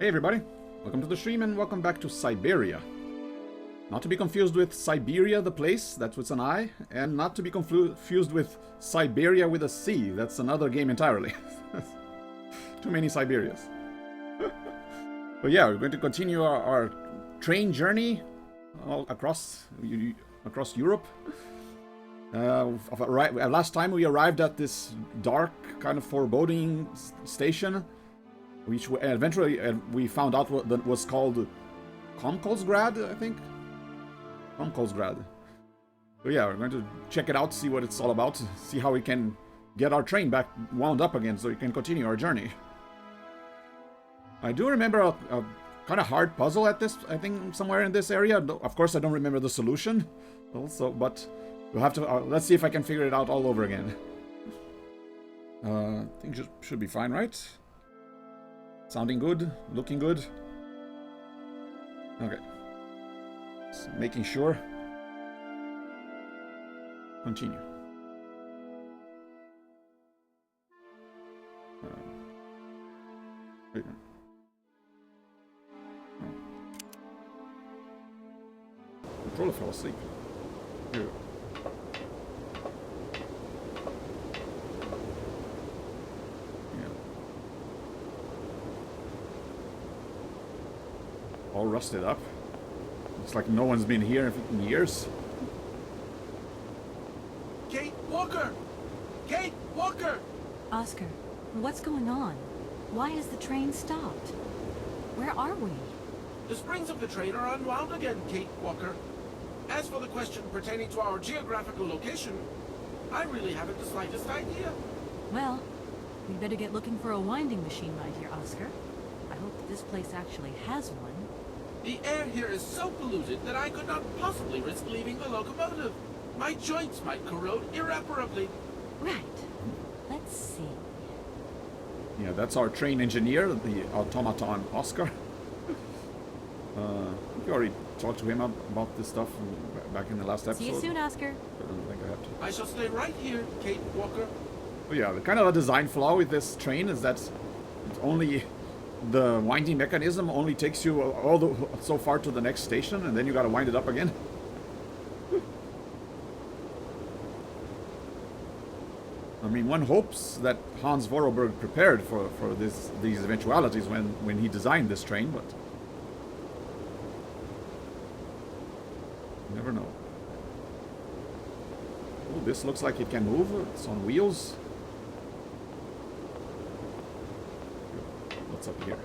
Hey everybody, welcome to the stream and welcome back to Syberia. Not to be confused with Syberia the place, that's with an I, and not to be confused with Syberia with a C, that's another game entirely. Too many Siberias. But yeah, we're going to continue our train journey all across Europe. Last time we arrived at this dark, kind of foreboding station, which eventually we found out what that was called Komkolzgrad, I think? Komkolzgrad. So yeah, we're going to check it out, see what it's all about, see how we can get our train back wound up again so we can continue our journey. I do remember a kind of hard puzzle at this, I think somewhere in this area. Of course I don't remember the solution also, but we'll have to, let's see if I can figure it out all over again. I think it should be fine, right? Sounding good, looking good. Okay. Just making sure. Continue. Wait a minute. Oh. Controller fell asleep. Here. All rusted up. Looks like no one's been here in years. Kate Walker! Kate Walker! Oscar, what's going on? Why has the train stopped? Where are we? The springs of the train are unwound again, Kate Walker. As for the question pertaining to our geographical location, I really haven't the slightest idea. Well, we better get looking for a winding machine right here, Oscar. I hope that this place actually has one. The air here is so polluted that I could not possibly risk leaving the locomotive. My joints might corrode irreparably. Right. Let's see. Yeah, that's our train engineer, the automaton Oscar. We already talked to him about this stuff back in the last episode. See you soon, Oscar. I don't think I have to. I shall stay right here, Kate Walker. But yeah, the kind of a design flaw with this train is that it's only the winding mechanism only takes you so far to the next station, and then you gotta wind it up again. I mean, one hopes that Hans Vorarlberg prepared for these eventualities when he designed this train, but you never know. Oh, this looks like it can move. It's on wheels. What's up here?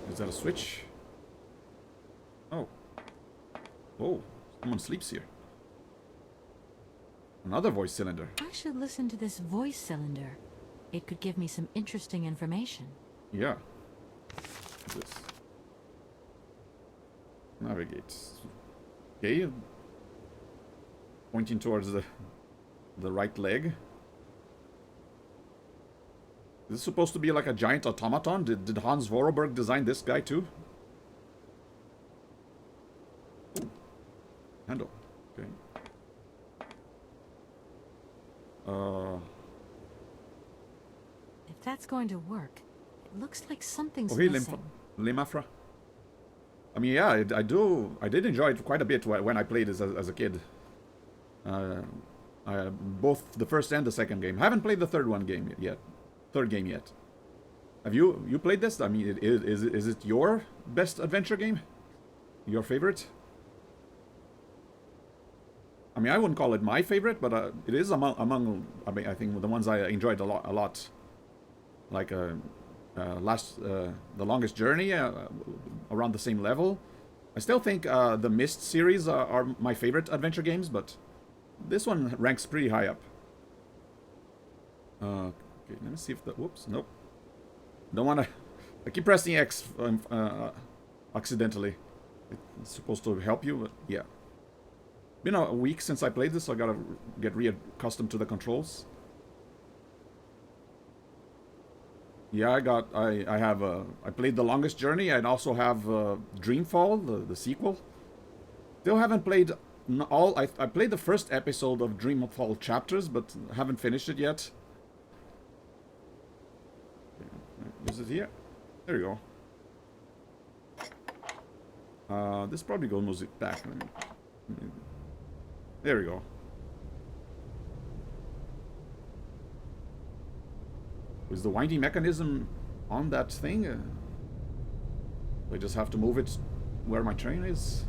Is that a switch? Oh. Oh, someone sleeps here. Another voice cylinder. I should listen to this voice cylinder. It could give me some interesting information. Yeah. What's this? Navigate. Okay. Pointing towards the right leg. Is this supposed to be like a giant automaton? Did Hans Vorarlberg design this guy too? Ooh. Handle. Okay. If that's going to work, it looks like something's Oh, hey, missing. Limafra. I mean, yeah, I did enjoy it quite a bit when I played this as a kid. Both the first and the second game. I haven't played the third game yet. Have you played this? I mean, is it your best adventure game? Your favorite? I mean, I wouldn't call it my favorite, but it is among I mean, I think the ones I enjoyed a lot. Like the Longest Journey, around the same level. I still think the Myst series are my favorite adventure games, but this one ranks pretty high up. Okay, let me see if the... Whoops, nope. Don't want to... I keep pressing X accidentally. It's supposed to help you, but yeah. Been a week since I played this, so I gotta get reaccustomed to the controls. Yeah, I played The Longest Journey. I also have Dreamfall, the sequel. Still haven't played all... I played the first episode of Dreamfall chapters, but haven't finished it yet. Is it here? There you go. This probably goes back. There we go. Is the winding mechanism on that thing? I just have to move it where my train is.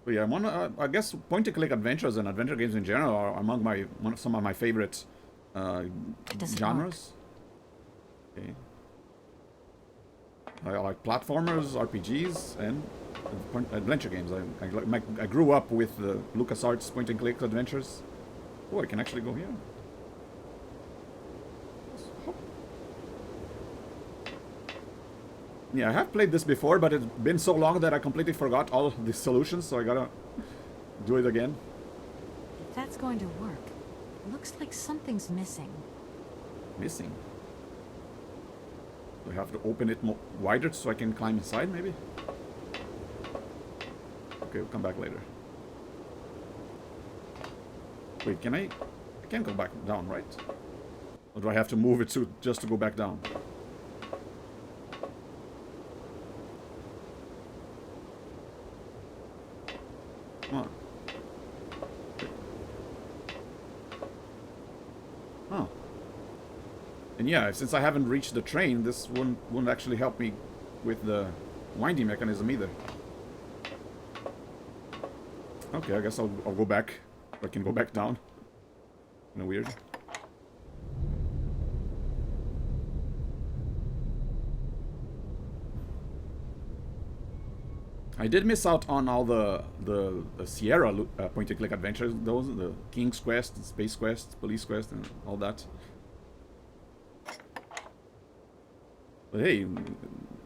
But yeah, I guess point-and-click adventures and adventure games in general are among some of my favorite genres. Okay. I like platformers, RPGs, and adventure games. I grew up with the LucasArts point-and-click adventures. Oh, I can actually go here. Yeah, I have played this before, but it's been so long that I completely forgot all the solutions, so I gotta do it again. If that's going to work, looks like something's missing. Missing? Do I have to open it wider so I can climb inside, maybe? Okay, we'll come back later. Wait, can I can't go back down, right? Or do I have to move it just to go back down? Come on. Huh. And yeah, since I haven't reached the train, this wouldn't actually help me with the winding mechanism either. Okay, I guess I'll go back. I can go back down. Kinda weird. I did miss out on all the Sierra point-and-click adventures, those, the King's Quest, Space Quest, Police Quest, and all that. But hey,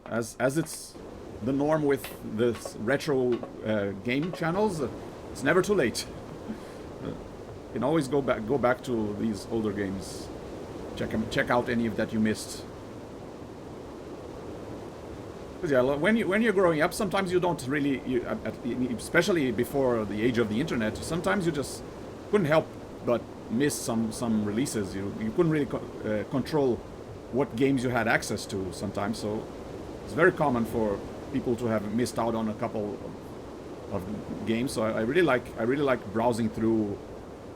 as it's the norm with this retro game channels, it's never too late. You can always go back to these older games. Check out any of that you missed. Yeah, when you're growing up, sometimes you don't really, especially before the age of the internet, sometimes you just couldn't help but miss some releases. You couldn't really control what games you had access to sometimes, so it's very common for people to have missed out on a couple of games. So I really like browsing through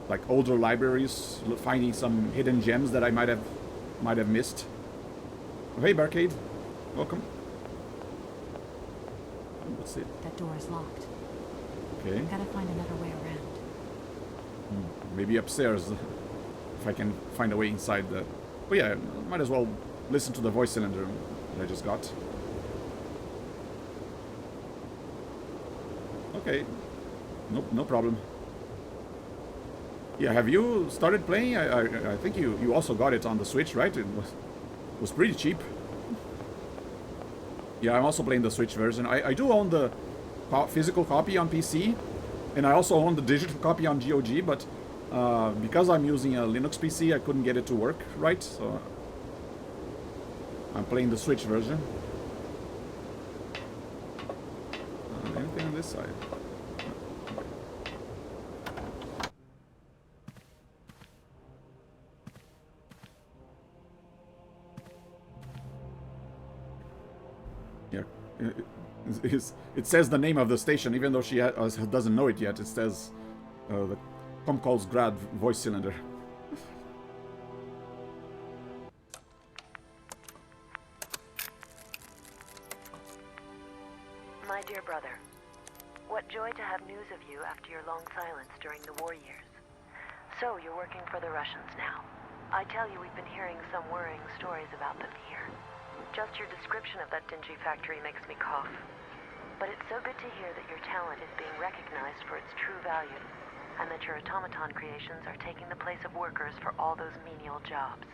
like older libraries, finding some hidden gems that I might have missed. Oh, hey, Barcade, welcome. What's it? That door is locked. Okay. Gotta find another way around. Maybe upstairs, if I can find a way inside the... Oh yeah, might as well listen to the voice cylinder that I just got. Okay. Nope, no problem. Yeah, have you started playing? I think you also got it on the Switch, right? It was pretty cheap. Yeah, I'm also playing the Switch version. I do own the physical copy on PC, and I also own the digital copy on GOG, but because I'm using a Linux PC, I couldn't get it to work right, so I'm playing the Switch version. Anything on this side? Yeah, it says the name of the station, even though she doesn't know it yet. It says the Komkolzgrad voice cylinder. My dear brother, what joy to have news of you after your long silence during the war years. So, you're working for the Russians now. I tell you, we've been hearing some worrying stories about them here. Just your description of that dingy factory makes me cough. But it's so good to hear that your talent is being recognized for its true value, and that your automaton creations are taking the place of workers for all those menial jobs.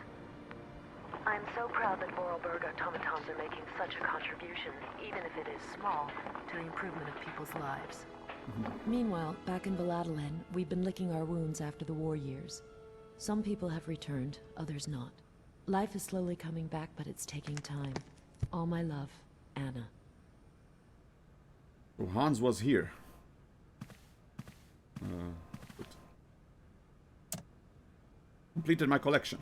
I'm so proud that Vorarlberg automatons are making such a contribution, even if it is small, to the improvement of people's lives. Meanwhile, back in Valladolid, we've been licking our wounds after the war years. Some people have returned, others not. Life is slowly coming back, but it's taking time. All my love, Anna. Oh, Hans was here. completed my collection.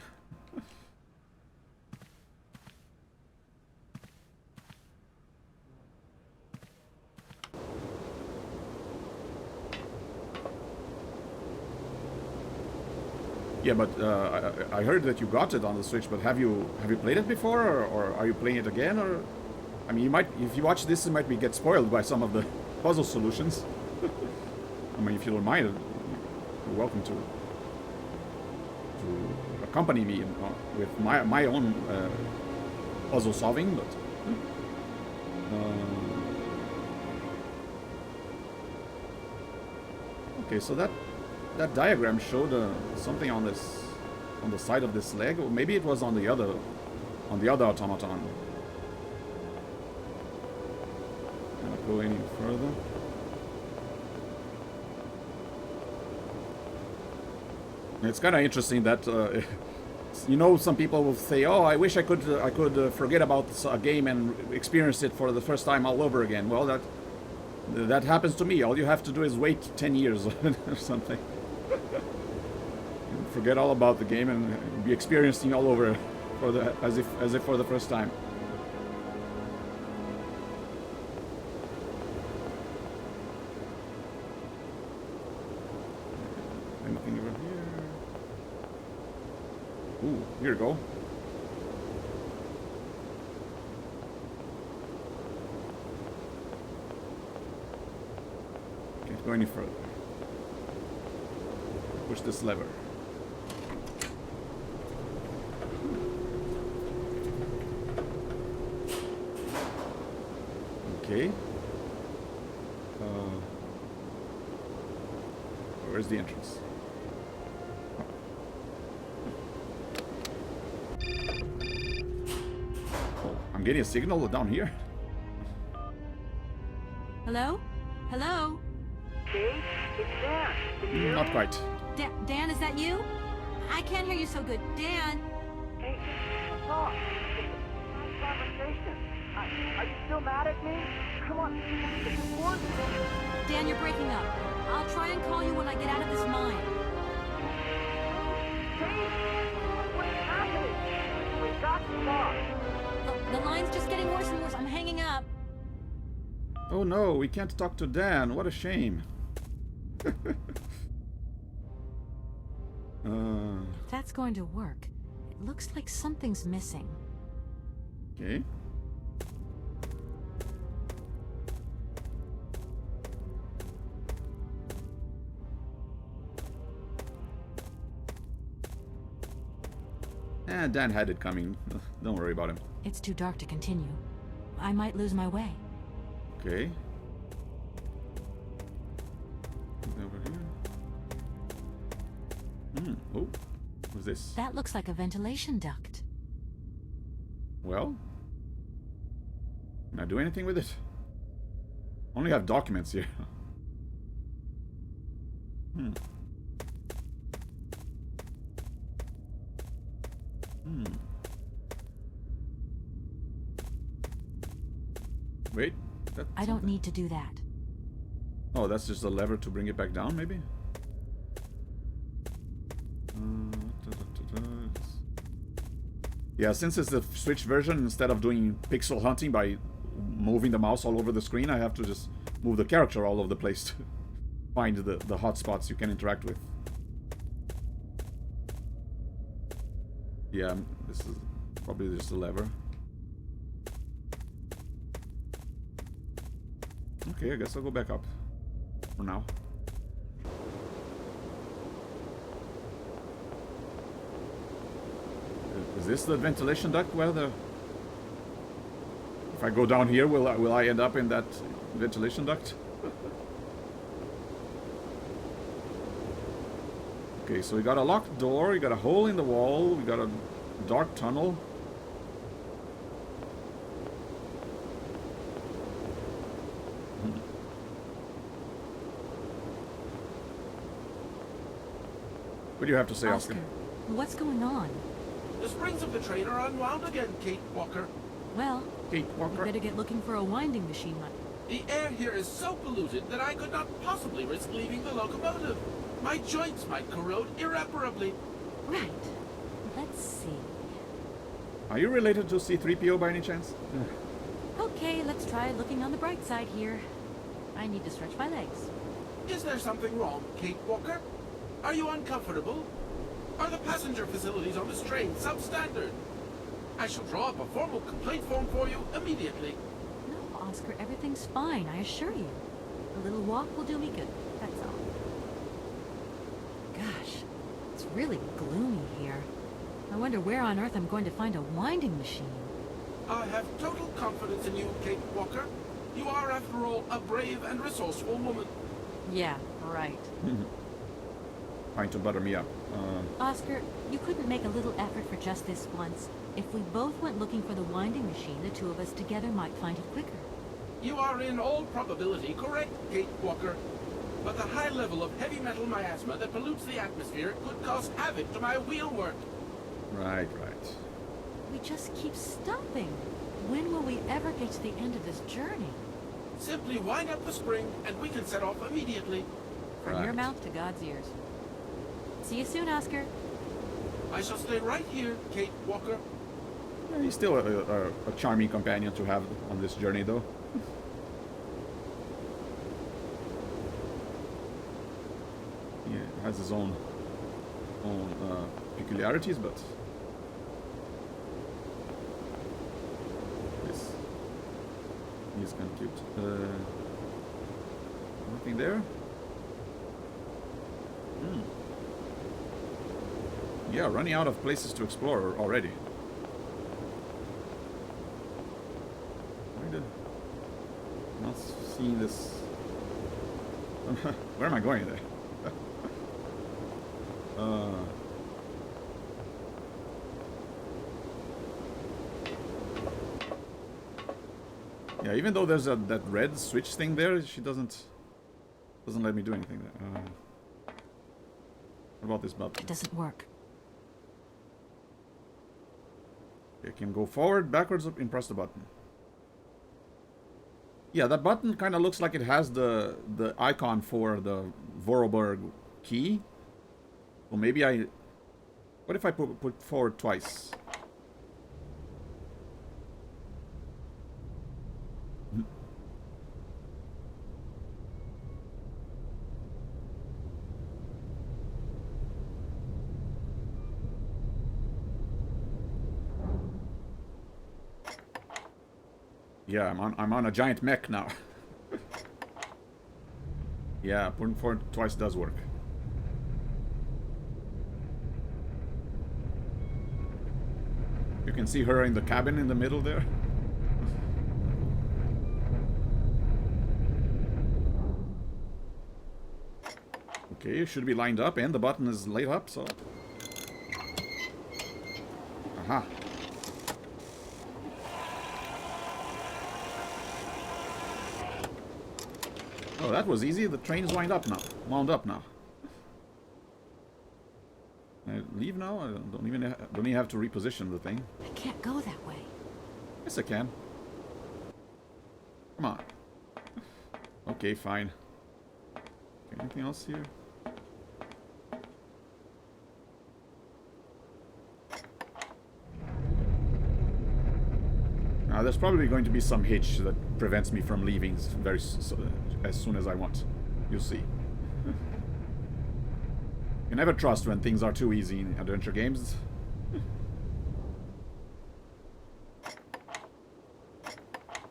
Yeah, but I heard that you got it on the Switch. But have you played it before, or are you playing it again? Or I mean, you might, if you watch this, you might get spoiled by some of the puzzle solutions. I mean, if you don't mind, you're welcome to accompany me with my own puzzle solving. But okay, so that diagram showed something on the side of this leg, or maybe it was on the other automaton. Cannot go any further. It's kind of interesting that you know, some people will say, "Oh, I wish I could forget about a game and experience it for the first time all over again." Well, that happens to me. All you have to do is wait 10 years or something. Forget all about the game and be experiencing all over as if for the first time. Anything over here? Ooh, here we go. Can't go any further. Push this lever. Okay. Where's the entrance? Oh, I'm getting a signal down here. Hello? Hello? Kate, it's Dan. Can you hear Not me? quite. Dan, is that you? I can't hear you so good. Dan! Hey, just talk. It's a conversation. Are you still mad at me? Come on, it's important. Dan, you're breaking up. I'll try and call you when I get out of this mine. Kate, what's happening? We got to talk. The line's just getting worse and worse. I'm hanging up. Oh no, we can't talk to Dan. What a shame. If that's going to work, it looks like something's missing. Okay. Dan had it coming. Don't worry about him. It's too dark to continue. I might lose my way. Okay. Over here. Oh, what's this? That looks like a ventilation duct. Well, can I do anything with it? Only have documents here. Wait. I don't need to do that. Oh, that's just a lever to bring it back down, maybe? Yeah, since it's the Switch version, instead of doing pixel hunting by moving the mouse all over the screen, I have to just move the character all over the place to find the hotspots you can interact with. Yeah, this is probably just a lever. Okay, I guess I'll go back up for now. Is this the ventilation duct? Well, if I go down here, will I end up in that ventilation duct? Okay, so we got a locked door, we got a hole in the wall, we got a dark tunnel. What do you have to say, Oscar? What's going on? The springs of the train are unwound again, Kate Walker. Well, Kate we Walker. better get looking for a winding machine. The air here is so polluted that I could not possibly risk leaving the locomotive. My joints might corrode irreparably. Right. Let's see. Are you related to C-3PO by any chance? Okay, let's try looking on the bright side here. I need to stretch my legs. Is there something wrong, Kate Walker? Are you uncomfortable? Are the passenger facilities on this train substandard? I shall draw up a formal complaint form for you immediately. No, Oscar, everything's fine, I assure you. A little walk will do me good, that's all. Gosh, it's really gloomy here. I wonder where on earth I'm going to find a winding machine. I have total confidence in you, Kate Walker. You are, after all, a brave and resourceful woman. Yeah, right. Trying to butter me up. Oscar, you couldn't make a little effort for just this once. If we both went looking for the winding machine, the two of us together might find it quicker. You are in all probability correct, Kate Walker. But the high level of heavy metal miasma that pollutes the atmosphere could cause havoc to my wheelwork. Right, right. We just keep stopping. When will we ever get to the end of this journey? Simply wind up the spring and we can set off immediately. From your Right. mouth to God's ears. See you soon, Oscar. I shall stay right here, Kate Walker. Yeah, he's still a charming companion to have on this journey, though. He has his own peculiarities, but this is kind of cute. Nothing there. Yeah, running out of places to explore already. Why did not seeing this? Where am I going there? Yeah, even though there's that red switch thing there, she doesn't let me do anything there. What about this button? It doesn't work. I can go forward, backwards, and press the button. Yeah, that button kind of looks like it has the icon for the Vorarlberg key. Well, maybe I... What if I put forward twice? Yeah, I'm on a giant mech now. Yeah, putting forward twice does work. You can see her in the cabin in the middle there. Okay, it should be lined up, and the button is laid up, so... Aha. Oh, that was easy. The train's wound up now. I leave now? I don't even have to reposition the thing. I can't go that way. Yes, I can. Come on. Okay, fine. Okay, anything else here? Now, there's probably going to be some hitch that prevents me from leaving as soon as I want. You'll see. You never trust when things are too easy in adventure games.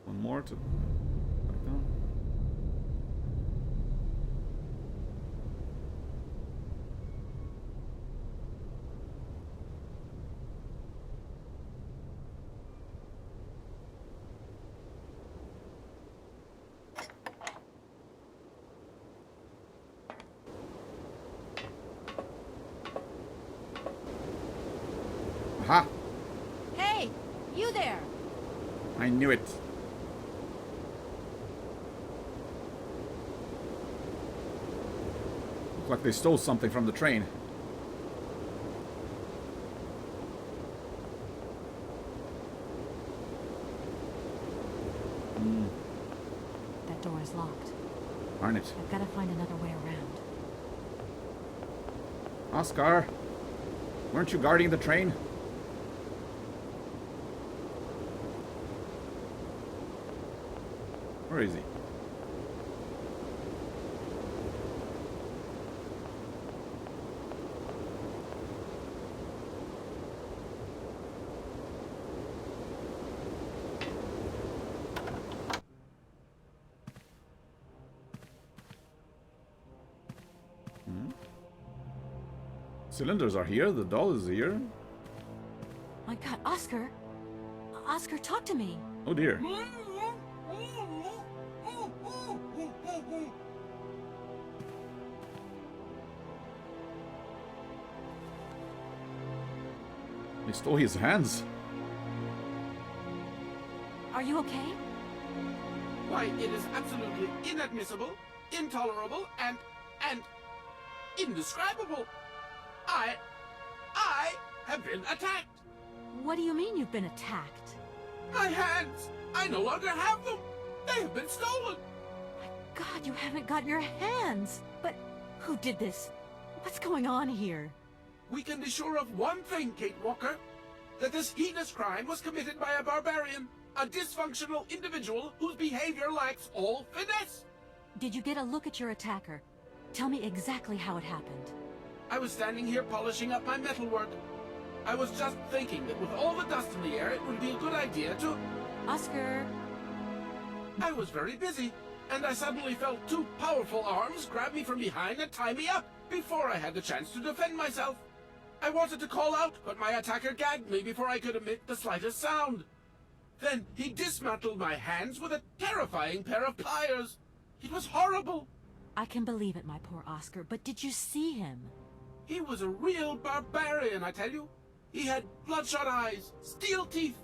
One more to... back down. Aha! Hey! You there! I knew it. Looks like they stole something from the train. That door is locked. Darn it. I've got to find another way around. Oscar! Weren't you guarding the train? Where is he? Cylinders are here, the doll is here. My God, Oscar! Oscar, talk to me! Oh dear. He stole his hands. Are you okay? Why, it is absolutely inadmissible, intolerable, and indescribable. I have been attacked. What do you mean you've been attacked? My hands! I no longer have them! They have been stolen! God, you haven't got your hands! But who did this? What's going on here? We can be sure of one thing, Kate Walker. That this heinous crime was committed by a barbarian. A dysfunctional individual whose behavior lacks all finesse. Did you get a look at your attacker? Tell me exactly how it happened. I was standing here polishing up my metalwork. I was just thinking that with all the dust in the air, it would be a good idea to... Oscar! I was very busy, and I suddenly felt two powerful arms grab me from behind and tie me up before I had the chance to defend myself. I wanted to call out, but my attacker gagged me before I could emit the slightest sound. Then he dismantled my hands with a terrifying pair of pliers. It was horrible. I can believe it, my poor Oscar, but did you see him? He was a real barbarian, I tell you. He had bloodshot eyes, steel teeth,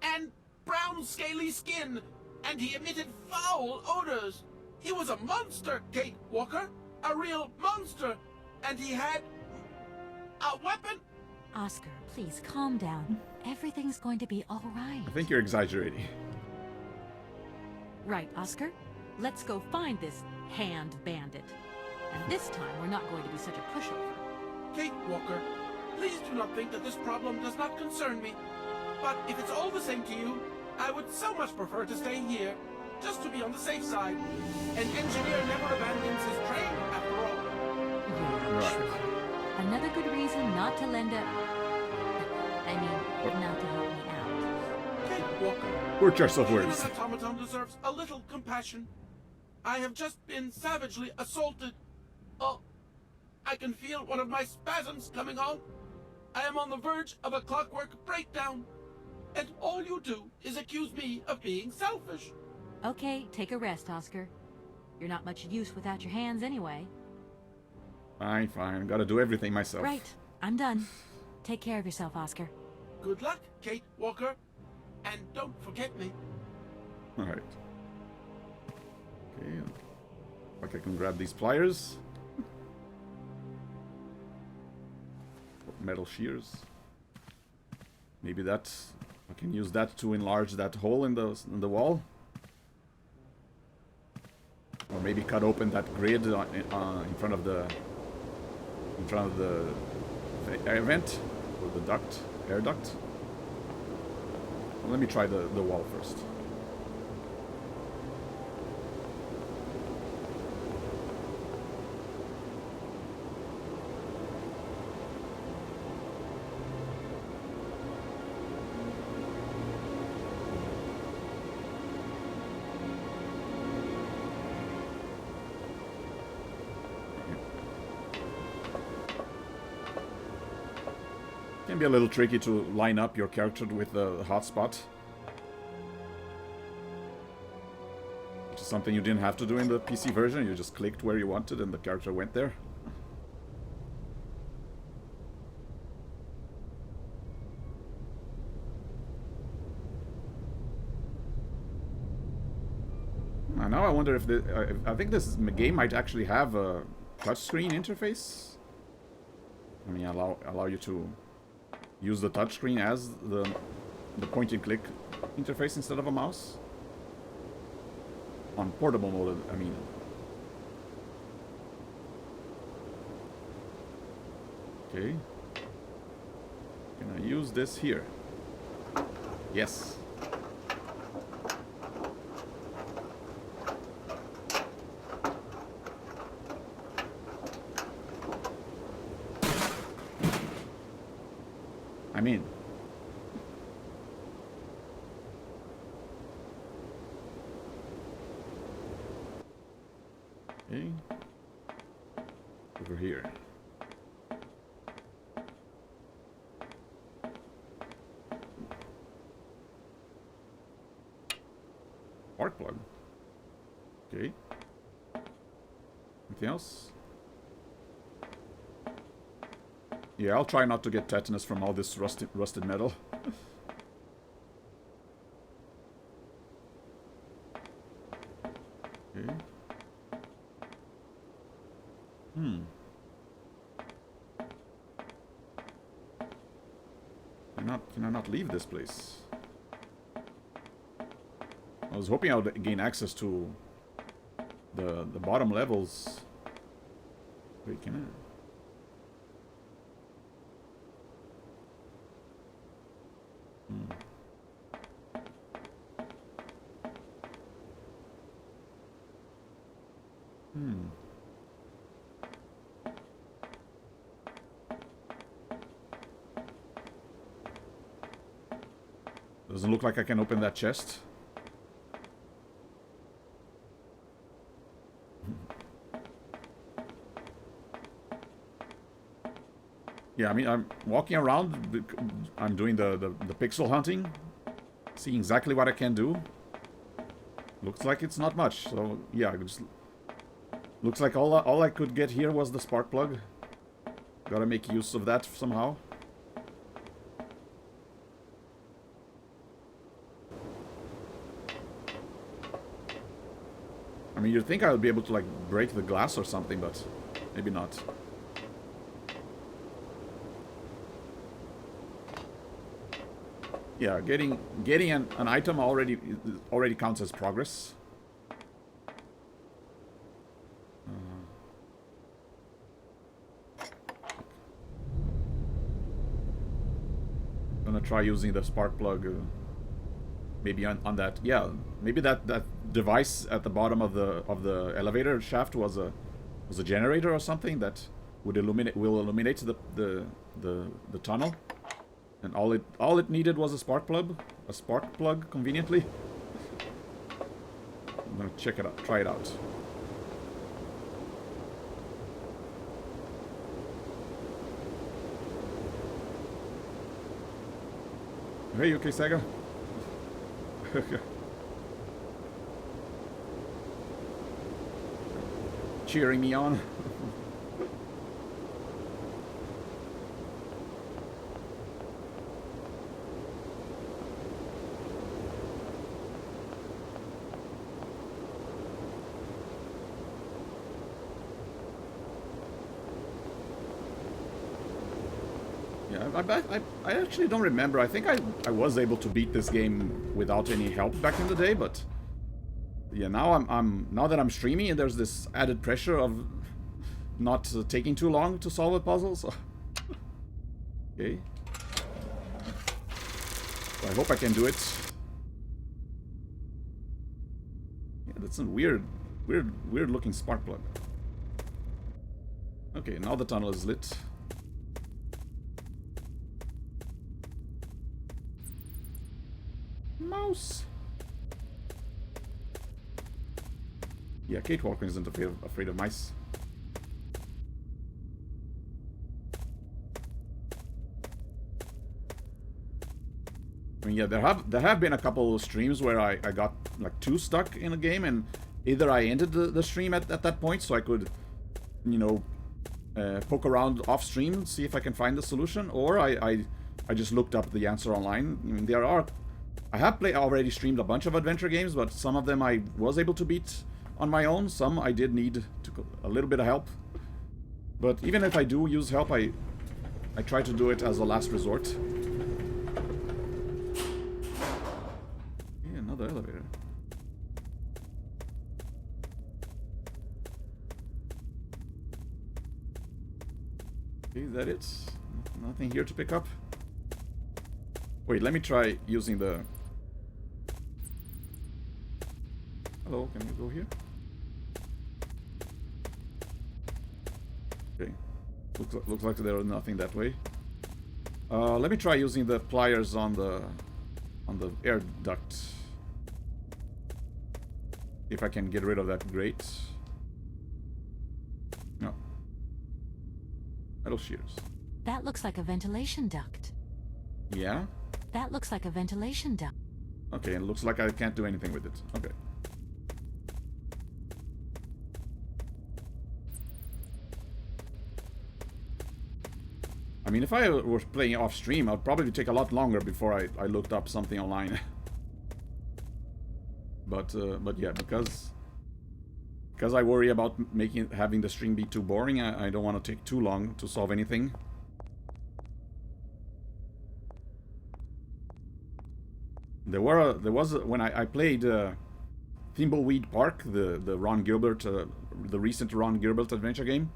and brown scaly skin, and he emitted foul odors. He was a monster, Kate Walker, a real monster, and he had a weapon. Oscar, please calm down. Everything's going to be all right. I think you're exaggerating. Right, Oscar? Let's go find this hand bandit. And this time, we're not going to be such a pushover. Kate Walker, please do not think that this problem does not concern me. But if it's all the same to you, I would so much prefer to stay here, just to be on the safe side. An engineer never abandons his train, after all. Yeah, Right. sure. Another good reason not to lend a... I mean, not to help me out. Kate Walker, Poor choice of even words. an automaton deserves a little compassion. I have just been savagely assaulted. Oh, I can feel one of my spasms coming on. I am on the verge of a clockwork breakdown. And all you do is accuse me of being selfish. Okay, take a rest, Oscar. You're not much use without your hands anyway. Fine, fine. Gotta do everything myself. Right, I'm done. Take care of yourself, Oscar. Good luck, Kate Walker. And don't forget me. Alright. Okay. Okay, I can grab these pliers. Metal shears. Maybe that... I can use that to enlarge that hole in the wall. Or maybe cut open that grid in front of the... In front of the air vent. Or the duct. Air duct. Well, let me try the wall first. Can be a little tricky to line up your character with the hotspot. Which is something you didn't have to do in the PC version, you just clicked where you wanted and the character went there. Now I wonder if the... I think this game might actually have a touchscreen interface. I mean, allow you to use the touchscreen as the point and click interface instead of a mouse. On portable mode, I mean. Okay. Can I use this here? Yes. I'm in. Okay. Over here. Spark plug. Okay. Anything else? Yeah, I'll try not to get tetanus from all this rusted metal. Okay. Can I not leave this place? I was hoping I would gain access to the bottom levels. Wait, can I? Doesn't look like I can open that chest. Yeah, I mean, I'm walking around, I'm doing the pixel hunting, seeing exactly what I can do. Looks like it's not much, so yeah, just looks like all I could get here was the spark plug. Gotta make use of that somehow. I mean, you'd think I would be able to, like, break the glass or something, but maybe not. Yeah, getting an item already counts as progress. Gonna try using the spark plug. Maybe on that. Yeah, maybe that device at the bottom of the elevator shaft was a generator or something that will illuminate the tunnel. And all it needed was a spark plug, conveniently. I'm gonna check it out, try it out. Hey, okay, Sega. Cheering me on. I actually don't remember. I think I was able to beat this game without any help back in the day, but yeah, now now that I'm streaming and there's this added pressure of not taking too long to solve a puzzle. So okay, so I hope I can do it. Yeah, that's a weird looking spark plug. Okay, now the tunnel is lit. Mouse. Yeah, Kate Walker isn't afraid of mice. I mean, yeah, there have been a couple of streams where I got like too stuck in a game, and either I ended the stream at that point so I could, you know, poke around off stream, see if I can find the solution, or I just looked up the answer online. I mean, I have already streamed a bunch of adventure games, but some of them I was able to beat on my own. Some I did need a little bit of help. But even if I do use help, I try to do it as a last resort. Yeah, another elevator. Okay, is that it? Nothing here to pick up? Wait, let me try using the... Hello, can you go here? Okay. Looks like there is nothing that way. Let me try using the pliers on the air duct. If I can get rid of that grate. No. Metal shears. That looks like a ventilation duct. Yeah? That looks like a ventilation duct. Okay, and it looks like I can't do anything with it. Okay. I mean, if I were playing off stream, I'd probably take a lot longer before I looked up something online. But yeah, because I worry about having the stream be too boring, I don't want to take too long to solve anything. There was when I played Thimbleweed Park, the Ron Gilbert, the recent Ron Gilbert adventure game.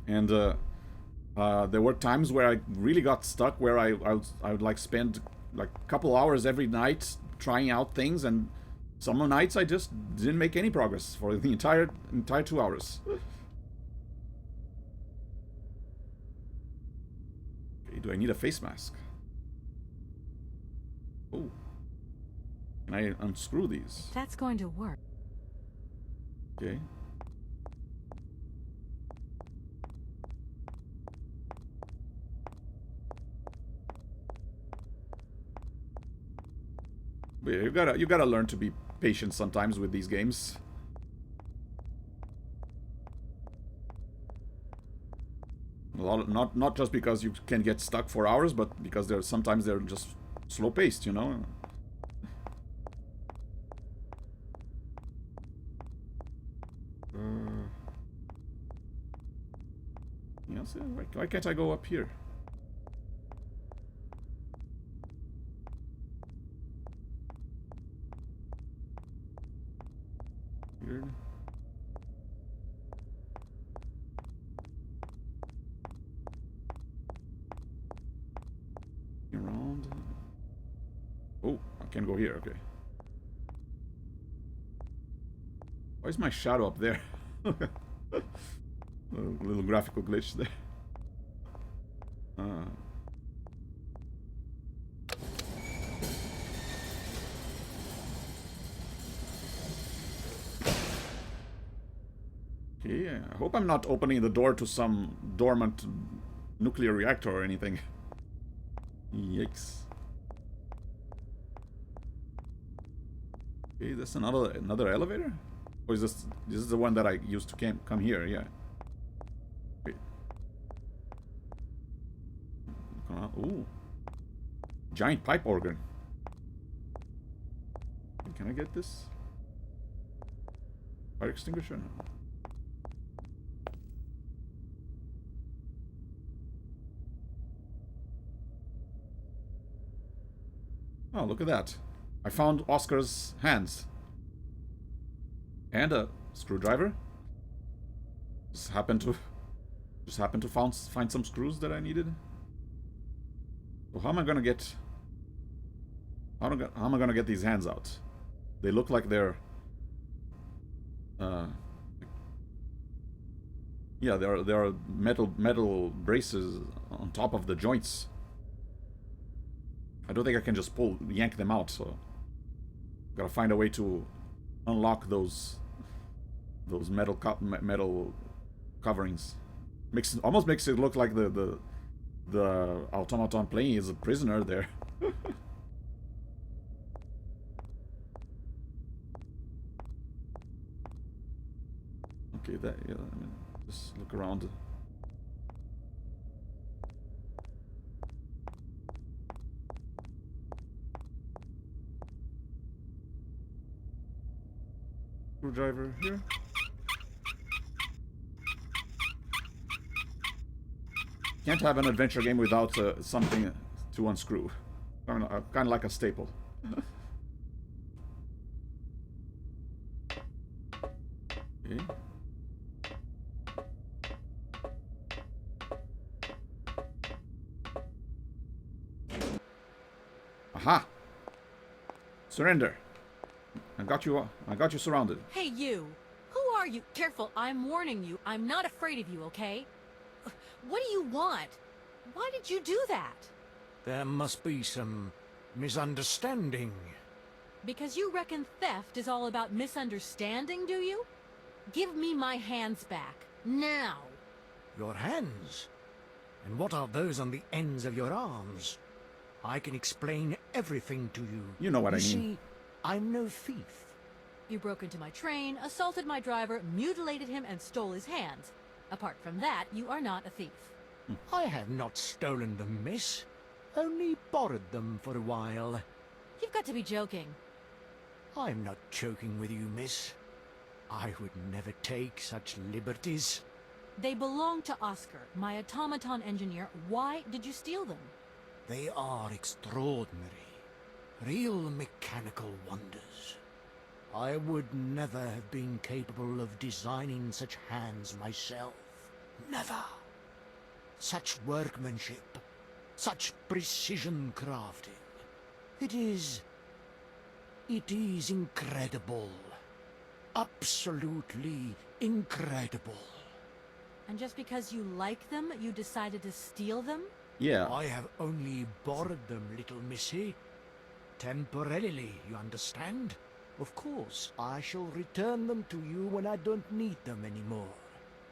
And there were times where I really got stuck, where I would like spend like a couple hours every night trying out things, and some nights I just didn't make any progress for the entire 2 hours. Okay, do I need a face mask? Oh, can I unscrew these? That's going to work. Okay. But yeah, you gotta learn to be patient sometimes with these games. Not just because you can get stuck for hours, but because sometimes they're just slow paced, you know. Yes, why can't I go up here? Weird. Around. Oh, I can go here. Okay. Why is my shadow up there? A little graphical glitch there. Okay, I hope I'm not opening the door to some dormant nuclear reactor or anything. Yikes. Okay, that's another elevator? Or is this is the one that I used to come here? Yeah. Wait. Ooh. Giant pipe organ. Can I get this? Fire extinguisher? No. Oh, look at that. I found Oscar's hands. And a screwdriver. Just happened to find some screws that I needed. So how am I gonna get these hands out? They look like they're yeah, there are metal braces on top of the joints. I don't think I can just yank them out, so gotta find a way to unlock those metal coverings. Almost makes it look like the automaton playing is a prisoner there. Okay, yeah, I mean, just look around. Screwdriver here. Can't have an adventure game without something to unscrew. Kind of like a staple. Okay. Aha! Surrender. I got you surrounded. Hey, you! Who are you? Careful, I'm warning you. I'm not afraid of you, okay? What do you want? Why did you do that? There must be some misunderstanding. Because you reckon theft is all about misunderstanding, do you? Give me my hands back. Now! Your hands? And what are those on the ends of your arms? I can explain everything to you. You know what I mean. See, I'm no thief. You broke into my train, assaulted my driver, mutilated him, and stole his hands. Apart from that, you are not a thief. I have not stolen them, miss. Only borrowed them for a while. You've got to be joking. I'm not joking with you, miss. I would never take such liberties. They belong to Oscar, my automaton engineer. Why did you steal them? They are extraordinary. Real mechanical wonders. I would never have been capable of designing such hands myself. Never. Such workmanship. Such precision crafting. It is incredible. Absolutely incredible. And just because you like them, you decided to steal them? Yeah. I have only borrowed them, little missy. Temporarily, you understand? Of course, I shall return them to you when I don't need them anymore.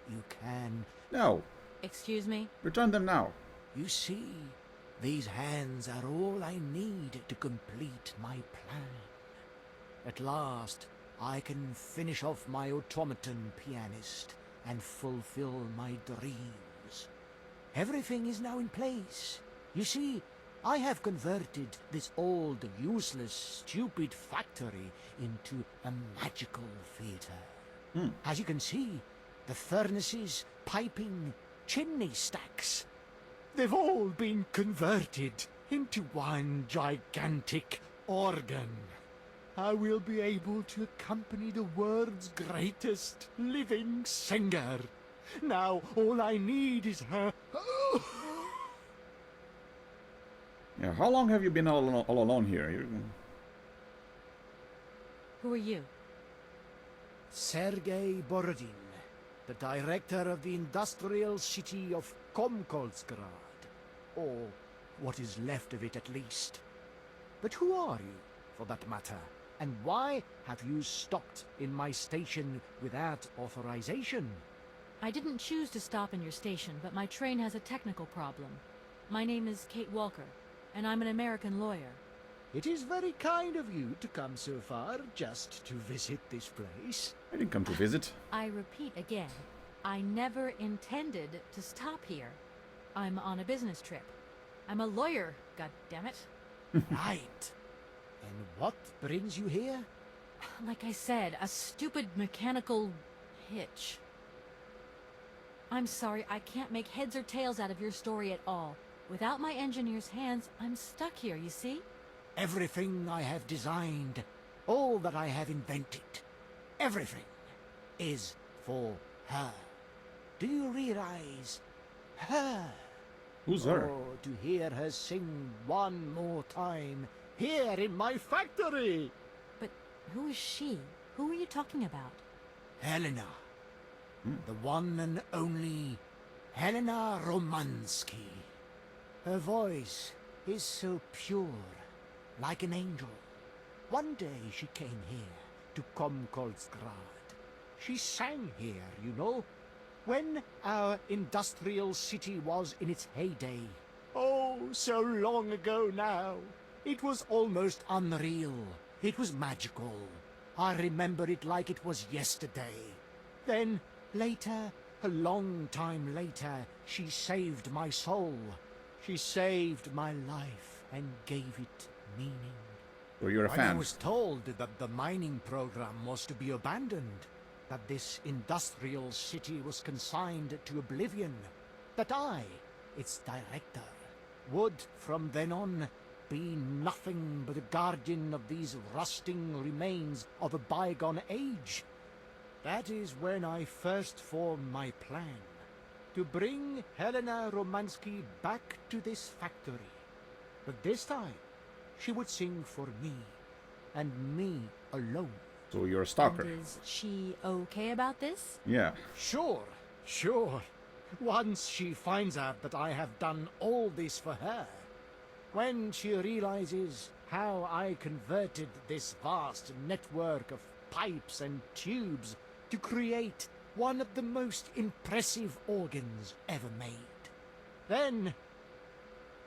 You can... No. Excuse me? Return them now. You see, these hands are all I need to complete my plan. At last, I can finish off my automaton pianist and fulfill my dreams. Everything is now in place. You see, I have converted this old, useless, stupid factory into a magical theater. As you can see, the furnaces, piping, chimney stacks, they've all been converted into one gigantic organ. I will be able to accompany the world's greatest living singer. Now all I need is her... Yeah, how long have you been all alone here? Who are you? Sergei Borodin, the director of the industrial city of Komkolzgrad. Or what is left of it, at least. But who are you, for that matter? And why have you stopped in my station without authorization? I didn't choose to stop in your station, but my train has a technical problem. My name is Kate Walker, and I'm an American lawyer. It is very kind of you to come so far just to visit this place. I didn't come to visit. I repeat again, I never intended to stop here. I'm on a business trip. I'm a lawyer, goddammit. Right. And what brings you here? Like I said, a stupid mechanical hitch. I'm sorry, I can't make heads or tails out of your story at all. Without my engineer's hands, I'm stuck here, you see? Everything I have designed, all that I have invented, everything is for her. Do you realize? Her. Who's her? Oh, to hear her sing one more time here in my factory. But who is she? Who are you talking about? Helena. The one and only Helena Romansky. Her voice is so pure, like an angel. One day she came here to Komkolzgrad. She sang here, you know, when our industrial city was in its heyday. Oh, so long ago now. It was almost unreal. It was magical. I remember it like it was yesterday. Then, later, a long time later, she saved my soul. She saved my life and gave it meaning. So you're a When fan. I was told that the mining program was to be abandoned, that this industrial city was consigned to oblivion, that I, its director, would from then on be nothing but a guardian of these rusting remains of a bygone age. That is when I first formed my plan, to bring Helena Romansky back to this factory. But this time, she would sing for me, and me alone. So you're a stalker. And is she okay about this? Yeah. Sure, sure. Once she finds out that I have done all this for her, when she realizes how I converted this vast network of pipes and tubes to create one of the most impressive organs ever made, then,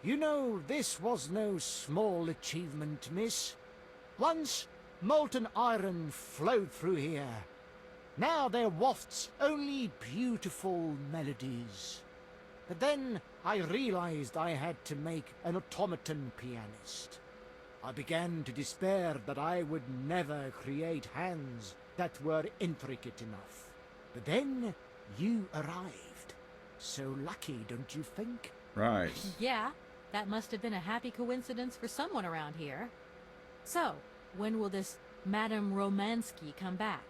you know, this was no small achievement, miss. Once molten iron flowed through here. Now there wafts only beautiful melodies. But then I realized I had to make an automaton pianist. I began to despair that I would never create hands that were intricate enough. But then you arrived. So lucky, don't you think? Right. Yeah, that must have been a happy coincidence for someone around here. So, when will this Madame Romansky come back?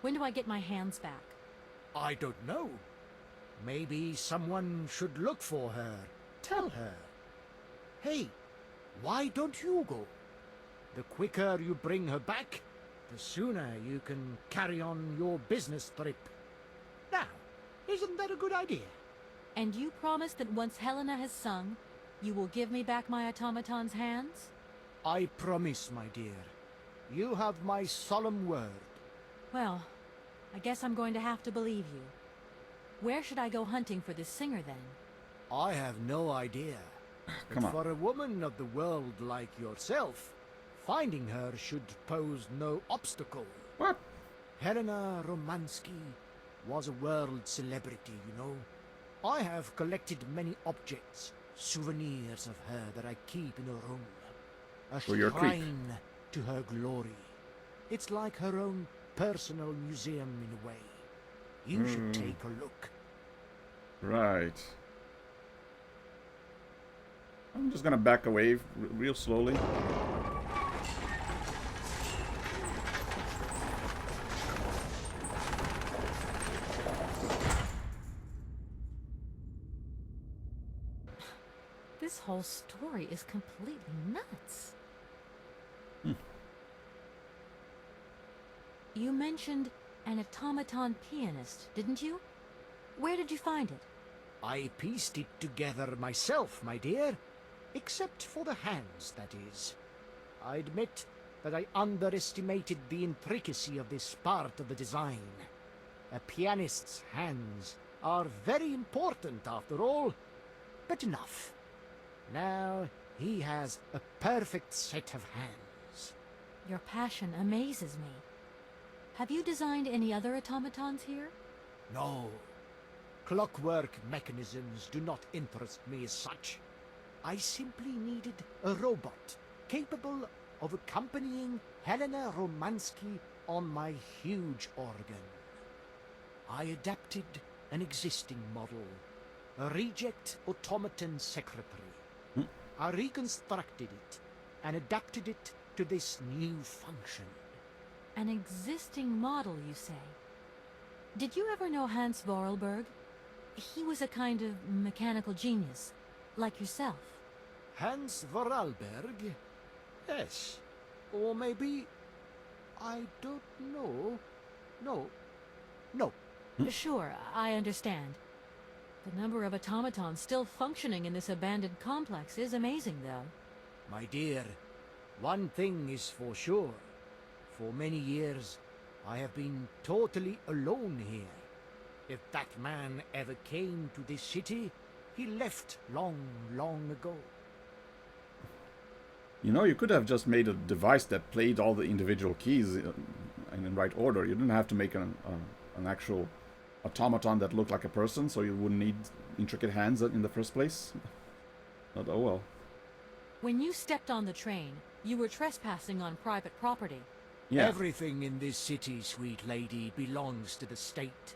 When do I get my hands back? I don't know. Maybe someone should look for her. Tell her. Hey, why don't you go? The quicker you bring her back, the sooner you can carry on your business trip. Now, isn't that a good idea? And you promise that once Helena has sung, you will give me back my automaton's hands? I promise, my dear. You have my solemn word. Well, I guess I'm going to have to believe you. Where should I go hunting for this singer, then? I have no idea. Come on. For a woman of the world like yourself, finding her should pose no obstacle. What? Helena Romansky was a world celebrity, you know. I have collected many objects, souvenirs of her that I keep in a room. A So you're a creep. shrine to her glory. It's like her own personal museum in a way. You should take a look. Right. I'm just gonna back away real slowly. This whole story is completely nuts. You mentioned an automaton pianist, didn't you? Where did you find it? I pieced it together myself, my dear. Except for the hands, that is. I admit that I underestimated the intricacy of this part of the design. A pianist's hands are very important, after all. But enough. Now he has a perfect set of hands. Your passion amazes me. Have you designed any other automatons here? No. Clockwork mechanisms do not interest me as such. I simply needed a robot capable of accompanying Helena Romansky on my huge organ. I adapted an existing model, a reject automaton secretary. I reconstructed it and adapted it to this new function. An existing model, you say? Did you ever know Hans Vorarlberg? He was a kind of mechanical genius, like yourself. Hans Vorarlberg? Yes. Or maybe... I don't know. No. Sure, I understand. The number of automatons still functioning in this abandoned complex is amazing, though. My dear, one thing is for sure. For many years, I have been totally alone here. If that man ever came to this city, he left long, long ago. You know, you could have just made a device that played all the individual keys in the right order. You didn't have to make an actual automaton that looked like a person, so you wouldn't need intricate hands in the first place. But oh well. When you stepped on the train, you were trespassing on private property. Yeah. Everything in this city, sweet lady, belongs to the state.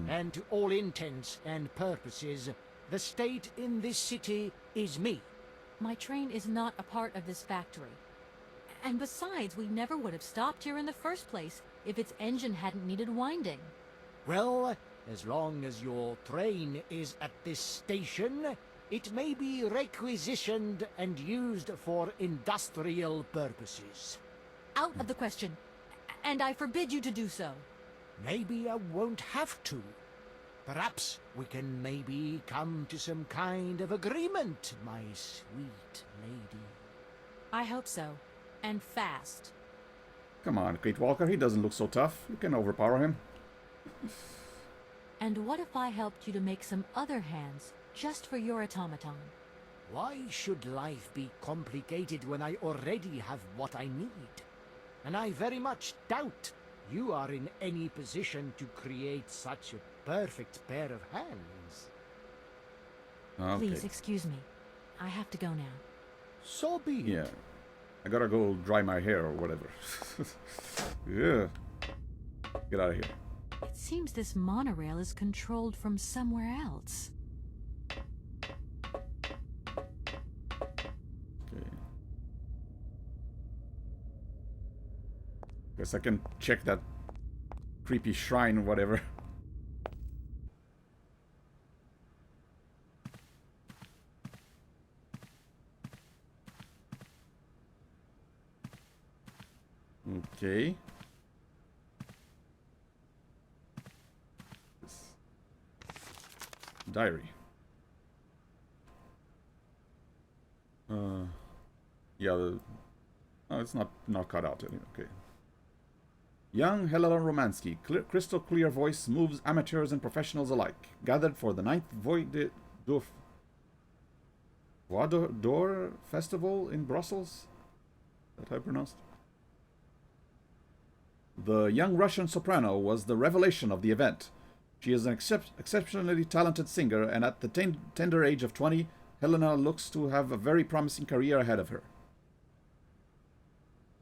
And to all intents and purposes, the state in this city is me. My train is not a part of this factory. And besides, we never would have stopped here in the first place if its engine hadn't needed winding. Well, as long as your train is at this station, It may be requisitioned and used for industrial purposes. Out of the question. And I forbid you to do so. Maybe I won't have to. Perhaps we can maybe come to some kind of agreement, my sweet lady. I hope so. And fast. Come on, Kate Walker, he doesn't look so tough. You can overpower him. And what if I helped you to make some other hands, just for your automaton? Why should life be complicated when I already have what I need? And I very much doubt you are in any position to create such a perfect pair of hands. Okay. Please excuse me. I have to go now. So be it. Yeah. I gotta go dry my hair or whatever. Yeah. Get out of here. It seems this monorail is controlled from somewhere else. Okay. Guess I can check that creepy shrine or whatever. Okay. Diary. Yeah, oh, it's not cut out. Okay. Young Helena Romansky, crystal clear voice moves amateurs and professionals alike. Gathered for the 9th Voix d'Or Festival in Brussels. Is that how I pronounced? The young Russian soprano was the revelation of the event. She is an exceptionally talented singer, and at the tender age of 20, Helena looks to have a very promising career ahead of her.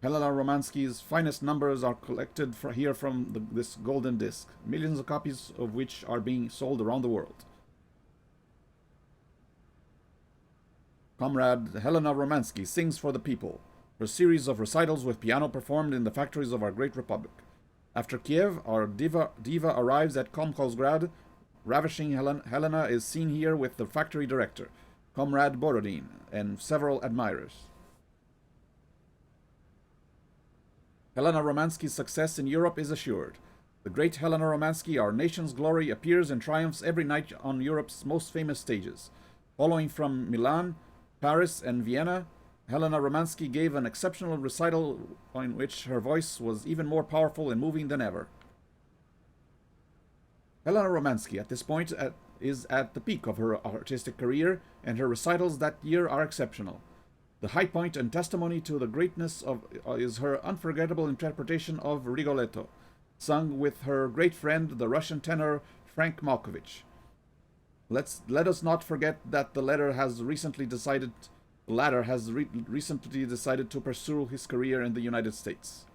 Helena Romansky's finest numbers are collected here from this golden disc, millions of copies of which are being sold around the world. Comrade Helena Romansky sings for the people. Her series of recitals with piano performed in the factories of our great republic. After Kiev, our diva arrives at Komkolzgrad. Ravishing Helena is seen here with the factory director, Comrade Borodin, and several admirers. Helena Romansky's success in Europe is assured. The great Helena Romansky, our nation's glory, appears and triumphs every night on Europe's most famous stages. Following from Milan, Paris, and Vienna, Helena Romansky gave an exceptional recital in which her voice was even more powerful and moving than ever. Helena Romansky, at this point, is at the peak of her artistic career, and her recitals that year are exceptional. The high point and testimony to the greatness is her unforgettable interpretation of Rigoletto, sung with her great friend, the Russian tenor Frank Malkovich. Let us not forget that the latter has recently decided to pursue his career in the United States.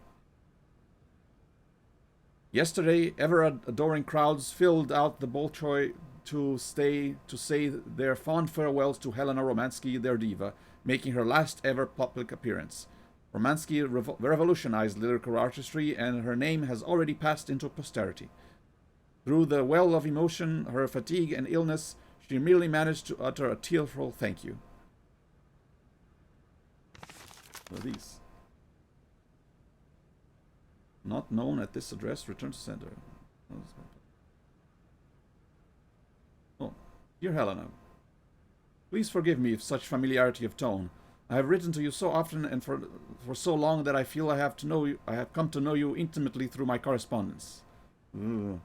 Yesterday, ever-adoring crowds filled out the Bolshoi to say their fond farewells to Helena Romansky, their diva, making her last ever public appearance. Romansky revolutionized lyrical artistry, and her name has already passed into posterity. Through the well of emotion, her fatigue and illness, she merely managed to utter a tearful thank you. What are these? Not known at this address, return to sender. Oh, dear Helena, please forgive me for such familiarity of tone. I have written to you so often and for so long that I feel I have come to know you intimately through my correspondence. Ugh.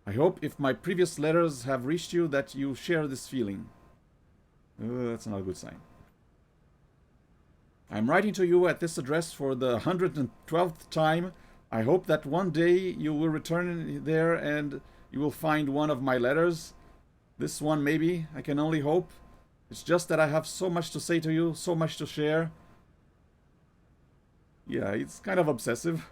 I hope if my previous letters have reached you that you share this feeling. That's not a good sign. I am writing to you at this address for the 112th time. I hope that one day you will return there and you will find one of my letters. This one maybe, I can only hope. It's just that I have so much to say to you, so much to share. Yeah, it's kind of obsessive.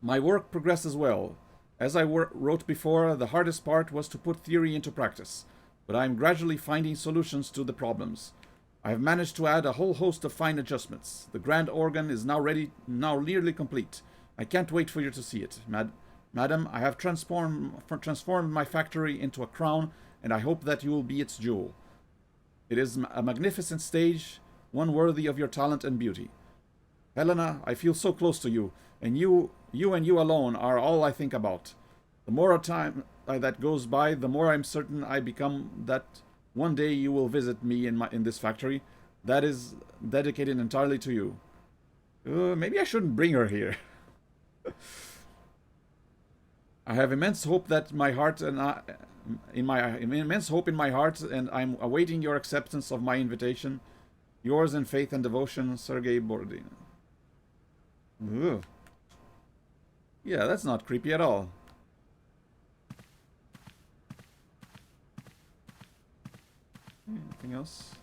My work progresses well. As I wrote before, the hardest part was to put theory into practice, but I am gradually finding solutions to the problems. I have managed to add a whole host of fine adjustments. The grand organ is now nearly complete. I can't wait for you to see it. Madam, I have transformed my factory into a crown, and I hope that you will be its jewel. It is a magnificent stage, one worthy of your talent and beauty. Helena, I feel so close to you, and you and you alone are all I think about. The more time that goes by, the more I'm certain I become that one day you will visit me in this factory that is dedicated entirely to you. Maybe I shouldn't bring her here. I have immense hope that my heart and immense hope in my heart, and I'm awaiting your acceptance of my invitation. Yours in faith and devotion, Sergei Borodin. Ugh. Yeah, that's not creepy at all. Anything else?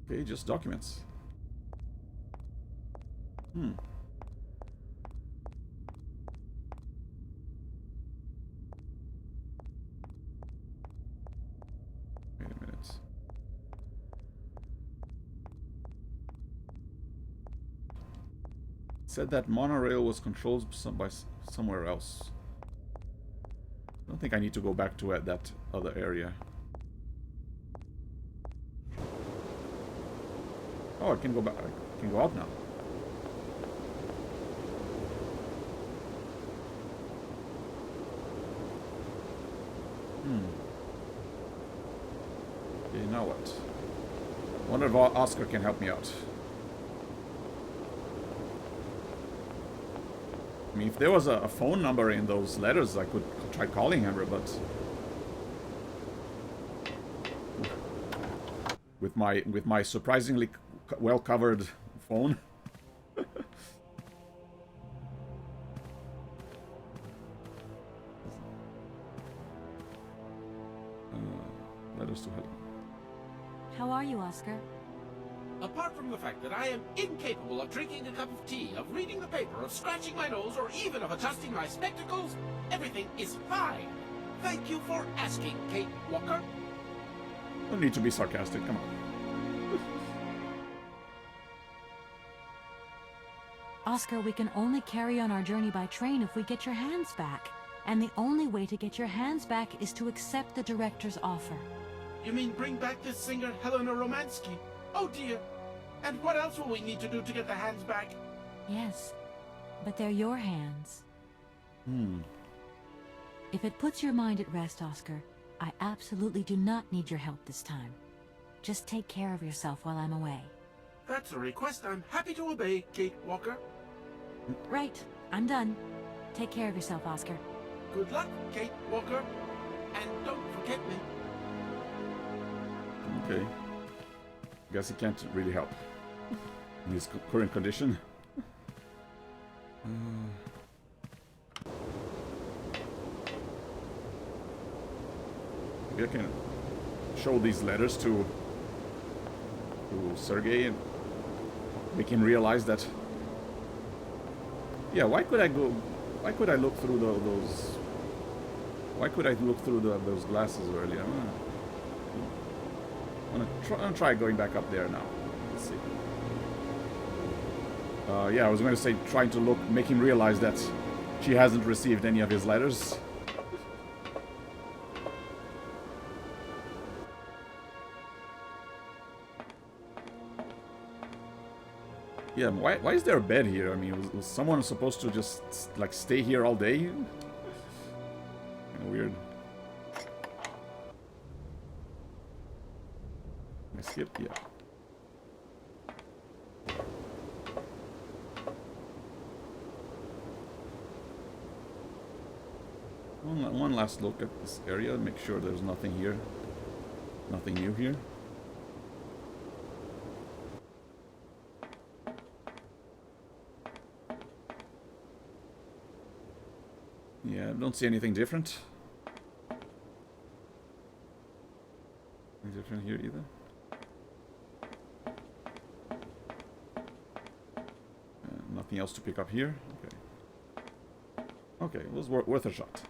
Okay, just documents. Wait a minute. It said that monorail was controlled by somewhere else. I don't think I need to go back to that other area. Oh, I can go back. I can go out now. Okay, now what? Wonder if Oscar can help me out. I mean, if there was a phone number in those letters, I could try calling him, but with my surprisingly well covered phone. Letters to Helen. How are you, Oscar? Apart from the fact that I am incapable of drinking a cup of tea, of reading the paper, of scratching my nose, or even of adjusting my spectacles, everything is fine. Thank you for asking, Kate Walker. Don't need to be sarcastic, come on. Oscar, we can only carry on our journey by train if we get your hands back. And the only way to get your hands back is to accept the director's offer. You mean bring back this singer, Helena Romansky? Oh dear. And what else will we need to do to get the hands back? Yes, but they're your hands. Hmm. If it puts your mind at rest, Oscar, I absolutely do not need your help this time. Just take care of yourself while I'm away. That's a request I'm happy to obey, Kate Walker. Right, I'm done. Take care of yourself, Oscar. Good luck, Kate Walker. And don't forget me. Okay. Guess it can't really help in his current condition. Maybe I can show these letters to Sergei and make him realize that. Yeah, why could I look through those? Why could I look through those glasses earlier? I'm gonna try going back up there now. Let's see. Yeah, I was going to say trying to make him realize that she hasn't received any of his letters. Yeah, why is there a bed here? I mean, was someone supposed to just like stay here all day? Kind of weird. Can I skip? Yeah. One last look at this area, make sure there's nothing here. Nothing new here. Yeah, I don't see anything different. Anything different here either. Nothing else to pick up here. Okay. Okay, it was worth a shot.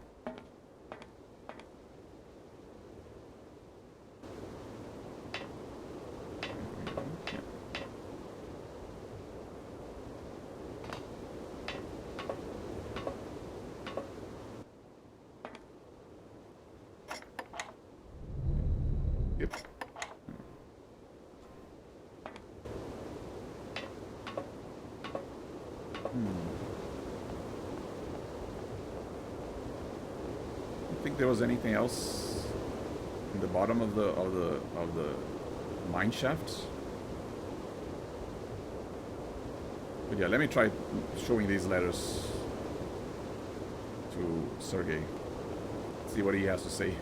Yep. I think there was anything else in the bottom of the mine shaft. But yeah, let me try showing these letters to Sergey. See what he has to say.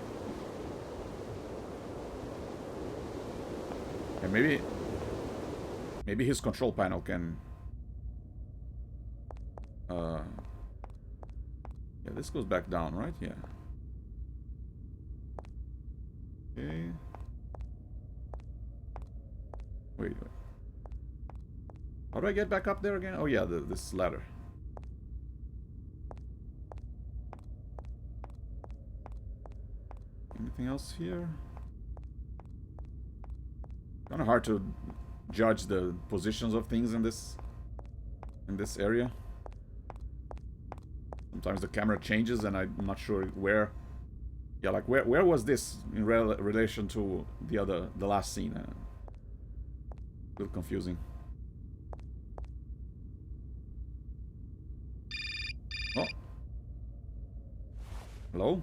And maybe his control panel can yeah, this goes back down, right? Yeah. Okay. Wait. How do I get back up there again? Oh yeah, this ladder. Anything else here? Kind of hard to judge the positions of things in this area. Sometimes the camera changes and I'm not sure where. Yeah, like where was this in relation to the last scene? A little confusing. Oh. Hello?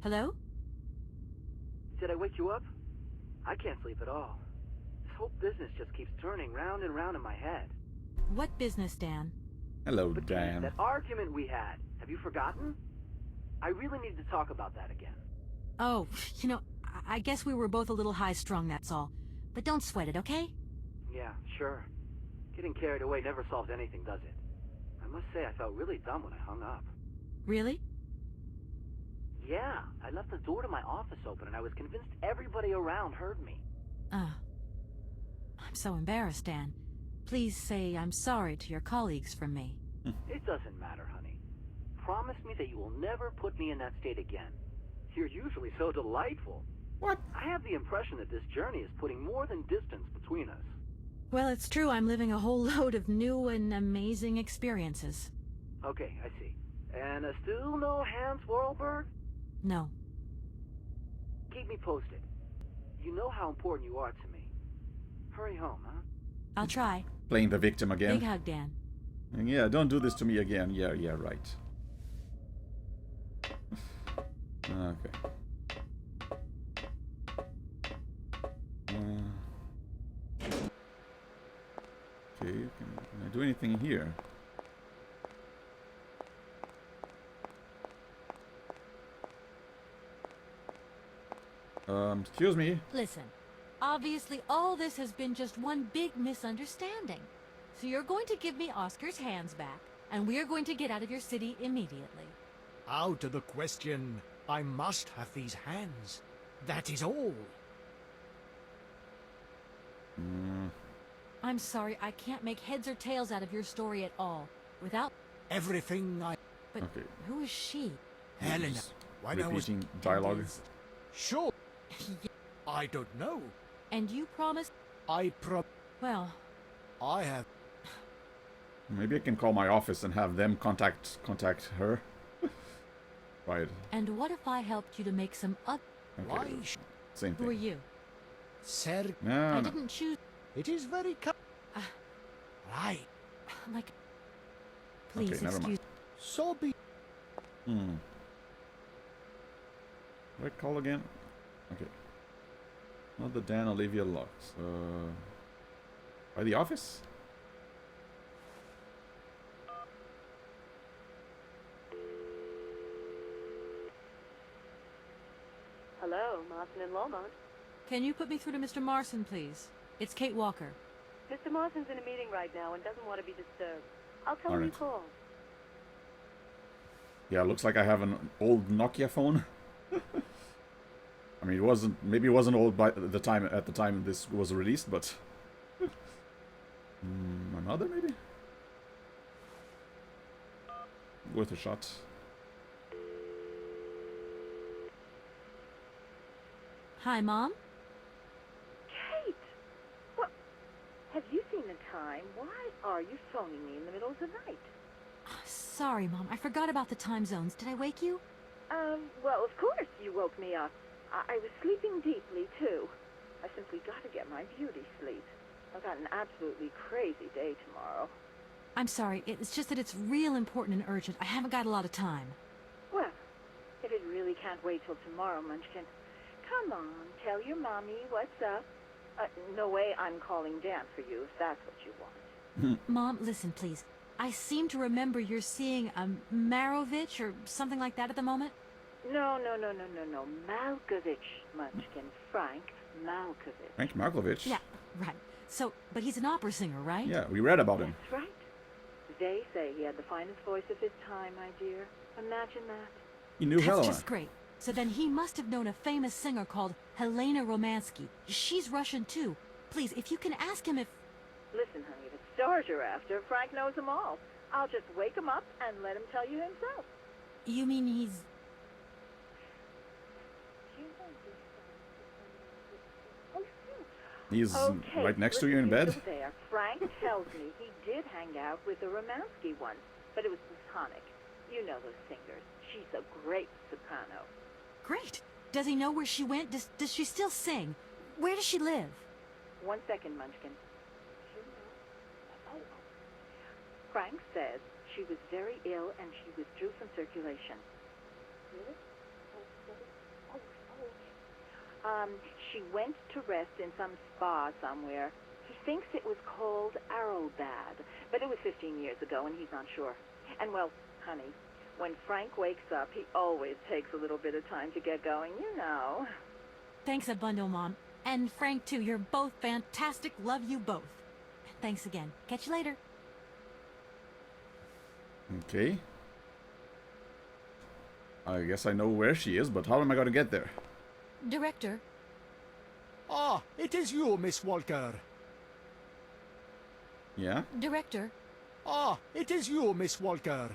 Hello? Did I wake you up? I can't sleep at all. This whole business just keeps turning round and round in my head. What business, Dan? Hello, But Dan. that argument we had, have you forgotten? I really need to talk about that again. Oh, you know, I guess we were both a little high-strung, that's all. But don't sweat it, okay? Yeah, sure. Getting carried away never solves anything, does it? I must say I felt really dumb when I hung up. Really? Yeah, I left the door to my office open and I was convinced everybody around heard me. I'm so embarrassed, Dan. Please say I'm sorry to your colleagues from me. It doesn't matter, honey. Promise me that you will never put me in that state again. You're usually so delightful. What? I have the impression that this journey is putting more than distance between us. Well, it's true I'm living a whole load of new and amazing experiences. Okay, I see. And still no Hans Vorarlberg? No. Keep me posted. You know how important you are to me. Hurry home, huh? I'll try. Playing the victim again. Big hug, Dan. And yeah, don't do this to me again. Yeah, right. Okay. Okay, can I do anything here? Excuse me. Listen, obviously all this has been just one big misunderstanding. So you're going to give me Oscar's hands back, and we're going to get out of your city immediately. Out of the question. I must have these hands. That is all. I'm sorry, I can't make heads or tails out of your story at all. Without... Everything I... But Okay. who is she? Helena. When I was... Repeating dialogue. Sure. I don't know. And you promised... Well... I have... Maybe I can call my office and have them contact her. Right. And what if I helped you to make some up... Okay. Why... Same Who are thing. you? No, I no. didn't choose... It is very... Right. Like... Please, Okay, never mind. excuse... So be... Do I call again? Okay. Not the Dan Olivia Locks. By the office? Hello, Martin and Lomont. Can you put me through to Mr. Marson, please? It's Kate Walker. Mr. Marston's in a meeting right now and doesn't want to be disturbed. I'll tell him you Alright. called. Yeah, looks like I have an old Nokia phone. I mean, it wasn't. Maybe it wasn't old by the time at the time this was released, but another maybe worth a shot. Hi, Mom? Kate! What? Have you seen the time? Why are you phoning me in the middle of the night? Sorry, Mom. I forgot about the time zones. Did I wake you? Well, of course you woke me up. I was sleeping deeply, too. I simply got to get my beauty sleep. I've got an absolutely crazy day tomorrow. I'm sorry, it's just that it's real important and urgent. I haven't got a lot of time. Well, if it really can't wait till tomorrow, Munchkin, come on, tell your mommy what's up. No way I'm calling Dan for you if that's what you want. Mom, listen, please. I seem to remember you're seeing a Marovich or something like that at the moment. No. Malkovich, Munchkin. Frank Malkovich. Frank Markovich. Yeah, right. So, but he's an opera singer, right? Yeah, we read about him. That's right. They say he had the finest voice of his time, my dear. Imagine that. He knew That's Helena. just great. So then he must have known a famous singer called Helena Romansky. She's Russian too. Please, if you can ask him if... Listen, honey, if it's stars you're after, Frank knows them all. I'll just wake him up and let him tell you himself. You mean he's... He's Okay, right next to you listen, in bed. you're there. Frank tells me he did hang out with the Romansky once, but it was platonic. You know those singers. She's a great soprano. Great. Does he know where she went? Does she still sing? Where does she live? 1 second, Munchkin. Frank says she was very ill and she withdrew from circulation. Really? She went to rest in some spa somewhere. He thinks it was called Arrowbad, but it was 15 years ago and he's not sure. And well, honey, when Frank wakes up, he always takes a little bit of time to get going, you know. Thanks a bundle, Mom. And Frank, too. You're both fantastic. Love you both. Thanks again. Catch you later. Okay. I guess I know where she is, but how am I going to get there? Director. Ah, it is you, Miss Walker. Yeah? Director. Ah, it is you, Miss Walker.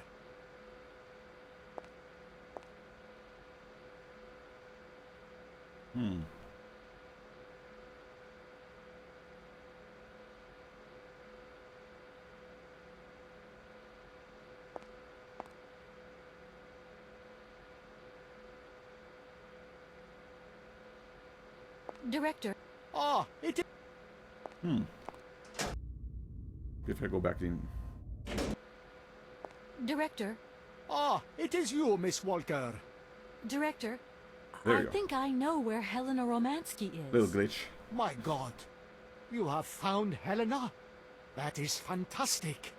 Director. Ah, it is... If I go back in. Director. Ah, it is you, Miss Walker. Director. There I you go. think I know where Helena Romansky is. Little glitch. My God, you have found Helena? That is fantastic.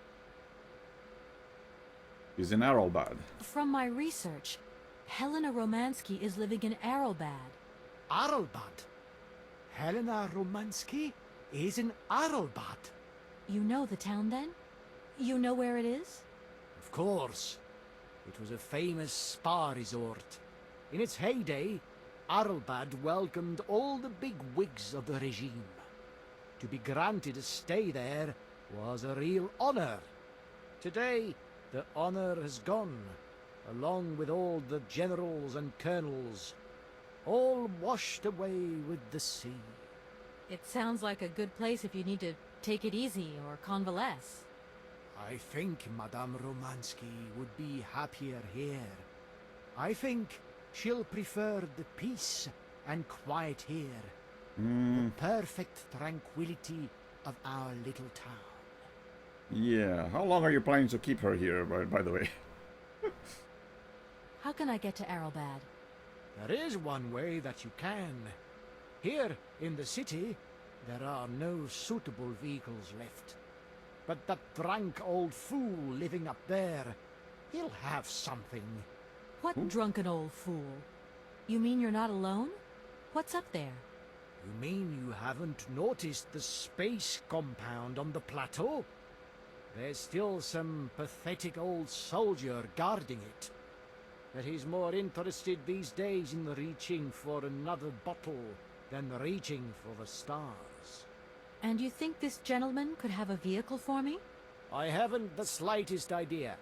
He's in Arrowbad. From my research, Helena Romansky is living in Arrowbad. Arrowbad? Helena Romansky is in Arrowbad. You know the town, then? You know where it is? Of course. It was a famous spa resort. In its heyday, Arrowbad welcomed all the big wigs of the regime. To be granted a stay there was a real honor. Today, the honor has gone, along with all the generals and colonels, all washed away with the sea. It sounds like a good place if you need to take it easy or convalesce. I think Madame Romansky would be happier here. I think she'll prefer the peace and quiet here. The perfect tranquility of our little town. Yeah. How long are you planning to keep her here, by the way? How can I get to Arrowbad? There is one way that you can. Here in the city, there are no suitable vehicles left. But that drunk old fool living up there, he'll have something. What drunken old fool? You mean you're not alone? What's up there? You mean you haven't noticed the space compound on the plateau? There's still some pathetic old soldier guarding it. But he's more interested these days in reaching for another bottle than reaching for the stars. And you think this gentleman could have a vehicle for me? I haven't the slightest idea.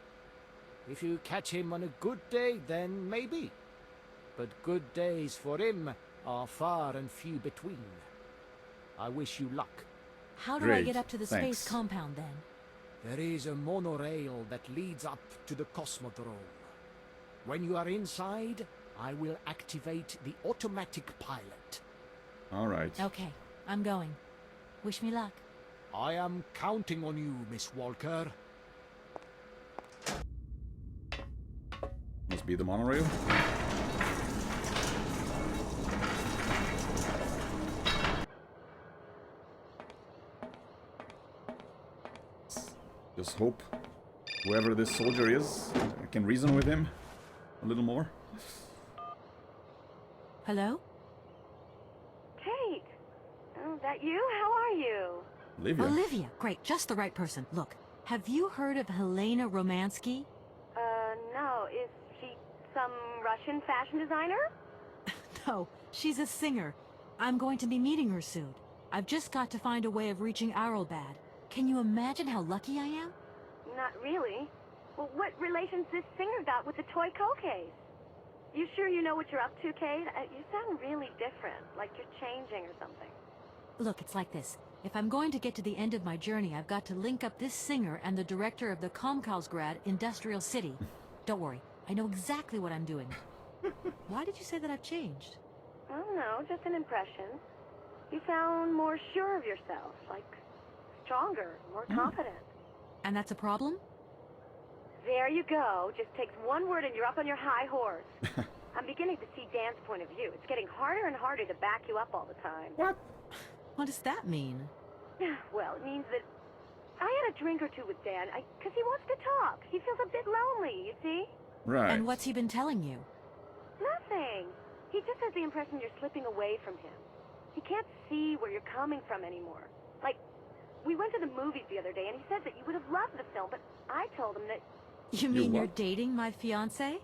If you catch him on a good day, then maybe. But good days for him are far and few between. I wish you luck. How do I Great, get up to the thanks. space compound then? There is a monorail that leads up to the Cosmodrome. When you are inside, I will activate the automatic pilot. All right. Okay, I'm going. Wish me luck. I am counting on you, Miss Walker. Must be the monorail. Just hope whoever this soldier is, I can reason with him a little more. Hello? Kate! Oh, that you? How are you? Olivia. Olivia! Great, just the right person. Look, have you heard of Helena Romansky? No. Is she some Russian fashion designer? No, she's a singer. I'm going to be meeting her soon. I've just got to find a way of reaching Arlbad. Can you imagine how lucky I am? Not really. Well, what relation's this singer got with the toy case? You sure you know what you're up to, Kate? You sound really different, like you're changing or something. Look, it's like this. If I'm going to get to the end of my journey, I've got to link up this singer and the director of the Komkolzgrad Industrial City. Don't worry, I know exactly what I'm doing. Why did you say that I've changed? I don't know, just an impression. You sound more sure of yourself, like stronger, more confident. And that's a problem? There you go. Just takes one word and you're up on your high horse. I'm beginning to see Dan's point of view. It's getting harder and harder to back you up all the time. What? What does that mean? Well, it means that I had a drink or two with Dan, because he wants to talk. He feels a bit lonely, you see? Right. And what's he been telling you? Nothing. He just has the impression you're slipping away from him. He can't see where you're coming from anymore. Like, we went to the movies the other day, and he said that you would have loved the film, but I told him that... You mean what? you're dating my fiancé?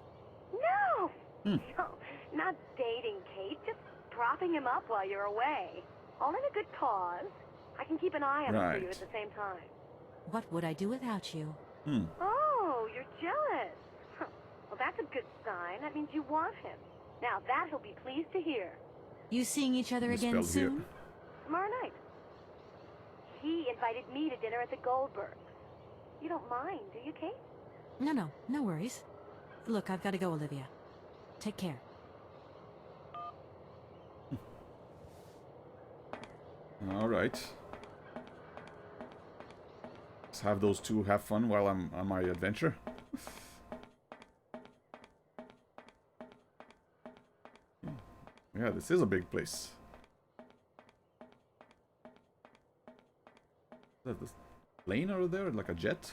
No! No, not dating, Kate. Just propping him up while you're away. All in a good cause. I can keep an eye on him for you at the same time. What would I do without you? Oh, you're jealous. Huh. Well, that's a good sign. That means you want him. Now, that he'll be pleased to hear. You seeing each other again Misspelled here. soon? Tomorrow night. He invited me to dinner at the Goldbergs. You don't mind, do you, Kate? No worries. Look, I've got to go, Olivia. Take care. All right. Let's have those two have fun while I'm on my adventure. Yeah, this is a big place. Is that this plane over there? Like a jet?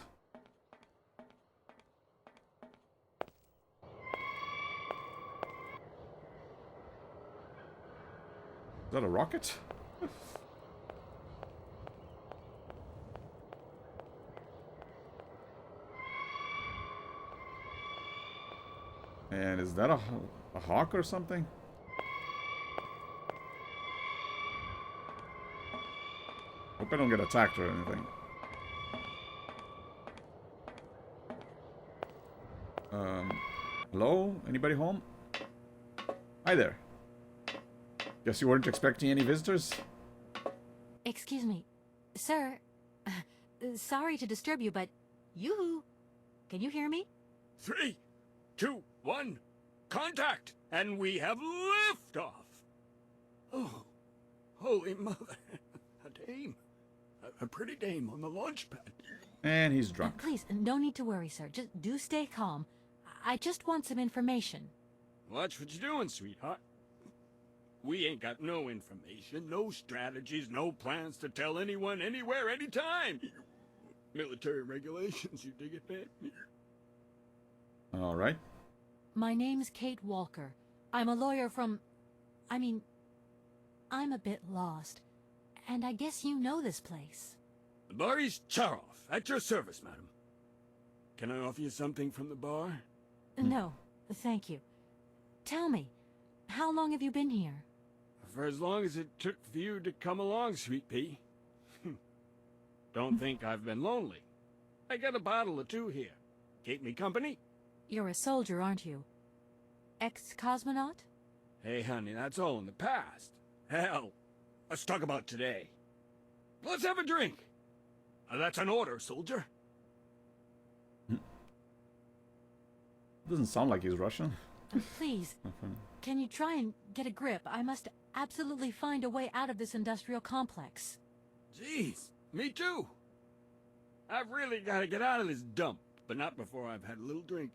Is that a rocket? And is that a hawk or something? Hope I don't get attacked or anything. Hello? Anybody home? Hi there. Guess you weren't expecting any visitors? Excuse me. Sir, sorry to disturb you, but yoo-hoo. Can you hear me? 3, 2, 1, contact! And we have liftoff! Oh, holy mother. A dame. A pretty dame on the launch pad. And he's drunk. Please, no need to worry, sir. Just do stay calm. I just want some information. Watch what you're doing, sweetheart. We ain't got no information, no strategies, no plans to tell anyone, anywhere, anytime. Military regulations, you dig it, man? All right. My name's Kate Walker. I'm a lawyer from... I'm a bit lost. And I guess you know this place. Boris Charov, at your service, madam. Can I offer you something from the bar? No, thank you. Tell me, how long have you been here? For as long as it took for you to come along, sweet pea. Don't think I've been lonely. I got a bottle or two here. Keep me company? You're a soldier, aren't you? Ex-cosmonaut? Hey, honey, that's all in the past. Hell, let's talk about today. Let's have a drink. That's an order, soldier. Doesn't sound like he's Russian. Please, can you try and get a grip? I must absolutely find a way out of this industrial complex. Jeez, me too. I've really got to get out of this dump, but not before I've had a little drink.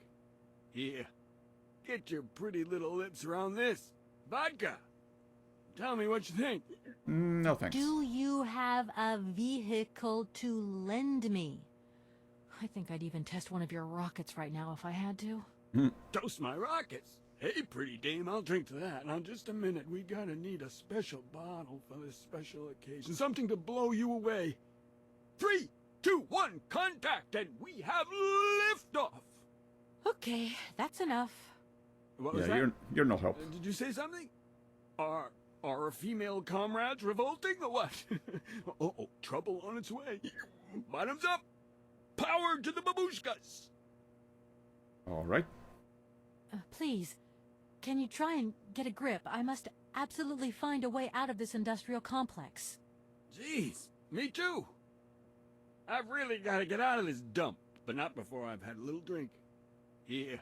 Here, get your pretty little lips around this. Vodka. Tell me what you think. No thanks. Do you have a vehicle to lend me? I think I'd even test one of your rockets right now if I had to. Toast my rockets. Hey, pretty dame, I'll drink to that. Now, just a minute. We gotta need a special bottle for this special occasion. Something to blow you away. 3, 2, 1, contact, and we have liftoff. Okay, that's enough. What was Yeah, that? you're no help. Did you say something? Are our female comrades revolting or what? Oh, trouble on its way. Bottoms up. Power to the babushkas. All right. Please, can you try and get a grip? I must absolutely find a way out of this industrial complex. Jeez, me too. I've really got to get out of this dump, but not before I've had a little drink. Here,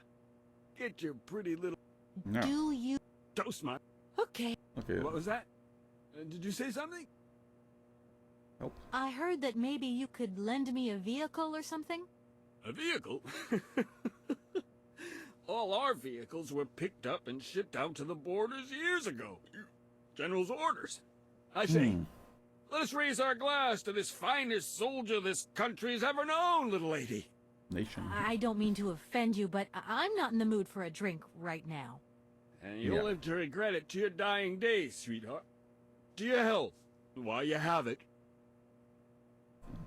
get your pretty little... No. Do you... Toast my... Okay. Okay. What was that? Did you say something? Help. I heard that maybe you could lend me a vehicle or something? A vehicle? All our vehicles were picked up and shipped out to the borders years ago. General's orders. I say, let us raise our glass to this finest soldier this country's ever known, little lady. Nation. I don't mean to offend you, but I'm not in the mood for a drink right now. And you'll live to regret it to your dying days, sweetheart. To your health, while you have it.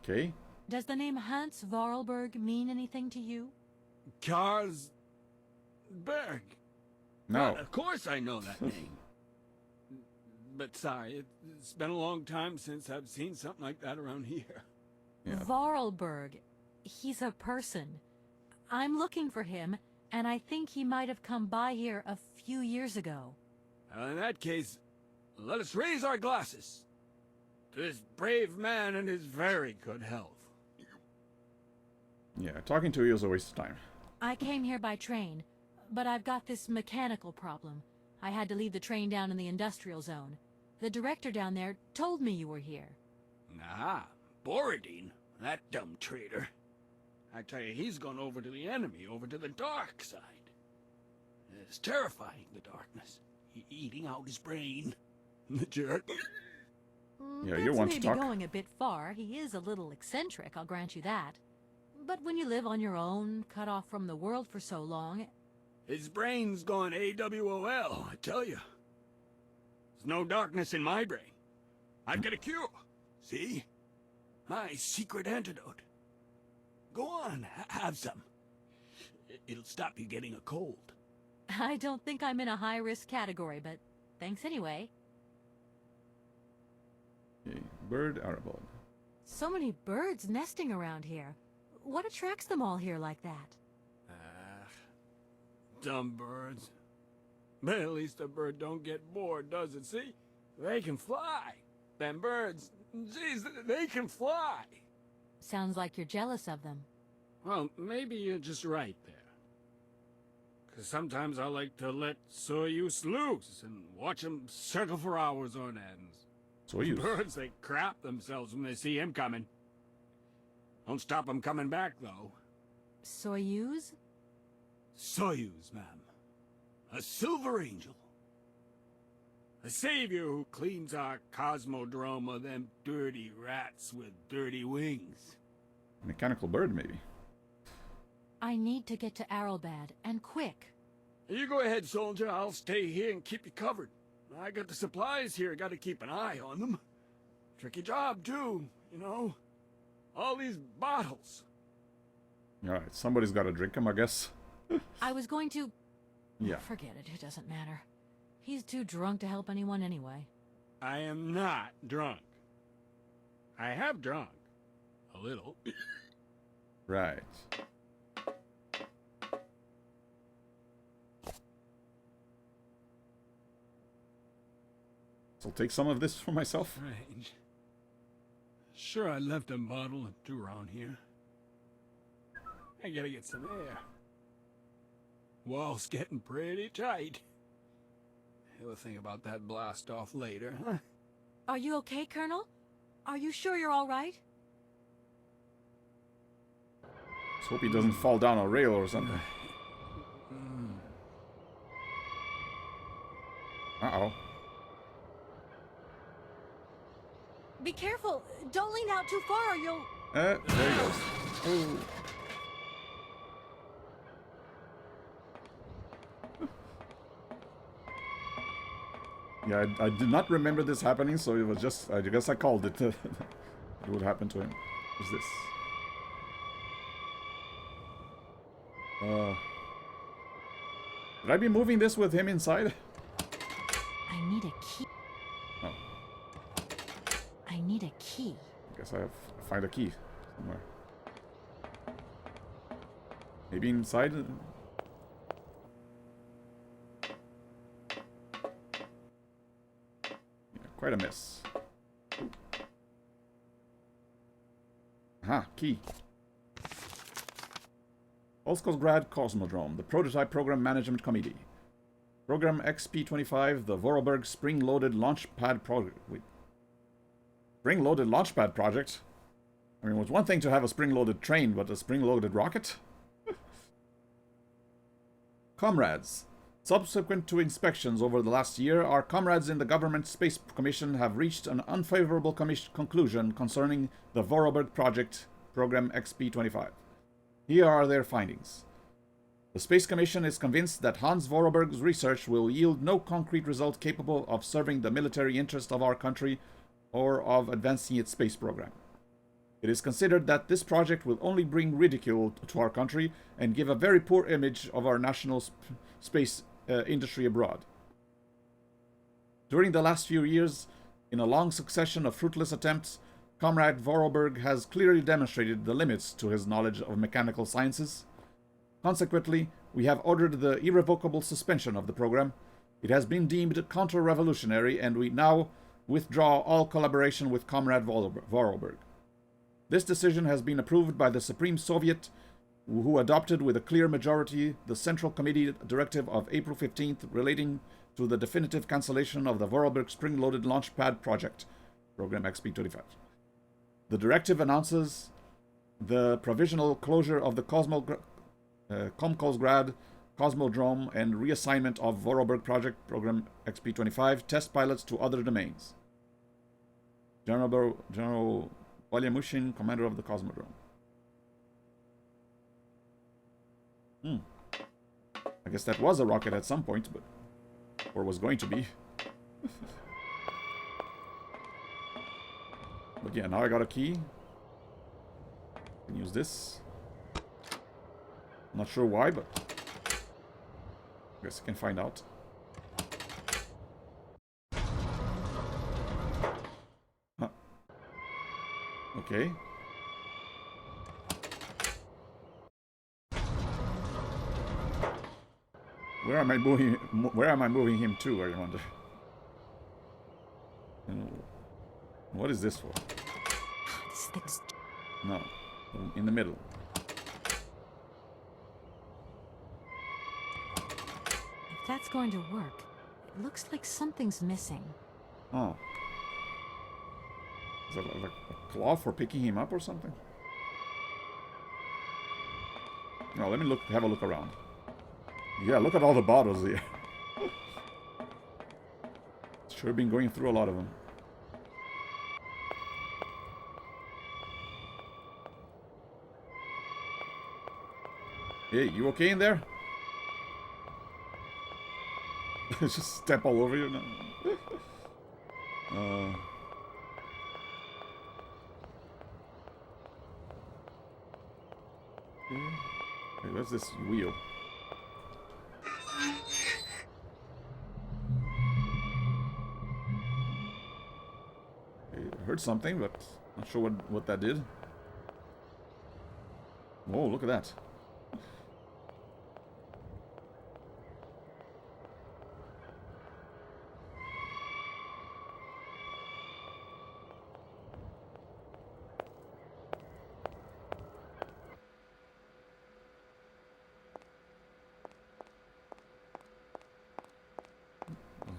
Okay. Does the name Hans Vorarlberg mean anything to you? Karsberg. No. Of course I know that name. But sorry, it's been a long time since I've seen something like that around here. Yeah. Vorarlberg. He's a person. I'm looking for him, and I think he might have come by here a few years ago. In that case, let us raise our glasses to this brave man and his very good health. Yeah, talking to you is a waste of time. I came here by train, but I've got this mechanical problem. I had to leave the train down in the industrial zone. The director down there told me you were here. Ah, Borodine, that dumb traitor. I tell you, he's gone over to the enemy, over to the dark side. It's terrifying, the darkness. Eating out his brain. The jerk. Yeah, you That's want to maybe talk? going a bit far. He is a little eccentric, I'll grant you that. But when you live on your own, cut off from the world for so long... His brain's gone AWOL, I tell you. There's no darkness in my brain. I've got a cure. See? My secret antidote. Go on, have some. It'll stop you getting a cold. I don't think I'm in a high-risk category, but thanks anyway. Okay. Bird Arabon. So many birds nesting around here. What attracts them all here like that? Dumb birds. But at least a bird don't get bored, does it? See? They can fly. Them birds, geez, they can fly. Sounds like you're jealous of them. Well, maybe you're just right there. 'Cause sometimes I like to let Soyuz loose and watch them circle for hours on end. Soyuz. Birds, they crap themselves when they see him coming. Don't stop him coming back, though. Soyuz? Soyuz, ma'am. A silver angel. A savior who cleans our cosmodrome of them dirty rats with dirty wings. Mechanical bird, maybe. I need to get to Arrowbad, and quick. You go ahead, soldier. I'll stay here and keep you covered. I got the supplies here. Got to keep an eye on them. Tricky job, too, you know. All these bottles. Alright, somebody's got to drink them, I guess. I was going to... Yeah. Forget it, it doesn't matter. He's too drunk to help anyone anyway. I am not drunk. I have drunk. A little. Right. So I'll take some of this for myself. Strange. Sure, I left a bottle or two around here. I gotta get some air. Wall's getting pretty tight. We'll think about that blast off later, huh? Are you okay, Colonel? Are you sure you're all right? Let's hope he doesn't fall down a rail or something. Uh-oh. Be careful. Don't lean out too far or you'll... There he goes. Oh. Yeah, I did not remember this happening, so it was just... I guess I called it. It would happen to him. What's this? Should I be moving this with him inside? I need a key. Oh. I need a key. I guess I have to find a key somewhere. Maybe inside? Yeah, quite a mess. Aha, key. Komkolzgrad Cosmodrome, the Prototype Program Management Committee. Program XP-25, the Vorarlberg Spring-Loaded Launchpad Project. Wait. Spring-Loaded Launchpad Project? I mean, it was one thing to have a spring-loaded train, but a spring-loaded rocket? Comrades. Subsequent to inspections over the last year, our comrades in the Government Space Commission have reached an unfavorable conclusion concerning the Vorarlberg project, Program XP-25. Here are their findings. The Space Commission is convinced that Hans Vorarlberg's research will yield no concrete result capable of serving the military interest of our country or of advancing its space program. It is considered that this project will only bring ridicule to our country and give a very poor image of our national space industry abroad. During the last few years, in a long succession of fruitless attempts, Comrade Vorarlberg has clearly demonstrated the limits to his knowledge of mechanical sciences. Consequently, we have ordered the irrevocable suspension of the program. It has been deemed counter-revolutionary, and we now withdraw all collaboration with Comrade Vorarlberg. This decision has been approved by the Supreme Soviet, who adopted with a clear majority the Central Committee Directive of April 15th relating to the definitive cancellation of the Vorarlberg Spring-Loaded Launchpad Project, Program XP-25. The directive announces the provisional closure of the Komkolzgrad Cosmodrome and reassignment of Vorarlberg Project Program XP-25 test pilots to other domains. General Valyamushin, commander of the Cosmodrome. I guess that was a rocket at some point, but... or was going to be. But yeah, now I got a key. I can use this. Not sure why, but I guess I can find out. Huh. Okay. Where am I moving him to, I wonder? What is this for? This thing's... No, in the middle. If that's going to work, it looks like something's missing. Oh. Is that like a claw for picking him up or something? No, let me have a look around. Yeah, look at all the bottles here. Sure been going through a lot of them. Hey, you okay in there? Just step all over you now. Hey, where's this wheel? I heard something, but not sure what that did. Whoa, look at that.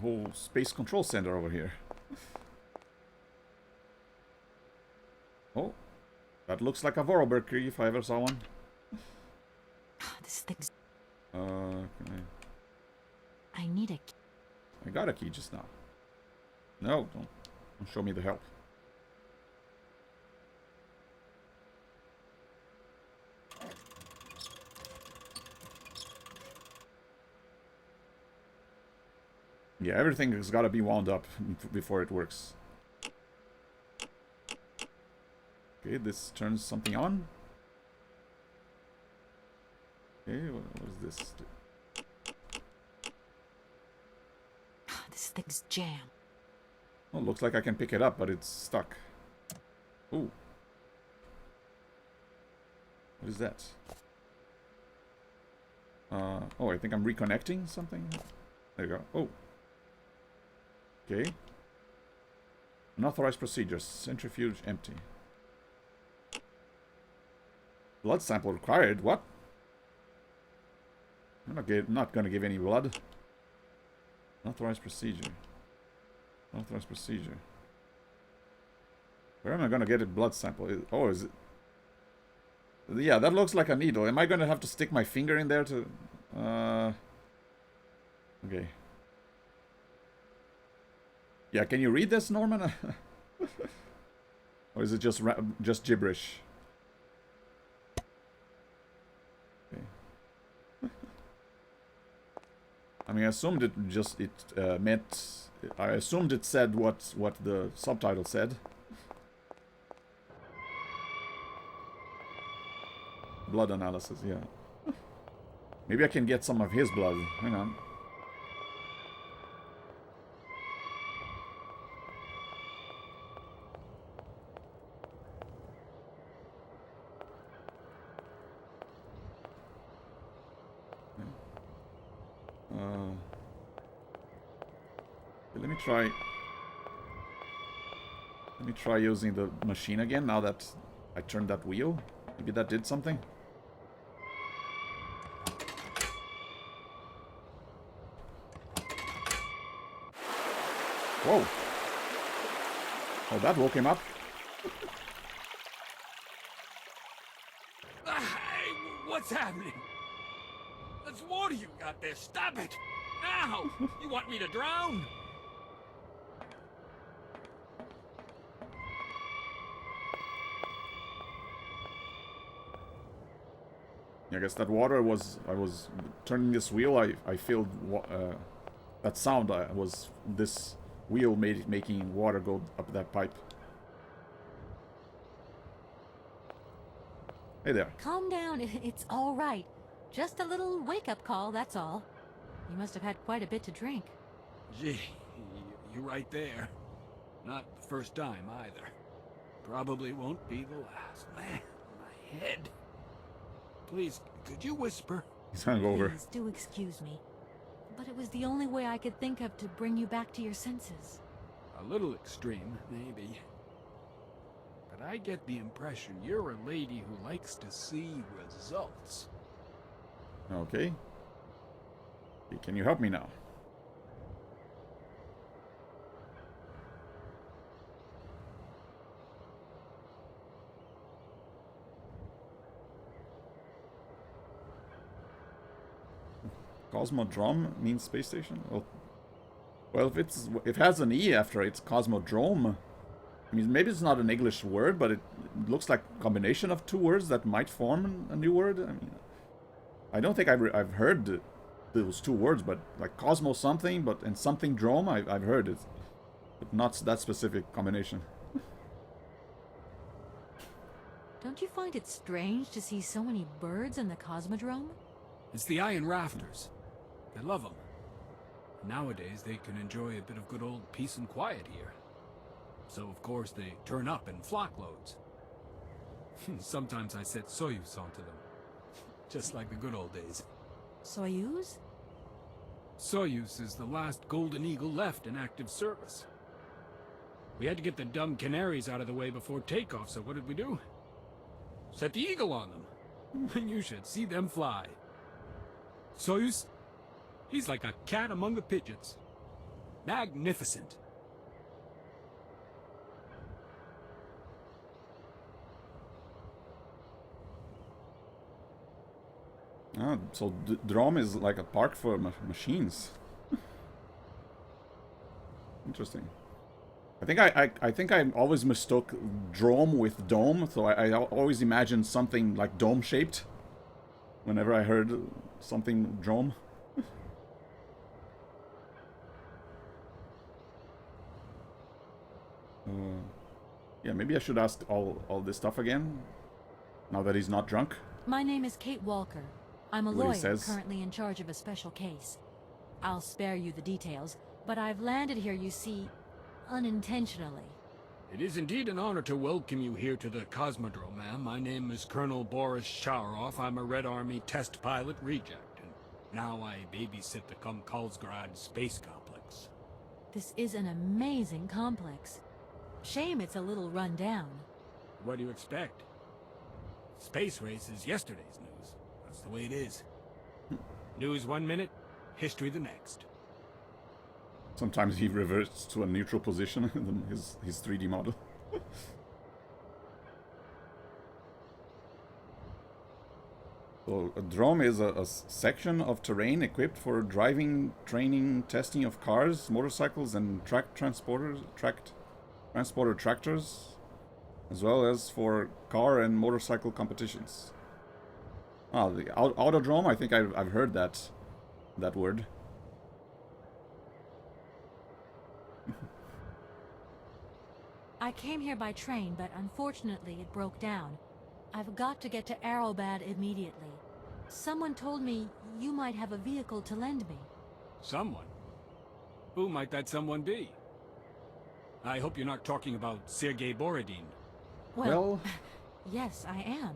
whole space control center over here. Oh, that looks like a Vorarlberg key if I ever saw one. This thing's... Okay. I need a key. I got a key just now. No, don't show me the help. Yeah, everything has got to be wound up before it works. Okay, this turns something on. Okay, what is this? This thing's jammed. Oh, looks like I can pick it up, but it's stuck. Ooh. What is that? Oh, I think I'm reconnecting something. There you go. Oh. Okay. Unauthorized procedures. Centrifuge empty. Blood sample required. What? I'm not gonna give any blood. Unauthorized procedure. Unauthorized procedure. Where am I gonna get a blood sample? Oh, is it? Yeah, that looks like a needle. Am I gonna have to stick my finger in there to? Okay. Yeah, can you read this, Norman? Or is it just gibberish? Okay. I mean, I assumed it meant. I assumed it said what the subtitle said. Blood analysis, yeah. Maybe I can get some of his blood. Hang on. Let me try using the machine again now that I turned that wheel. Maybe that did something. Whoa. Oh, that woke him up. Hey, what's happening? That's water you got there. Stop it! Now! You want me to drown? I guess that water was... I was turning this wheel, I feel that sound was this wheel making water go up that pipe. Hey there. Calm down, it's all right. Just a little wake-up call, that's all. You must have had quite a bit to drink. Gee, you're right there. Not the first time, either. Probably won't be the last. Man, my head. Please, could you whisper? He's hungover. Please do excuse me. But it was the only way I could think of to bring you back to your senses. A little extreme, maybe. But I get the impression you're a lady who likes to see results. Okay. Can you help me now? Cosmodrome means space station? Well, if it has an E after it, it's Cosmodrome. I mean, maybe it's not an English word, but it looks like a combination of two words that might form a new word. I mean, I don't think I've heard those two words, but like Cosmo something, and something Drome, I've heard it, but not that specific combination. Don't you find it strange to see so many birds in the Cosmodrome? It's the iron rafters. They love them. Nowadays, they can enjoy a bit of good old peace and quiet here. So, of course, they turn up in flock loads. Sometimes I set Soyuz onto them. Just like the good old days. Soyuz? Soyuz is the last Golden Eagle left in active service. We had to get the dumb canaries out of the way before takeoff, so what did we do? Set the Eagle on them. You should see them fly. Soyuz, he's like a cat among the pigeons. Magnificent. Ah, so Drom is like a park for machines. Interesting. I think I always mistook Drome with dome, so I always imagined something like dome shaped whenever I heard something Drome. Yeah, maybe I should ask all this stuff again, now that he's not drunk. My name is Kate Walker. I'm a What he lawyer says. currently in charge of a special case. I'll spare you the details, but I've landed here, you see, unintentionally. It is indeed an honor to welcome you here to the Cosmodrome, ma'am. My name is Colonel Boris Sharoff. I'm a Red Army test pilot reject, and now I babysit the Komkolzgrad space complex. This is an amazing complex. Shame it's a little run down. What do you expect? Space race is yesterday's news. That's the way it is. News 1 minute, history the next. Sometimes he reverts to a neutral position in his 3D model. So a drome is a section of terrain equipped for driving, training, testing of cars, motorcycles, and transporter tractors, as well as for car and motorcycle competitions. Ah, the autodrome. I think I've heard that word. I came here by train, but unfortunately it broke down. I've got to get to Arrowbad immediately. Someone told me you might have a vehicle to lend me. Someone? Who might that someone be? I hope you're not talking about Sergei Borodin. Well, yes, I am.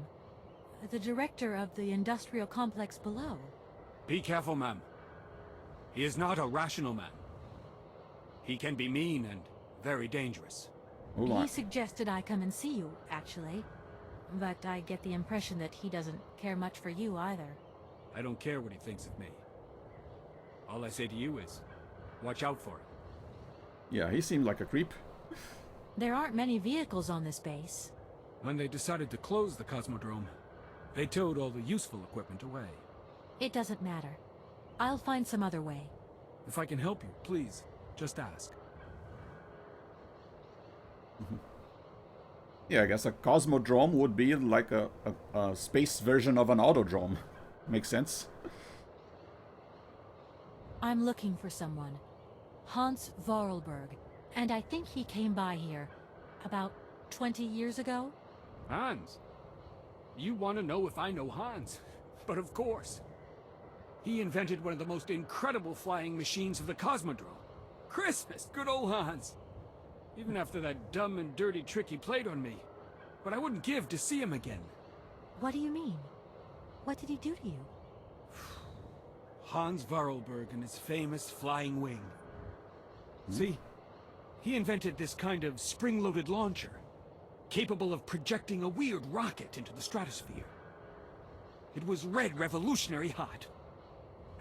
The director of the industrial complex below. Be careful, ma'am. He is not a rational man. He can be mean and very dangerous. He suggested I come and see you, actually. But I get the impression that he doesn't care much for you either. I don't care what he thinks of me. All I say to you is, watch out for him. Yeah, he seemed like a creep. There aren't many vehicles on this base. When they decided to close the Cosmodrome, they towed all the useful equipment away. It doesn't matter. I'll find some other way. If I can help you, please, just ask. Yeah, I guess a cosmodrome would be like a space version of an autodrome. Makes sense. I'm looking for someone. Hans Vorarlberg. And I think he came by here about 20 years ago. Hans? You want to know if I know Hans? But of course. He invented one of the most incredible flying machines of the Cosmodrome. Christmas, good old Hans. Even after that dumb and dirty trick he played on me. But I wouldn't give to see him again. What do you mean? What did he do to you? Hans Vorarlberg and his famous flying wing. See? He invented this kind of spring-loaded launcher, capable of projecting a weird rocket into the stratosphere. It was red revolutionary hot.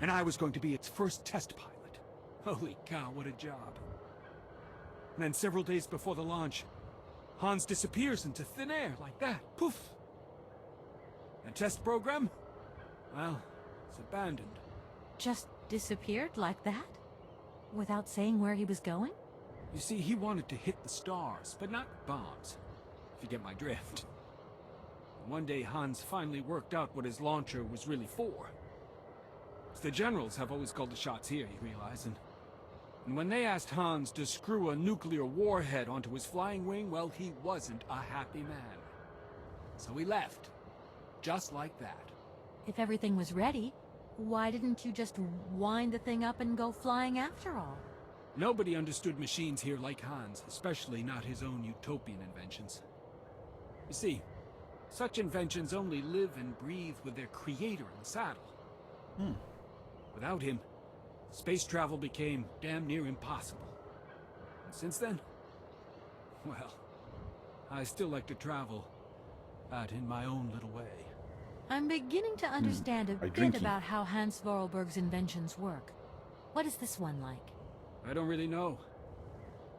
And I was going to be its first test pilot. Holy cow, what a job. And then several days before the launch, Hans disappears into thin air like that. Poof! The test program? Well, it's abandoned. Just disappeared like that? Without saying where he was going? You see, he wanted to hit the stars, but not bombs, if you get my drift. And one day Hans finally worked out what his launcher was really for. The generals have always called the shots here, you realize, and when they asked Hans to screw a nuclear warhead onto his flying wing, well, he wasn't a happy man. So he left. Just like that. If everything was ready, why didn't you just wind the thing up and go flying after all? Nobody understood machines here like Hans, especially not his own utopian inventions. You see, such inventions only live and breathe with their creator in the saddle. Without him, space travel became damn near impossible. And since then, well, I still like to travel, but in my own little way. I'm beginning to understand a bit about how Hans Vorarlberg's inventions work. What is this one like? I don't really know.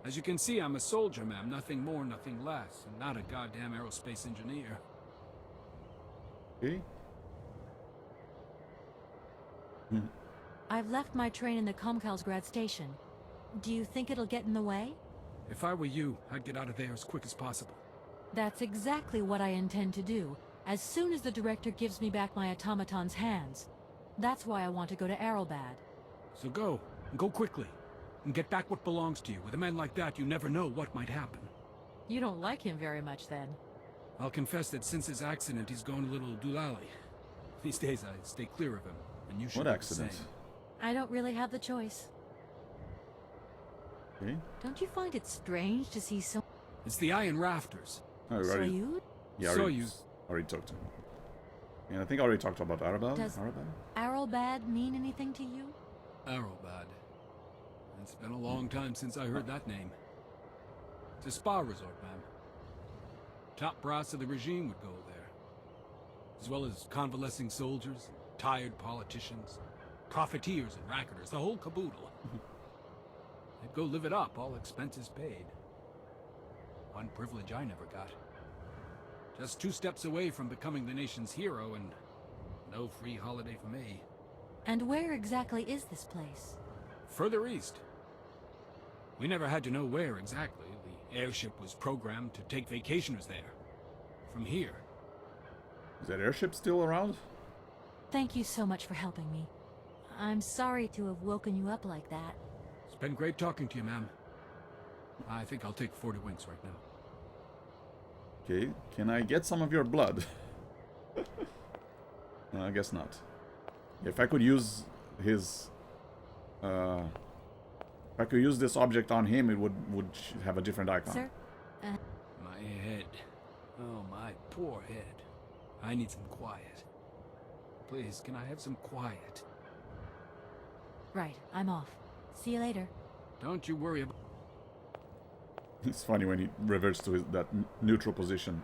As you can see, I'm a soldier, ma'am. Nothing more, nothing less. And not a goddamn aerospace engineer. Okay. I've left my train in the Komkolzgrad station. Do you think it'll get in the way? If I were you, I'd get out of there as quick as possible. That's exactly what I intend to do, as soon as the director gives me back my automaton's hands. That's why I want to go to Arrowbad. So go, and go quickly, and get back what belongs to you. With a man like that, you never know what might happen. You don't like him very much, then? I'll confess that since his accident, he's gone a little doolally. These days, I stay clear of him, and you should What do the accident? same. I don't really have the choice. Okay. Don't you find it strange to see so... It's the iron rafters. Oh, we So already, you? yeah, Saw already, you. already talked to him. Yeah, I think I already talked about Arabad. Does- Arabad? Arrowbad mean anything to you? Arrowbad. It's been a long time since I heard that name. It's a spa resort, ma'am. Top brass of the regime would go there. As well as convalescing soldiers, tired politicians, profiteers and racketers, the whole caboodle. They'd go live it up, all expenses paid. One privilege I never got. Just 2 steps away from becoming the nation's hero, and no free holiday for me. And where exactly is this place? Further east. We never had to know where exactly. The airship was programmed to take vacationers there. From here. Is that airship still around? Thank you so much for helping me. I'm sorry to have woken you up like that. It's been great talking to you, ma'am. I think I'll take 40 winks right now. Okay, can I get some of your blood? No, I guess not. If I could use his... if I could use this object on him, it would have a different icon. Sir? My head. Oh, my poor head. I need some quiet. Please, can I have some quiet? Right, I'm off. See you later. Don't you worry about... It's funny when he reverts to that neutral position.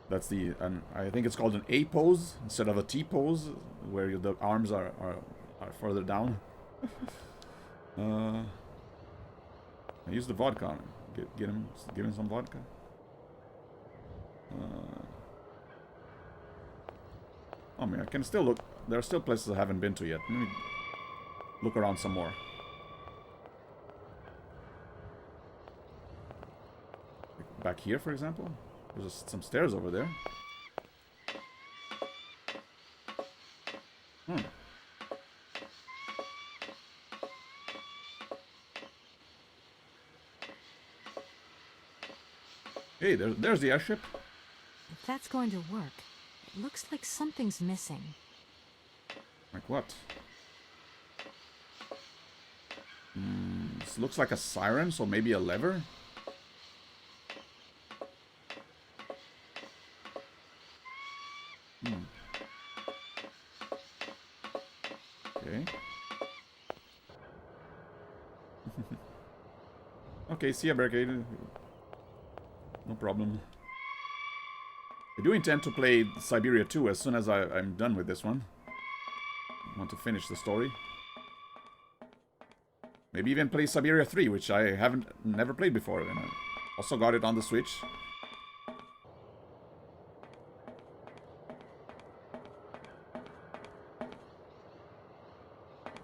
That's the... I think it's called an A pose instead of a T pose, where the arms are further down. I use the vodka on him. Give him some vodka. I mean, I can still look. There are still places I haven't been to yet. Let me look around some more. Back here, for example. There's just some stairs over there. Hey, there's the airship. If that's going to work, it looks like something's missing. Like what? This looks like a siren, so maybe a lever? Okay. Okay, see ya, barricade. No problem. I do intend to play Syberia 2 as soon as I'm done with this one. I want to finish the story. Maybe even play Syberia 3, which I never played before. And I also got it on the Switch.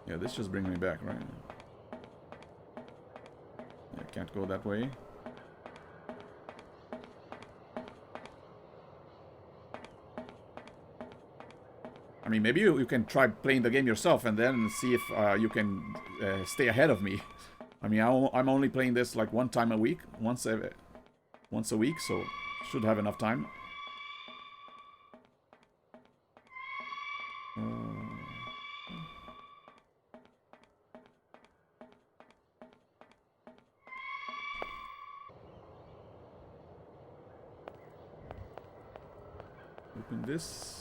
Yeah, this just brings me back, right? Yeah, can't go that way. I mean, maybe you can try playing the game yourself and then see if you can stay ahead of me. I mean, I'm only playing this like one time a week, once a week, so should have enough time. Open this.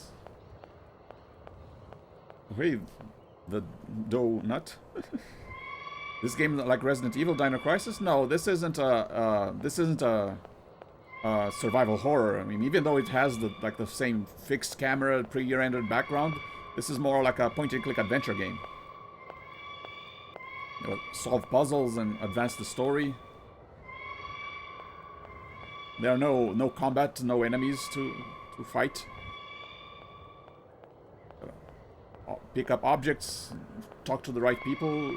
Wait, the donut? This game like Resident Evil Dino Crisis? No, this isn't a survival horror. I mean, even though it has the same fixed camera, pre-rendered background, this is more like a point-and-click adventure game. solve puzzles and advance the story. There are no combat, no enemies to fight. Pick up objects, talk to the right people,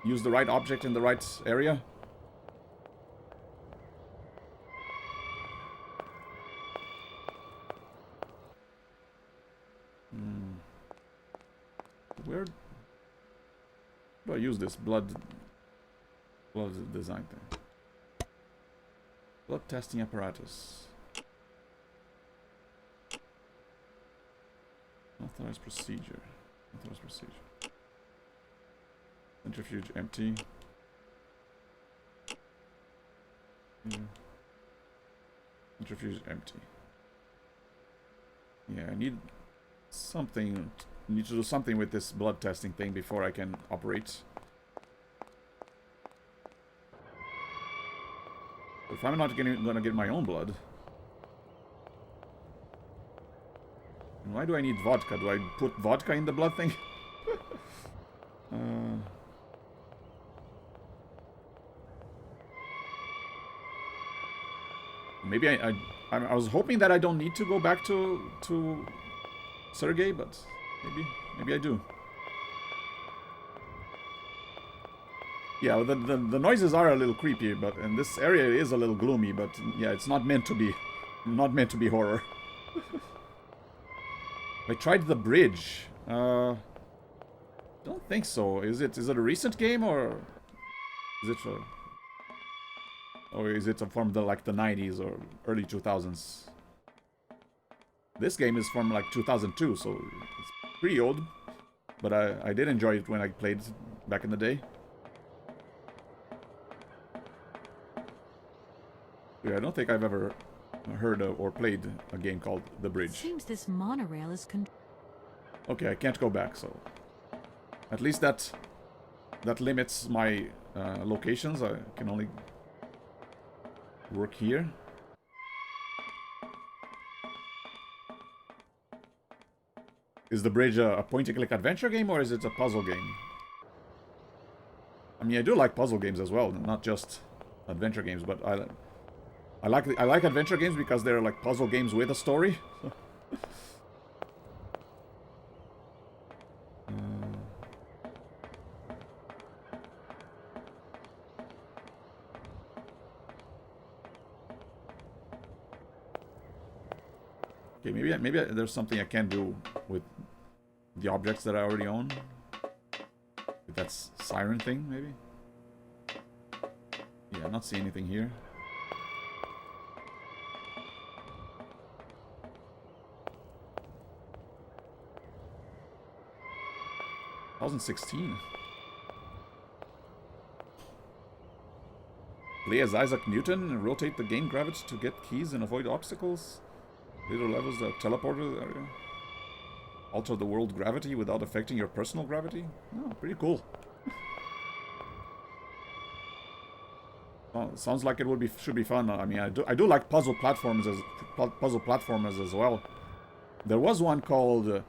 use the right object in the right area. Where do I use this blood design thing? Blood testing apparatus. Authorized procedure. Authorized procedure. Centrifuge empty. Centrifuge empty. Yeah, I need something. Need to do something with this blood testing thing before I can operate. If I'm not gonna get my own blood, and why do I need vodka? Do I put vodka in the blood thing? Maybe I was hoping that I don't need to go back to Sergei, but maybe I do. Yeah, the noises are a little creepy, but and this area is a little gloomy, but yeah, it's not meant to be horror. I tried the bridge. Don't think so. Is it a recent game or is it from the 90s or early 2000s? This game is from like 2002, so it's pretty old, but I did enjoy it when I played back in the day. Yeah, I don't think I've ever heard of or played a game called The Bridge. Seems this monorail is Okay, I can't go back, so at least that limits my locations. I can only work here. Is The Bridge a point-and-click adventure game, or is it a puzzle game? I mean, I do like puzzle games as well, not just adventure games, but I like adventure games because they're like puzzle games with a story. Okay, maybe there's something I can do with the objects that I already own. That's siren thing, maybe. Yeah, not seeing anything here. (2016). Play as Isaac Newton and rotate the game gravity to get keys and avoid obstacles. Later levels that teleported area. Alter the world gravity without affecting your personal gravity. Oh, pretty cool. Well, sounds like it should be fun. I mean, I do like puzzle platformers as well. There was one called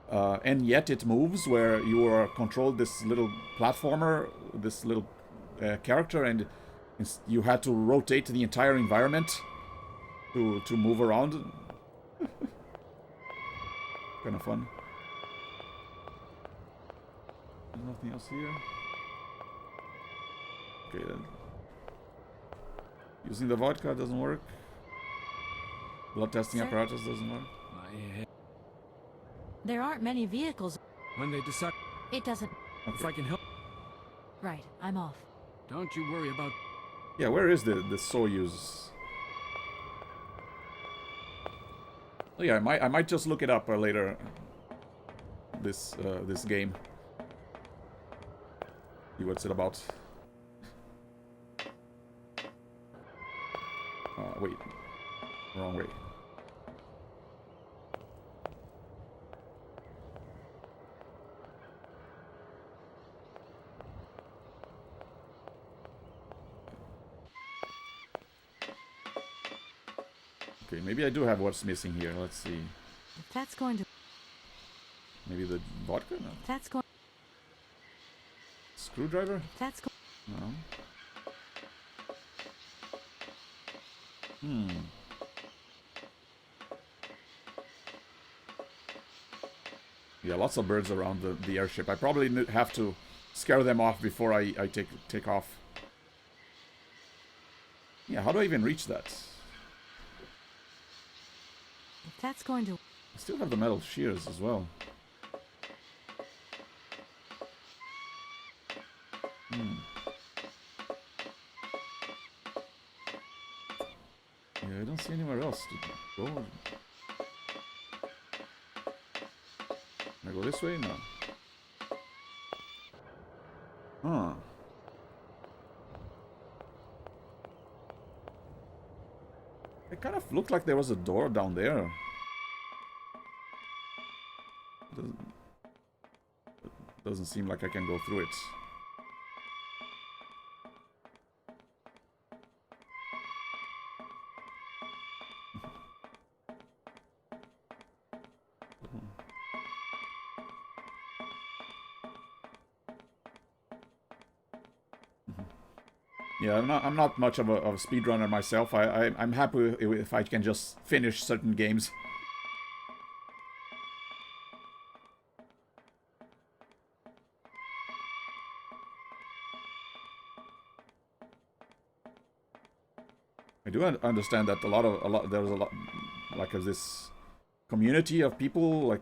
And Yet It Moves, where you were controlled this little platformer, this little character, and you had to rotate the entire environment to move around. Kind of fun. There's nothing else here. Okay then. Using the vodka doesn't work. Blood testing apparatus doesn't work. There aren't many vehicles. When they decide... It doesn't... Okay. If I can help... Right, I'm off. Don't you worry about... Yeah, where is the Soyuz? Oh yeah, I might just look it up later. This game. See what's it about. Wait, wrong way. Okay, maybe I do have what's missing here. Let's see. If that's going to... Maybe the vodka? No. That's going... screwdriver? That's go- No. Hmm. Yeah, lots of birds around the airship. I probably have to scare them off before I take off. Yeah, how do I even reach that? if that's going to... I still have the metal shears as well. Hmm. Yeah, I don't see anywhere else to go. Can I go this way? No. Huh. It kind of looked like there was a door down there. Doesn't seem like I can go through it. Yeah, I'm not much of a speedrunner myself. I'm happy if I can just finish certain games. I do understand that there's a lot like of this community of people like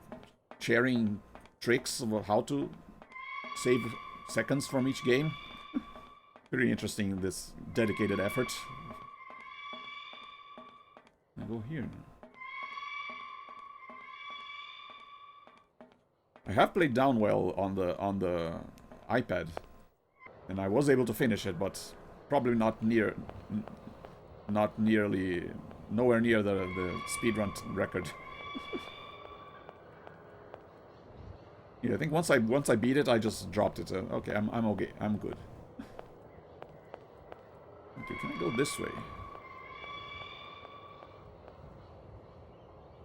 sharing tricks about how to save seconds from each game. Pretty interesting, this dedicated effort. I go here. I have played Downwell on the iPad, and I was able to finish it, but probably nowhere near the speedrun record. Yeah, I think once I beat it, I just dropped it. Okay, I'm okay. I'm good. Okay, can I go this way?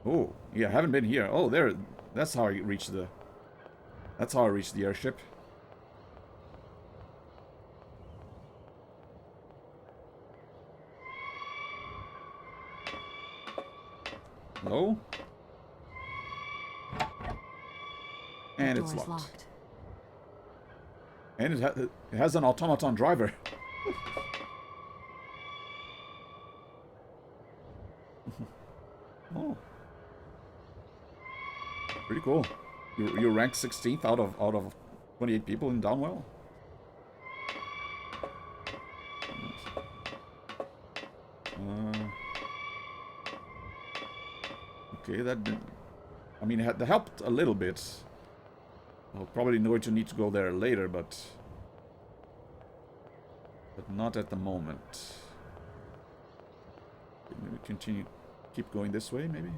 Oh, yeah, I haven't been here. Oh, there. That's how I reached the... That's how I reached the airship. Hello? And it's locked. And it has an automaton driver. Oh, pretty cool. You're ranked 16th out of 28 people in Downwell. Okay, that didn't... I mean, that helped a little bit. I'll probably going to need to go there later, but not at the moment. Maybe keep going this way, maybe?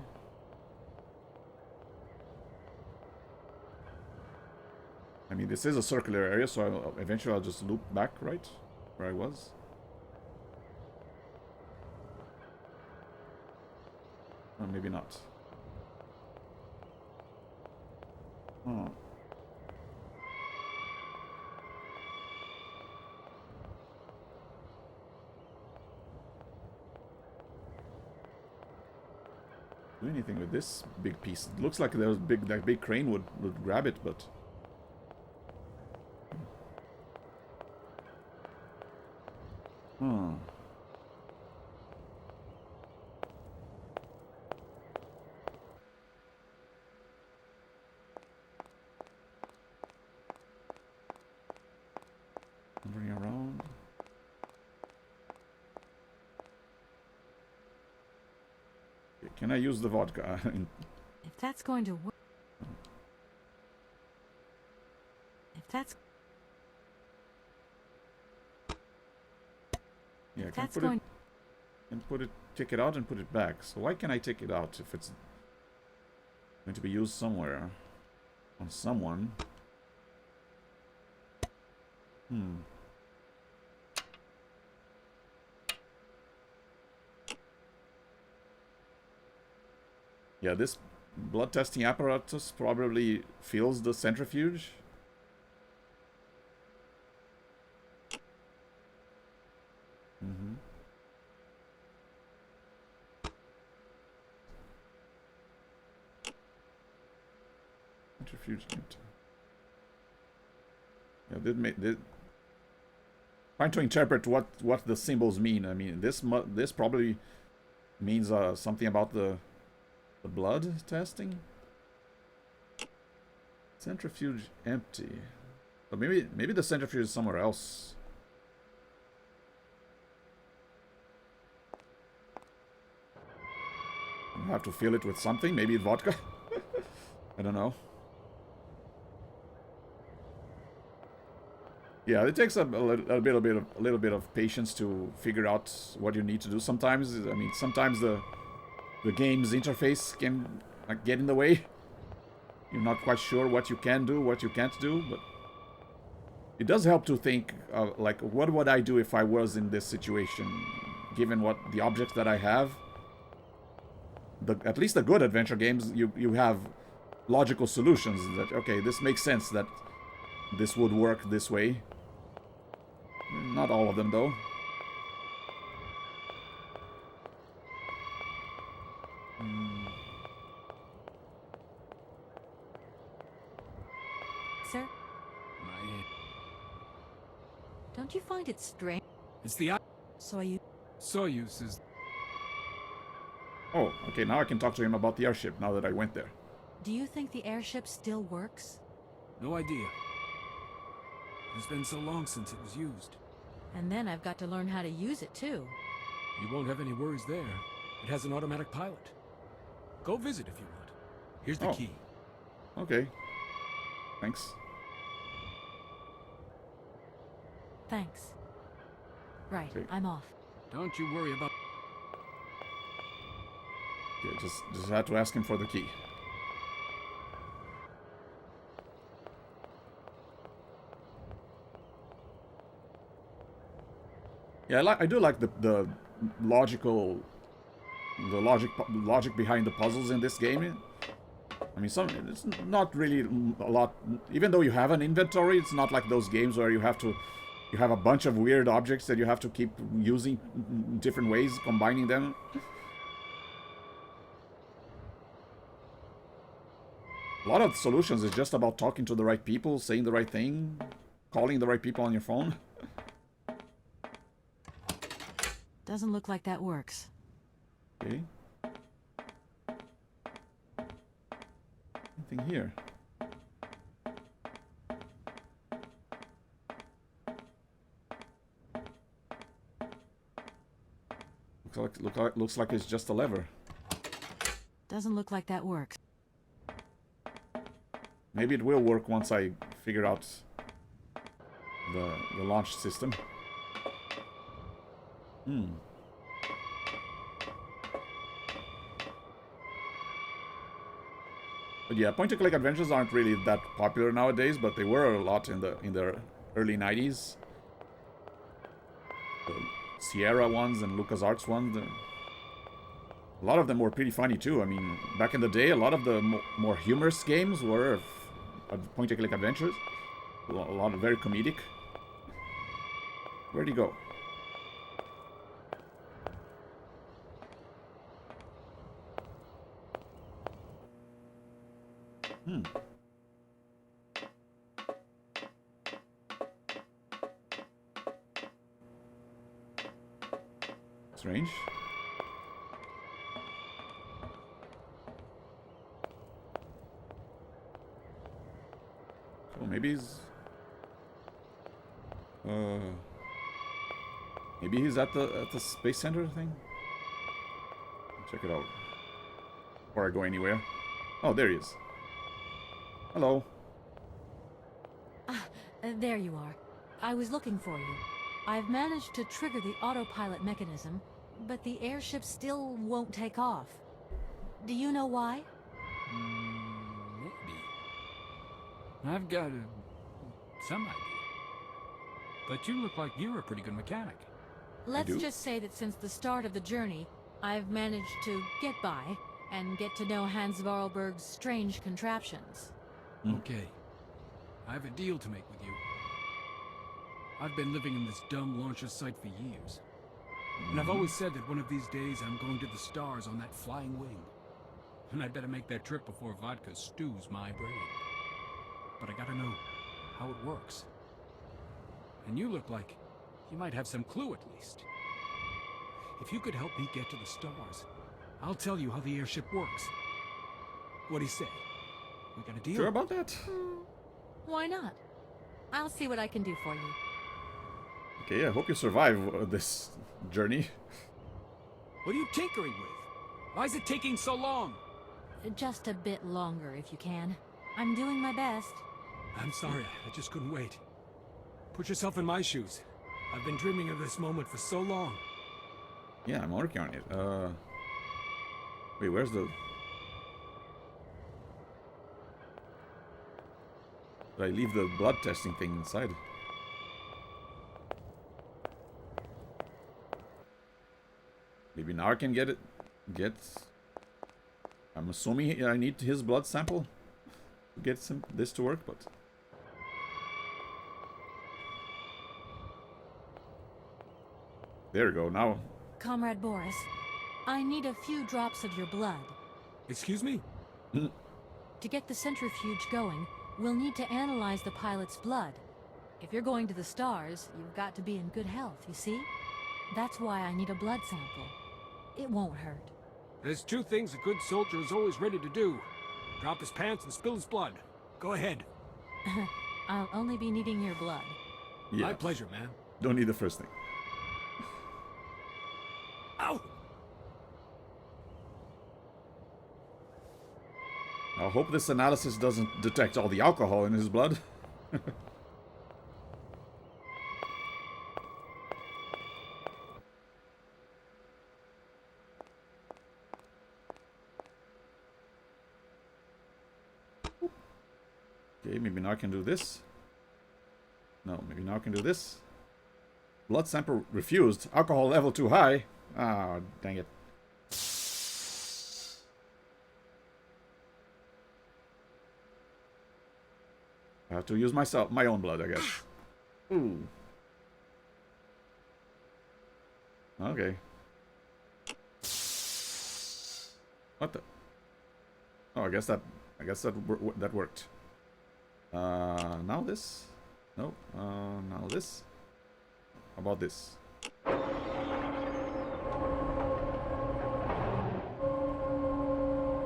I mean, this is a circular area, so eventually I'll just loop back, right? Where I was. Or maybe not. Oh. Do anything with this big piece? It looks like there was that big crane would grab it, but... Hmm. Wandering around. Okay, can I use the vodka? If that's going to work... If that's... Yeah, I that's can going... take it out and put it back. So why can I take it out if it's going to be used somewhere on someone? Hmm. Yeah, this blood testing apparatus probably fills the centrifuge. Mm-hmm. Centrifuge empty. Yeah, trying to interpret what the symbols mean. I mean, this probably means something about the blood testing. Centrifuge empty. But maybe the centrifuge is somewhere else. You have to fill it with something. Maybe vodka. I don't know. Yeah, it takes a little bit of patience to figure out what you need to do. Sometimes, I mean, sometimes the game's interface can get in the way. You're not quite sure what you can do, what you can't do, but it does help to think, like, what would I do if I was in this situation, given what the objects that I have. At least the good adventure games, you have logical solutions that, okay, this makes sense that this would work this way. Not all of them, though. Sir, My... don't you find it strange? It's the... Soyuz is... Oh, okay, now I can talk to him about the airship, now that I went there. Do you think the airship still works? No idea. It's been so long since it was used. And then I've got to learn how to use it, too. You won't have any worries there. It has an automatic pilot. Go visit if you want. Here's the key. Okay. Thanks. Thanks. Right, Okay. I'm off. Don't you worry about... Yeah, just had to ask him for the key. Yeah, I do like the logic behind the puzzles in this game. I mean, it's not really a lot. Even though you have an inventory, it's not like those games where you have a bunch of weird objects that you have to keep using in different ways, combining them. A lot of solutions is just about talking to the right people, saying the right thing, calling the right people on your phone. Doesn't look like that works. Okay. Nothing here. Looks like it's just a lever. Doesn't look like that works. Maybe it will work once I figure out the launch system. But yeah, point-and-click adventures aren't really that popular nowadays, but they were a lot in the early 90s. The Sierra ones and LucasArts ones. A lot of them were pretty funny too. I mean, back in the day, a lot of the more humorous games were point-and-click adventures. A lot of very comedic. Where'd he go? Strange. Oh, maybe he's at the space center thing. Check it out before I go anywhere. Oh, there he is. Hello. There you are. I was looking for you. I've managed to trigger the autopilot mechanism, but the airship still won't take off. Do you know why? Maybe. I've got some idea. But you look like you're a pretty good mechanic. Let's just say that since the start of the journey, I've managed to get by and get to know Hans Varlberg's strange contraptions. Okay. I have a deal to make with you. I've been living in this dumb launcher site for years. And I've always said that one of these days I'm going to the stars on that flying wing. And I'd better make that trip before vodka stews my brain. But I gotta know how it works. And you look like you might have some clue at least. If you could help me get to the stars, I'll tell you how the airship works. What do you say? We got a deal? Sure about that? Why not? I'll see what I can do for you. Okay, I hope you survive this journey. What are you tinkering with? Why is it taking so long? Just a bit longer, if you can. I'm doing my best. I'm sorry, I just couldn't wait. Put yourself in my shoes. I've been dreaming of this moment for so long. Yeah, I'm working on it. Wait, where's the... Did I leave the blood testing thing inside? Maybe now I can get it. I'm assuming I need his blood sample to get this to work, but... There we go, now... Comrade Boris, I need a few drops of your blood. Excuse me? To get the centrifuge going, we'll need to analyze the pilot's blood. If you're going to the stars, you've got to be in good health, you see? That's why I need a blood sample. It won't hurt. There's two things a good soldier is always ready to do. Drop his pants and spill his blood. Go ahead. I'll only be needing your blood. Yeah. My pleasure, man. Don't need the first thing. Ow! I hope this analysis doesn't detect all the alcohol in his blood. Okay, maybe now I can do this. No, maybe now I can do this. Blood sample refused. Alcohol level too high. Ah, dang it. I have to use my own blood, I guess. Ooh. Okay. What the? Oh, I guess that worked. Now this? No. Now this. How about this?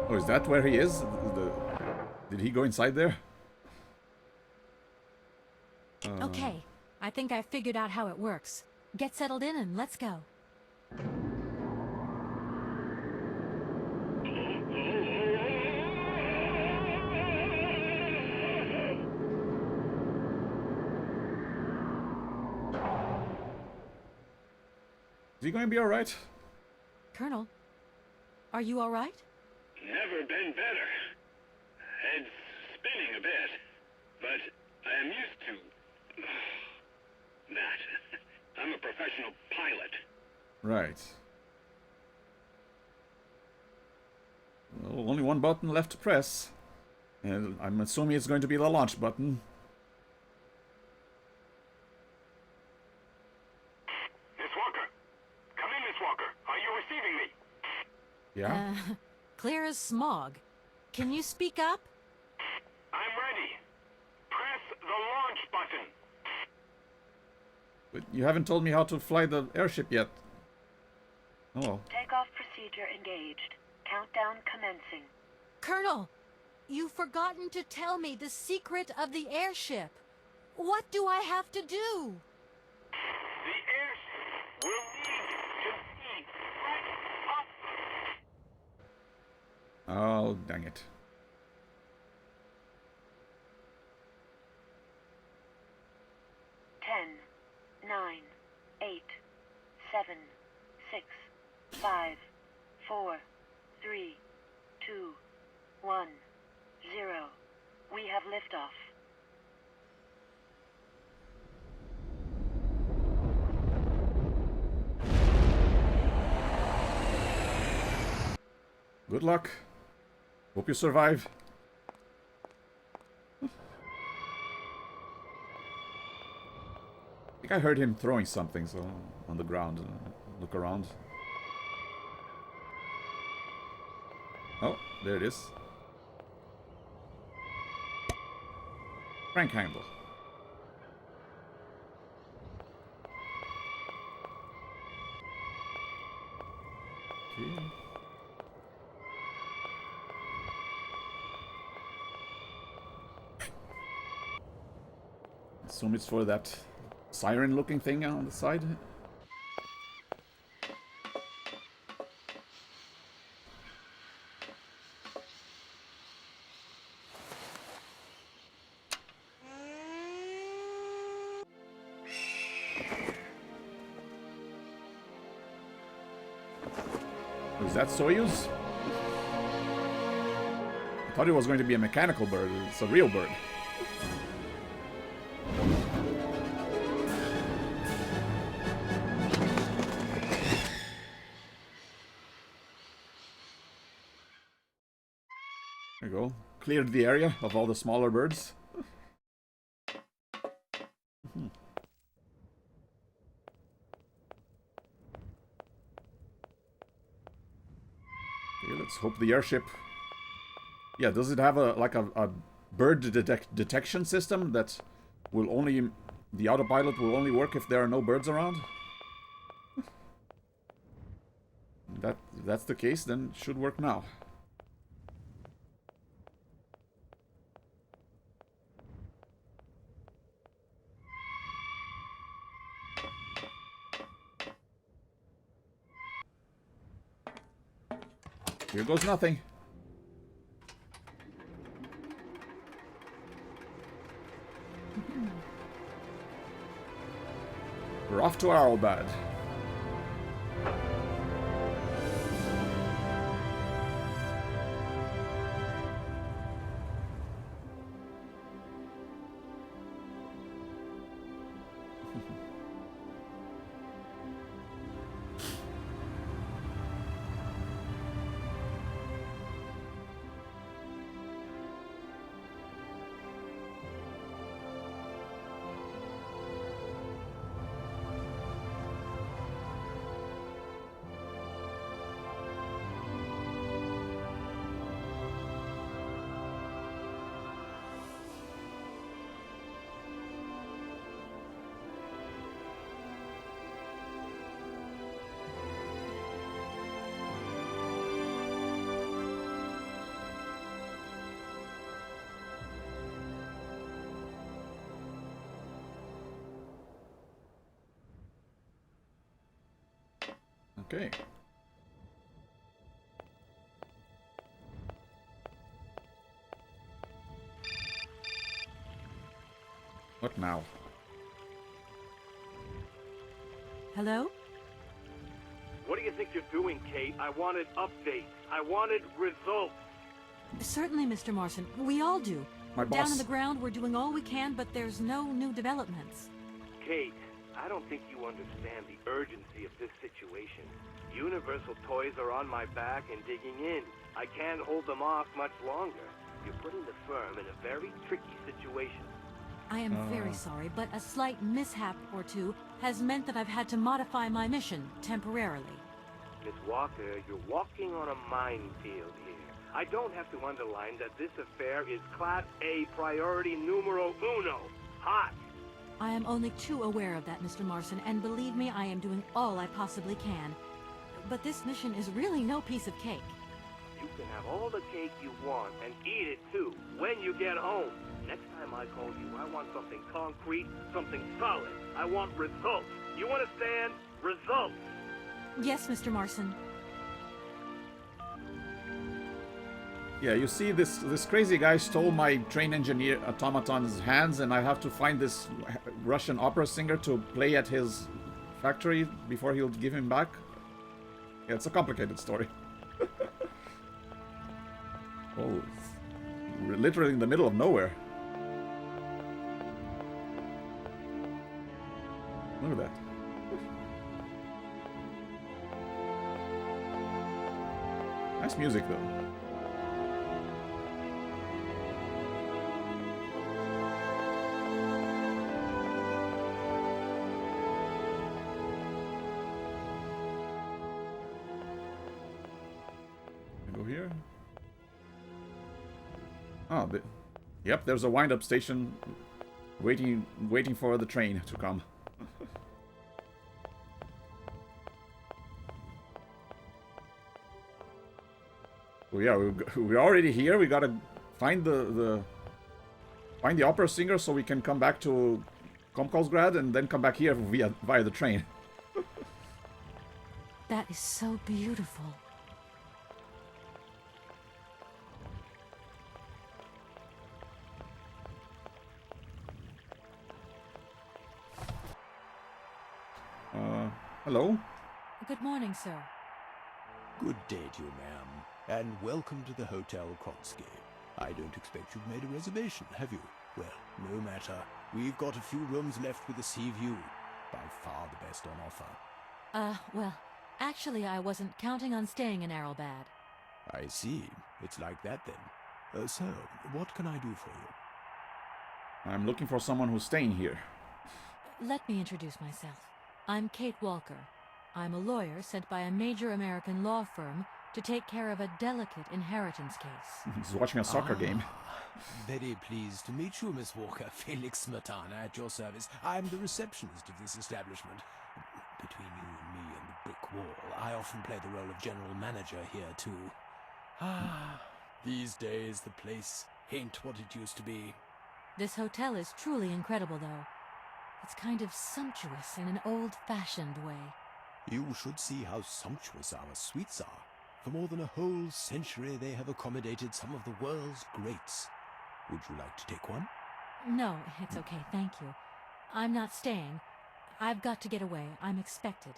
Oh, is that where he is? Did he go inside there? Okay, I think I figured out how it works. Get settled in and let's go. Is he going to be alright? Colonel, are you all right? Never been better. Head's spinning a bit, but I am used to that. I'm a professional pilot. Right. Well, only one button left to press. And I'm assuming it's going to be the launch button. Miss Walker! Come in, Miss Walker! Are you receiving me? Yeah? Clear as smog. Can you speak up? I'm ready. Press the launch button. But you haven't told me how to fly the airship yet. Oh well. Takeoff procedure engaged. Countdown commencing. Colonel, you've forgotten to tell me the secret of the airship. What do I have to do? The airship will need to be right up. Oh, dang it. Ten, 9, 8, 7, 6, 5, 4, 3, 2, 1, 0. We have liftoff. Good luck. Hope you survive. I think I heard him throwing something on the ground. look around. Oh, there it is. Crank handle. Okay. Assume it's for that siren-looking thing on the side. Is that Soyuz? I thought it was going to be a mechanical bird. It's a real bird. There you go. Cleared the area of all the smaller birds. Okay, let's hope the airship... Yeah, does it have a bird detection system that will only... The autopilot will only work if there are no birds around? If that's the case, then it should work now. Here goes nothing. We're off to Arlbad. Okay. What now? Hello? What do you think you're doing, Kate? I wanted updates. I wanted results. Certainly, Mr. Marson. We all do. My Down boss. on the ground, we're doing all we can, but there's no new developments. Kate, I don't think you understand the urgency of this situation. Universal toys are on my back and digging in. I can't hold them off much longer. You're putting the firm in a very tricky situation. I am very sorry, but a slight mishap or two has meant that I've had to modify my mission temporarily. Miss Walker, you're walking on a minefield here. I don't have to underline that this affair is Class A priority numero uno. Hot! I am only too aware of that, Mr. Marson, and believe me, I am doing all I possibly can. But this mission is really no piece of cake. You can have all the cake you want and eat it too when you get home. Next time I call you, I want something concrete, something solid. I want results. You understand? Results. Yes, Mr. Marson. Yeah, you see, this crazy guy stole my train engineer automaton's hands, and I have to find this Russian opera singer to play at his factory before he'll give him back. Yeah, it's a complicated story. Oh, we're literally in the middle of nowhere. Look at that. Nice music, though. go here. Oh, yep, there's a wind-up station waiting for the train to come. Well, yeah, we're already here. We gotta find the opera singer so we can come back to Komkolzgrad and then come back here via the train. That is so beautiful. Hello? Good morning, sir. Good day to you, ma'am, and welcome to the Hotel Krotsky. I don't expect you've made a reservation, have you? Well, no matter. We've got a few rooms left with a sea view. By far the best on offer. Well, actually I wasn't counting on staying in Arrowbad. I see. It's like that then. So, what can I do for you? I'm looking for someone who's staying here. Let me introduce myself. I'm Kate Walker. I'm a lawyer sent by a major American law firm to take care of a delicate inheritance case. He's watching a soccer game. Very pleased to meet you, Miss Walker. Felix Smetana at your service. I'm the receptionist of this establishment. Between you and me and the brick wall, I often play the role of general manager here, too. These days the place ain't what it used to be. This hotel is truly incredible, though. It's kind of sumptuous in an old-fashioned way. You should see how sumptuous our suites are. For more than a whole century, they have accommodated some of the world's greats. Would you like to take one? No, it's okay, thank you. I'm not staying. I've got to get away. I'm expected.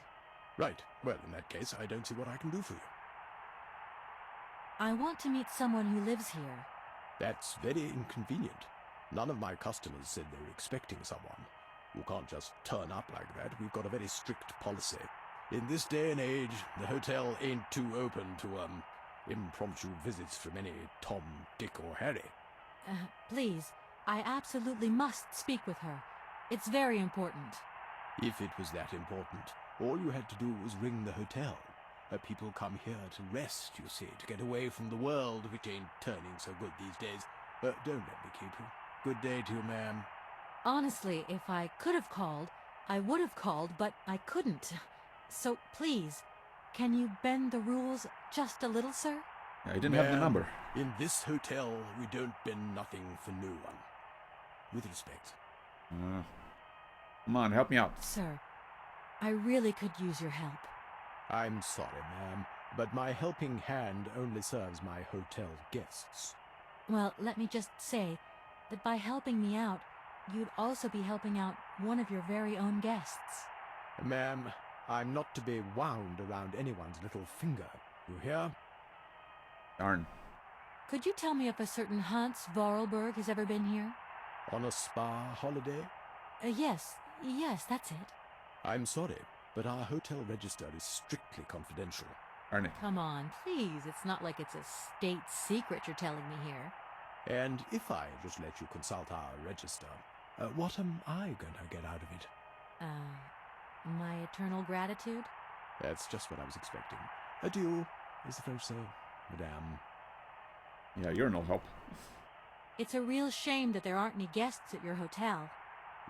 Right. Well, in that case, I don't see what I can do for you. I want to meet someone who lives here. That's very inconvenient. None of my customers said they were expecting someone. You can't just turn up like that. We've got a very strict policy. In this day and age, the hotel ain't too open to, impromptu visits from any Tom, Dick, or Harry. Please, I absolutely must speak with her. It's very important. If it was that important, all you had to do was ring the hotel. People come here to rest, you see, to get away from the world, which ain't turning so good these days. Don't let me keep you. Good day to you, ma'am. Honestly, if I could have called, I would have called, but I couldn't. So please, can you bend the rules just a little, sir? I didn't have the number. In this hotel, we don't bend nothing for no one. With respect. Come on, help me out. Sir, I really could use your help. I'm sorry, ma'am, but my helping hand only serves my hotel guests. Well, let me just say that by helping me out, you'd also be helping out one of your very own guests. Ma'am, I'm not to be wound around anyone's little finger. You hear? Darn. Could you tell me if a certain Hans Vorarlberg has ever been here? On a spa holiday? Yes, that's it. I'm sorry, but our hotel register is strictly confidential. Darn it. Come on, please. It's not like it's a state secret you're telling me here. And if I just let you consult our register, what am I going to get out of it? My eternal gratitude? That's just what I was expecting. Adieu, as the French say, madame. Yeah, you're no help. It's a real shame that there aren't any guests at your hotel.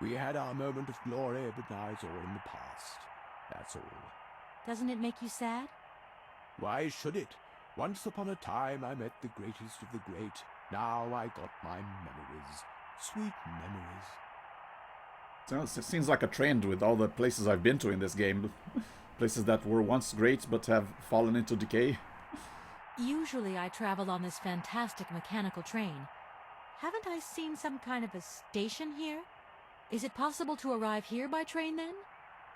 We had our moment of glory, but now it's all in the past. That's all. Doesn't it make you sad? Why should it? Once upon a time I met the greatest of the great. Now I got my memories. Sweet memories. It seems like a trend with all the places I've been to in this game. Places that were once great but have fallen into decay. Usually I travel on this fantastic mechanical train. Haven't I seen some kind of a station here? Is it possible to arrive here by train then?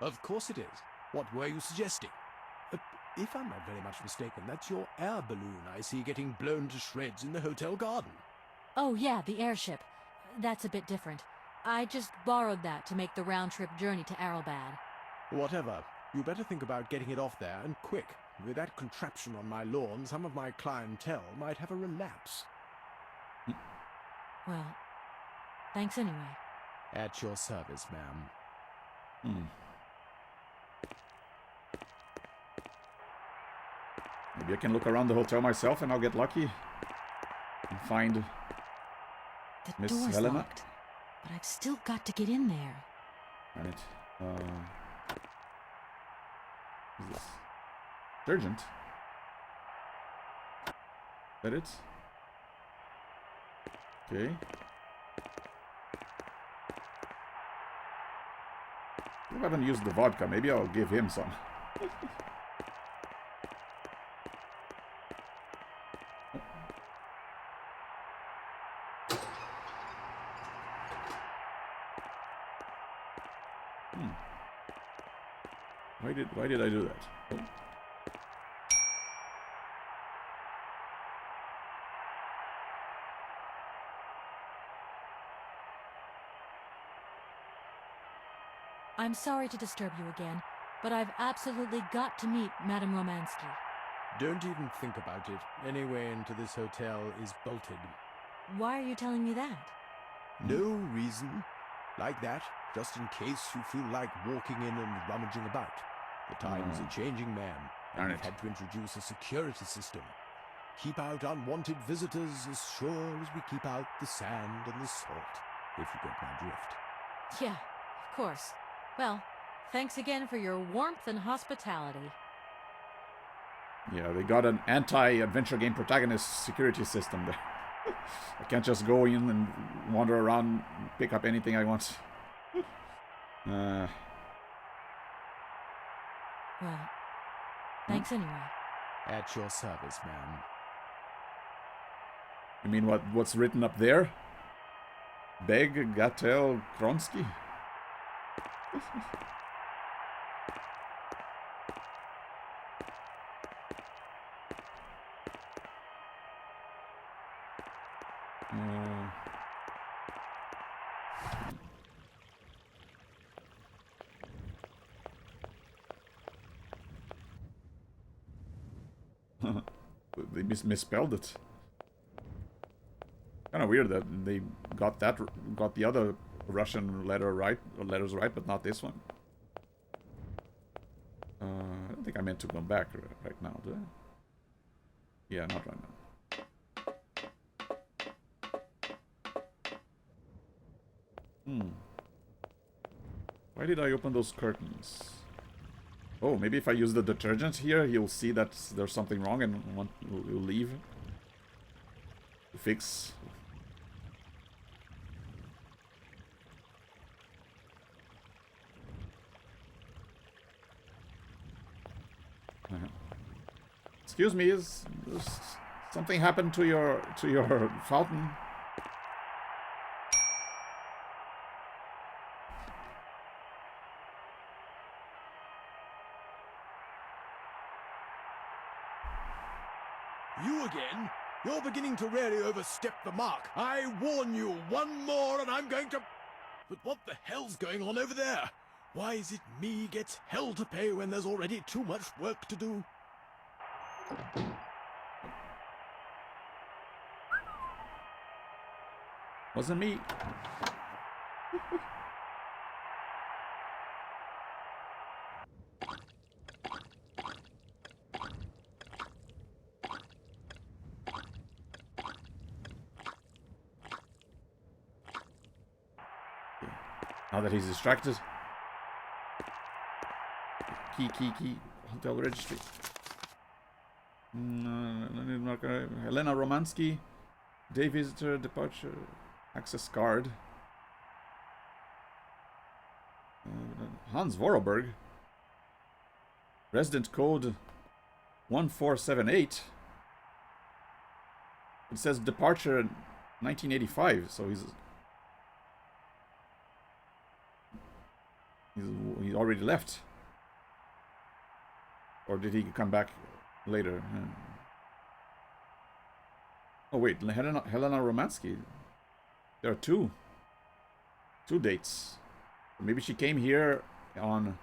Of course it is. What were you suggesting? If I'm not very much mistaken, that's your air balloon I see getting blown to shreds in the hotel garden. Oh yeah, the airship. That's a bit different. I just borrowed that to make the round-trip journey to Arrowbad. Whatever. You better think about getting it off there, and quick. With that contraption on my lawn, some of my clientele might have a relapse. Well, thanks anyway. At your service, ma'am. Maybe I can look around the hotel myself and I'll get lucky and find The Miss door's Helena. locked, but I've still got to get in there. Darn it. What's this? Sergeant. Is that it? Okay. I haven't used the vodka. Maybe I'll give him some. Why did I do that? Oh. I'm sorry to disturb you again, but I've absolutely got to meet Madame Romansky. Don't even think about it. Any way into this hotel is bolted. Why are you telling me that? No reason. Like that, just in case you feel like walking in and rummaging about. The times are changing, ma'am, and we've had to introduce a security system. Keep out unwanted visitors as sure as we keep out the sand and the salt, if you get my drift. Yeah, of course. Well, thanks again for your warmth and hospitality. Yeah, they got an anti-adventure game protagonist security system there. I can't just go in and wander around and pick up anything I want. Well, thanks anyway. At your service, ma'am. You mean what's written up there? Beg Gatel Kronsky? They misspelled it. Kind of weird that they got the other Russian letters right, but not this one. I don't think I meant to come back right now, do I? Yeah, not right now. Why did I open those curtains? Oh, maybe if I use the detergent here, he'll see that there's something wrong and will leave. To fix. Excuse me, is something happened to your fountain? You again? You're beginning to really overstep the mark. I warn you, one more and I'm going to... But what the hell's going on over there? Why is it me gets hell to pay when there's already too much work to do? Wasn't me. Now that he's distracted. Key. Hotel registry. Helena Romansky. Day visitor, departure, access card. Hans Vorarlberg. Resident code 1478. It says departure 1985, so he's already left. Or did he come back later? Oh wait, Helena Romansky. There are two dates. Maybe she came here on...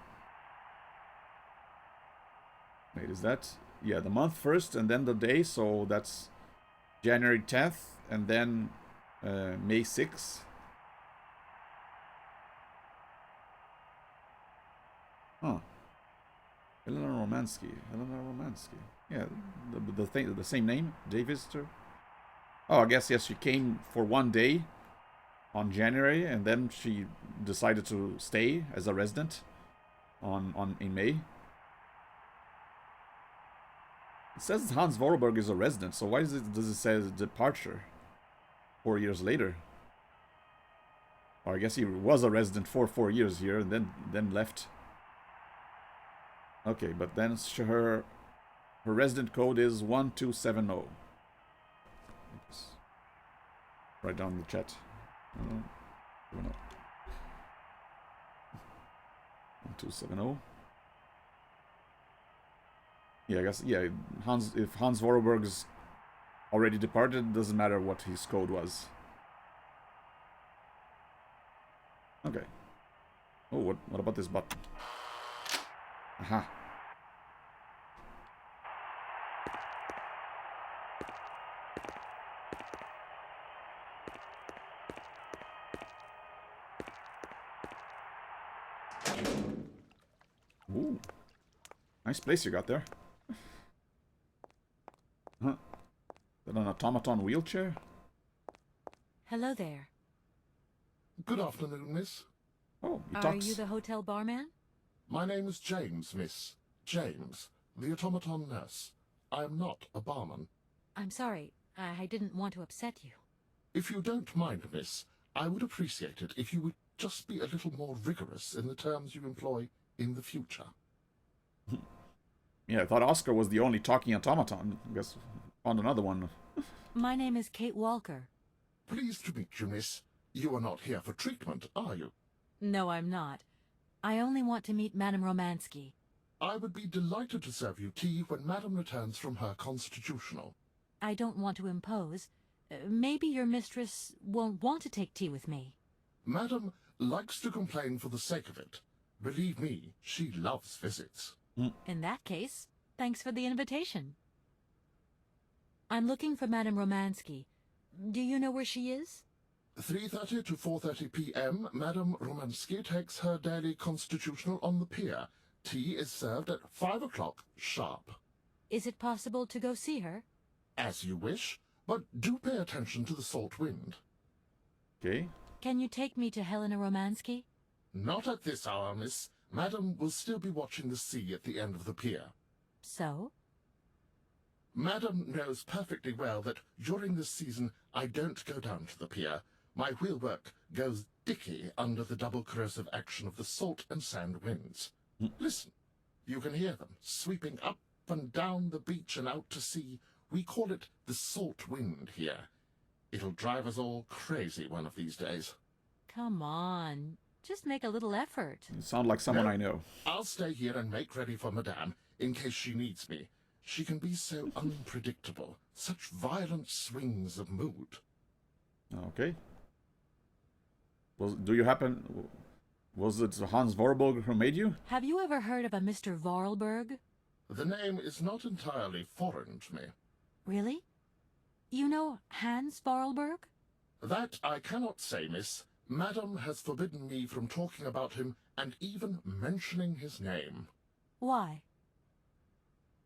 Wait, is that... Yeah, the month first and then the day, so that's January 10th and then May 6th. Huh. Helena Romansky. Yeah, the same name, day visitor. Oh, I guess yes. She came for 1 day on January, and then she decided to stay as a resident in May. It says Hans Vorarlberg is a resident, so why does it say departure 4 years later? Or I guess he was a resident for 4 years here and then left. Okay, but then her resident code is 1270. Oops. Write down the chat. 1270. Yeah, I guess, yeah, if Hans Vorarlberg's already departed, it doesn't matter what his code was. Okay. Oh, what about this button? Aha. Ooh. Nice place you got there. Huh. Is that an automaton wheelchair? Hello there. Good afternoon, miss. Oh, he Are talks. you the hotel barman? My name is James, miss. James, the automaton nurse. I am not a barman. I'm sorry. I didn't want to upset you. If you don't mind, miss, I would appreciate it if you would just be a little more rigorous in the terms you employ in the future. Yeah, I thought Oscar was the only talking automaton. I guess found another one. My name is Kate Walker. Pleased to meet you, miss. You are not here for treatment, are you? No, I'm not. I only want to meet Madame Romansky. I would be delighted to serve you tea when Madame returns from her constitutional. I don't want to impose. Maybe your mistress won't want to take tea with me. Madame likes to complain for the sake of it. Believe me, she loves visits. In that case, thanks for the invitation. I'm looking for Madame Romansky. Do you know where she is? 3:30 to 4:30 p.m., Madame Romansky takes her daily constitutional on the pier. Tea is served at 5 o'clock sharp. Is it possible to go see her? As you wish, but do pay attention to the salt wind. Okay. Can you take me to Helena Romansky? Not at this hour, miss. Madame will still be watching the sea at the end of the pier. So? Madame knows perfectly well that during this season I don't go down to the pier. My wheelwork goes dicky under the double corrosive action of the salt and sand winds. Listen, you can hear them sweeping up and down the beach and out to sea. We call it the salt wind here. It'll drive us all crazy one of these days. Come on. Just make a little effort. You sound like someone No, I know. I'll stay here and make ready for Madame, in case she needs me. She can be so unpredictable, such violent swings of mood. Okay. Was it Hans Vorarlberg who made you? Have you ever heard of a Mr. Vorarlberg? The name is not entirely foreign to me. Really? You know Hans Vorarlberg? That I cannot say, miss. Madame has forbidden me from talking about him and even mentioning his name. Why?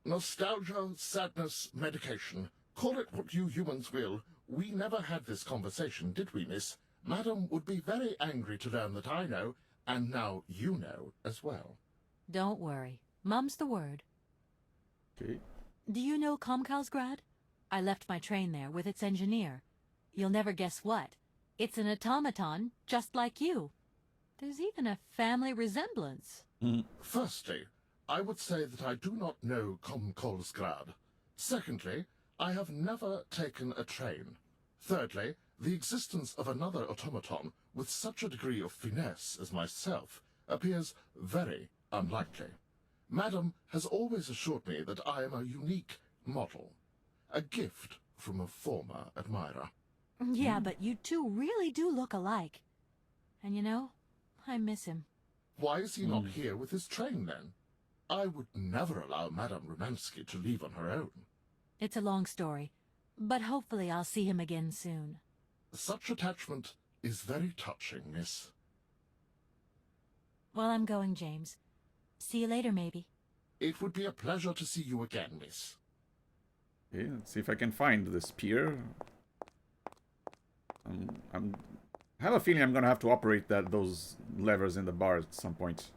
Nostalgia, sadness, medication. Call it what you humans will. We never had this conversation, did we, miss? Madame would be very angry to learn that I know, and now you know as well. Don't worry. Mum's the word. Okay. Do you know Komkolzgrad? I left my train there with its engineer. You'll never guess what. It's an automaton, just like you. There's even a family resemblance. Firstly, I would say that I do not know Komkolzgrad. Secondly, I have never taken a train. Thirdly, the existence of another automaton with such a degree of finesse as myself appears very unlikely. Madame has always assured me that I am a unique model, a gift from a former admirer. Yeah, but you two really do look alike. And you know, I miss him. Why is he not here with his train, then? I would never allow Madame Romansky to leave on her own. It's a long story, but hopefully I'll see him again soon. Such attachment is very touching, miss. Well, I'm going, James. See you later, maybe. It would be a pleasure to see you again, miss. Okay, let's see if I can find this pier. I have a feeling I'm gonna have to operate those levers in the bar at some point.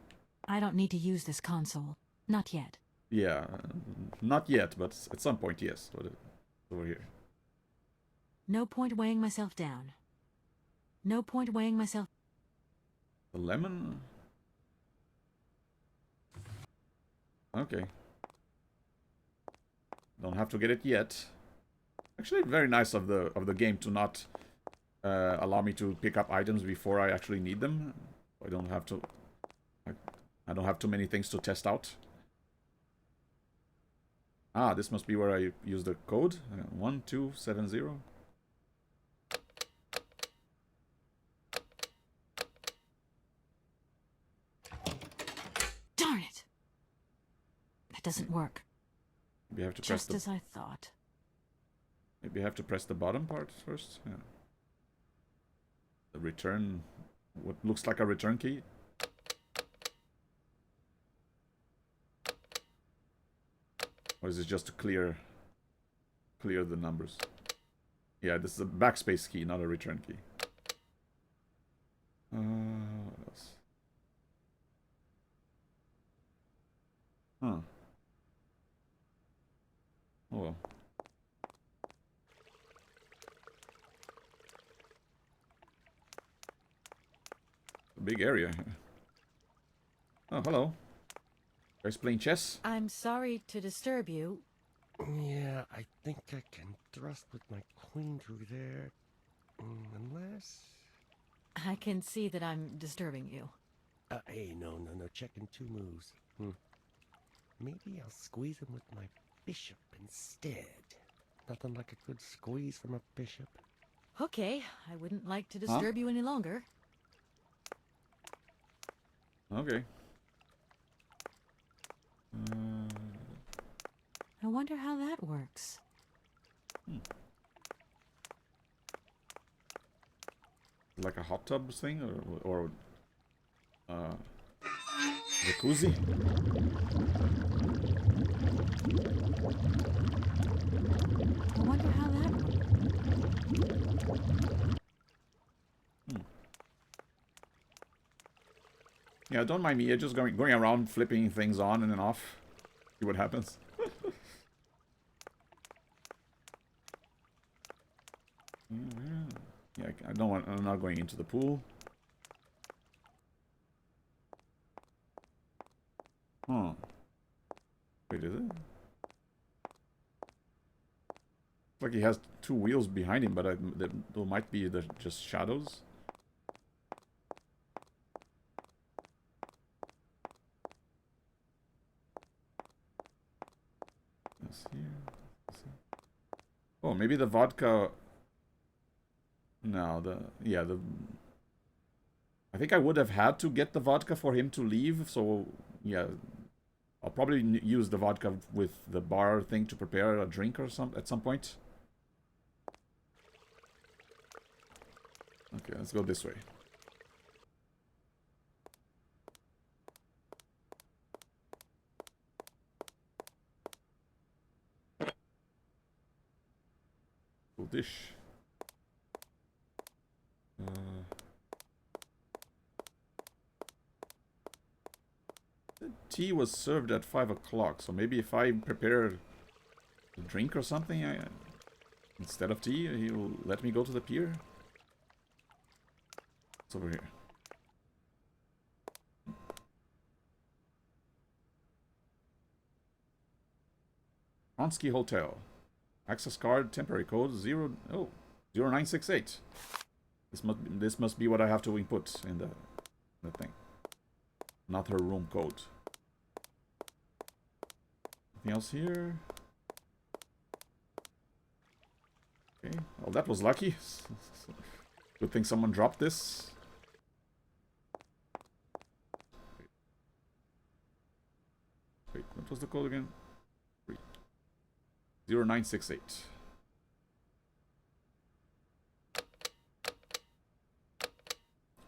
I don't need to use this console. Not yet. Yeah, not yet, but at some point, yes. Over here. No point weighing myself down. No point weighing myself... The lemon? Okay. Don't have to get it yet. Actually, very nice of the game to not allow me to pick up items before I actually need them. I don't have to... I don't have too many things to test out. Ah, this must be where I use the code. 1270. Darn it! That doesn't work. Maybe I have to press Just as I thought. Maybe I have to press the bottom part first. Yeah. The return... What looks like a return key. Or is it just to clear the numbers? Yeah, this is a backspace key, not a return key. What else? Huh. Oh well. A big area here. Oh, hello. Guys playing chess? I'm sorry to disturb you. Yeah, I think I can thrust with my queen through there. Unless... I can see that I'm disturbing you. Hey, no, checking two moves. Maybe I'll squeeze him with my bishop instead. Nothing like a good squeeze from a bishop. Okay, I wouldn't like to disturb you any longer. Okay. I wonder how that works. Like a hot tub thing, or jacuzzi? I wonder how that works. Yeah, don't mind me. Just going around flipping things on and then off. See what happens. Yeah, I don't want. I'm not going into the pool. Huh. Wait, is it? Looks like he has two wheels behind him, but there might be just shadows. Oh, maybe the vodka... No, I think I would have had to get the vodka for him to leave, so yeah. I'll probably use the vodka with the bar thing to prepare a drink or at some point. Okay, let's go this way. Full dish. The tea was served at 5 o'clock, so maybe if I prepare a drink or something, instead of tea, he'll let me go to the pier. It's over here. Kronsky Hotel. Access card, temporary code 0968. This must be what I have to input in the thing. Not her room code. Anything else here? Okay. Well, that was lucky. Good thing someone dropped this. Wait, what was the code again? 0968.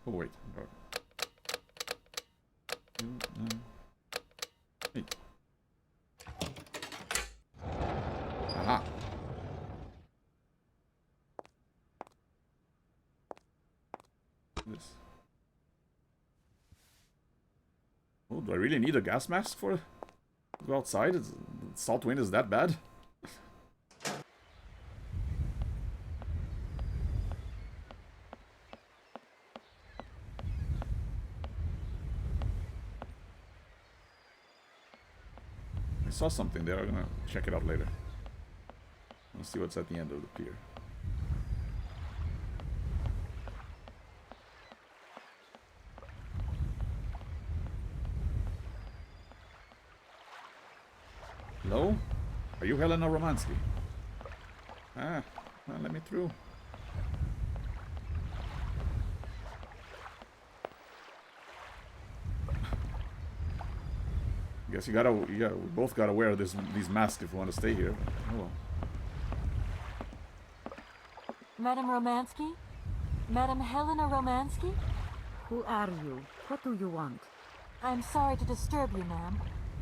Oh wait. Hey. Do I really need a gas mask for to go outside? Salt wind is that bad? I saw something there. I'm gonna check it out later. Let's see what's at the end of the pier. Hello? Are you Helena Romansky? Ah, well, let me through. Guess we both gotta wear these masks if we want to stay here. Oh well. Madam Romansky? Madam Helena Romansky? Who are you? What do you want? I'm sorry to disturb you, ma'am.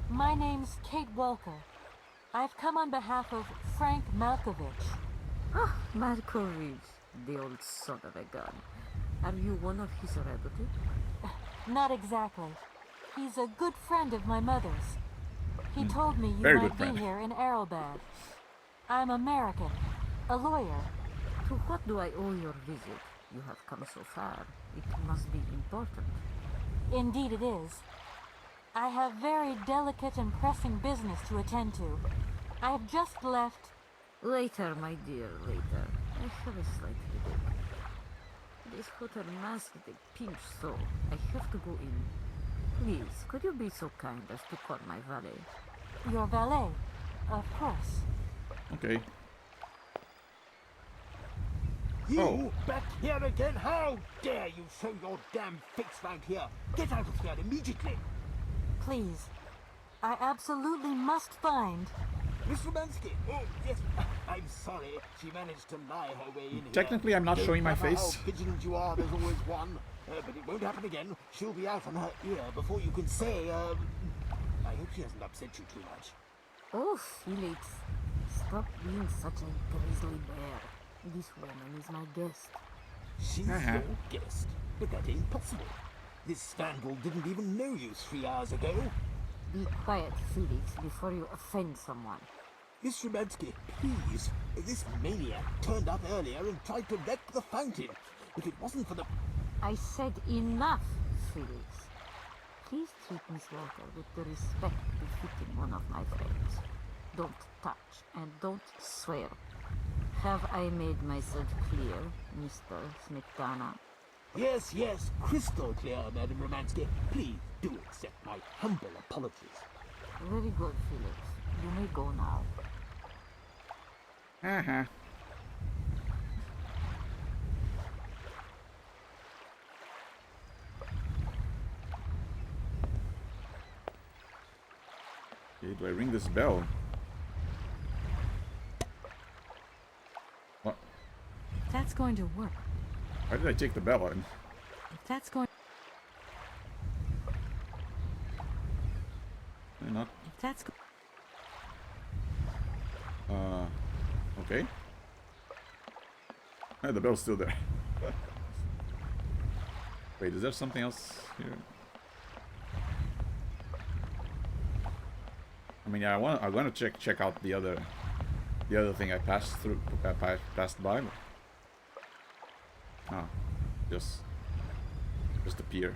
My name's Kate Walker. I've come on behalf of Frank Malkovich. Ah, Malkovich, the old son of a gun. Are you one of his relatives? Not exactly. He's a good friend of my mother's. He told me you Very might good be friend. here in Arrowbad. I'm American, a lawyer. To what do I owe your visit? You have come so far. It must be important. Indeed it is. I have very delicate and pressing business to attend to. I have just left... Later, my dear, later. I have a slight headache. This hotel mask they pinch so. I have to go in. Please, could you be so kind as to call my valet? Your valet? Of course. Okay. You back here again? How dare you show your damn face round here? Get out of here immediately! Please. I absolutely must find... Miss Romansky! Oh, yes, I'm sorry. She managed to lie her way in here. Technically, I'm not Don't showing my matter face. How vigilant you are, there's always one. But it won't happen again. She'll be out on her ear before you can say, I hope she hasn't upset you too much. Oh, Felix. Stop being such a grizzly bear. This woman is my guest. She's your guest? But that ain't possible. This vandal didn't even know you 3 hours ago. Be quiet, Felix, before you offend someone. Miss Romansky, please. This maniac turned up earlier and tried to wreck the fountain. If it wasn't for the... I said enough, Felix. Please treat Miss Walker with the respect befitting one of my friends. Don't touch and don't swear. Have I made myself clear, Mr. Smetana? Yes, yes, crystal clear, Madam Romansky. Please do accept my humble apologies. Very good, Felix. You may go now. Uh-huh. Okay, do I ring this bell? What? If that's going to work. Why did I take the bell in? If that's going... Why not? If that's... Okay. The bell's still there. Wait, is there something else here? I mean, yeah, I'm gonna check out the other thing I passed through, passed by. Ah, just a pier.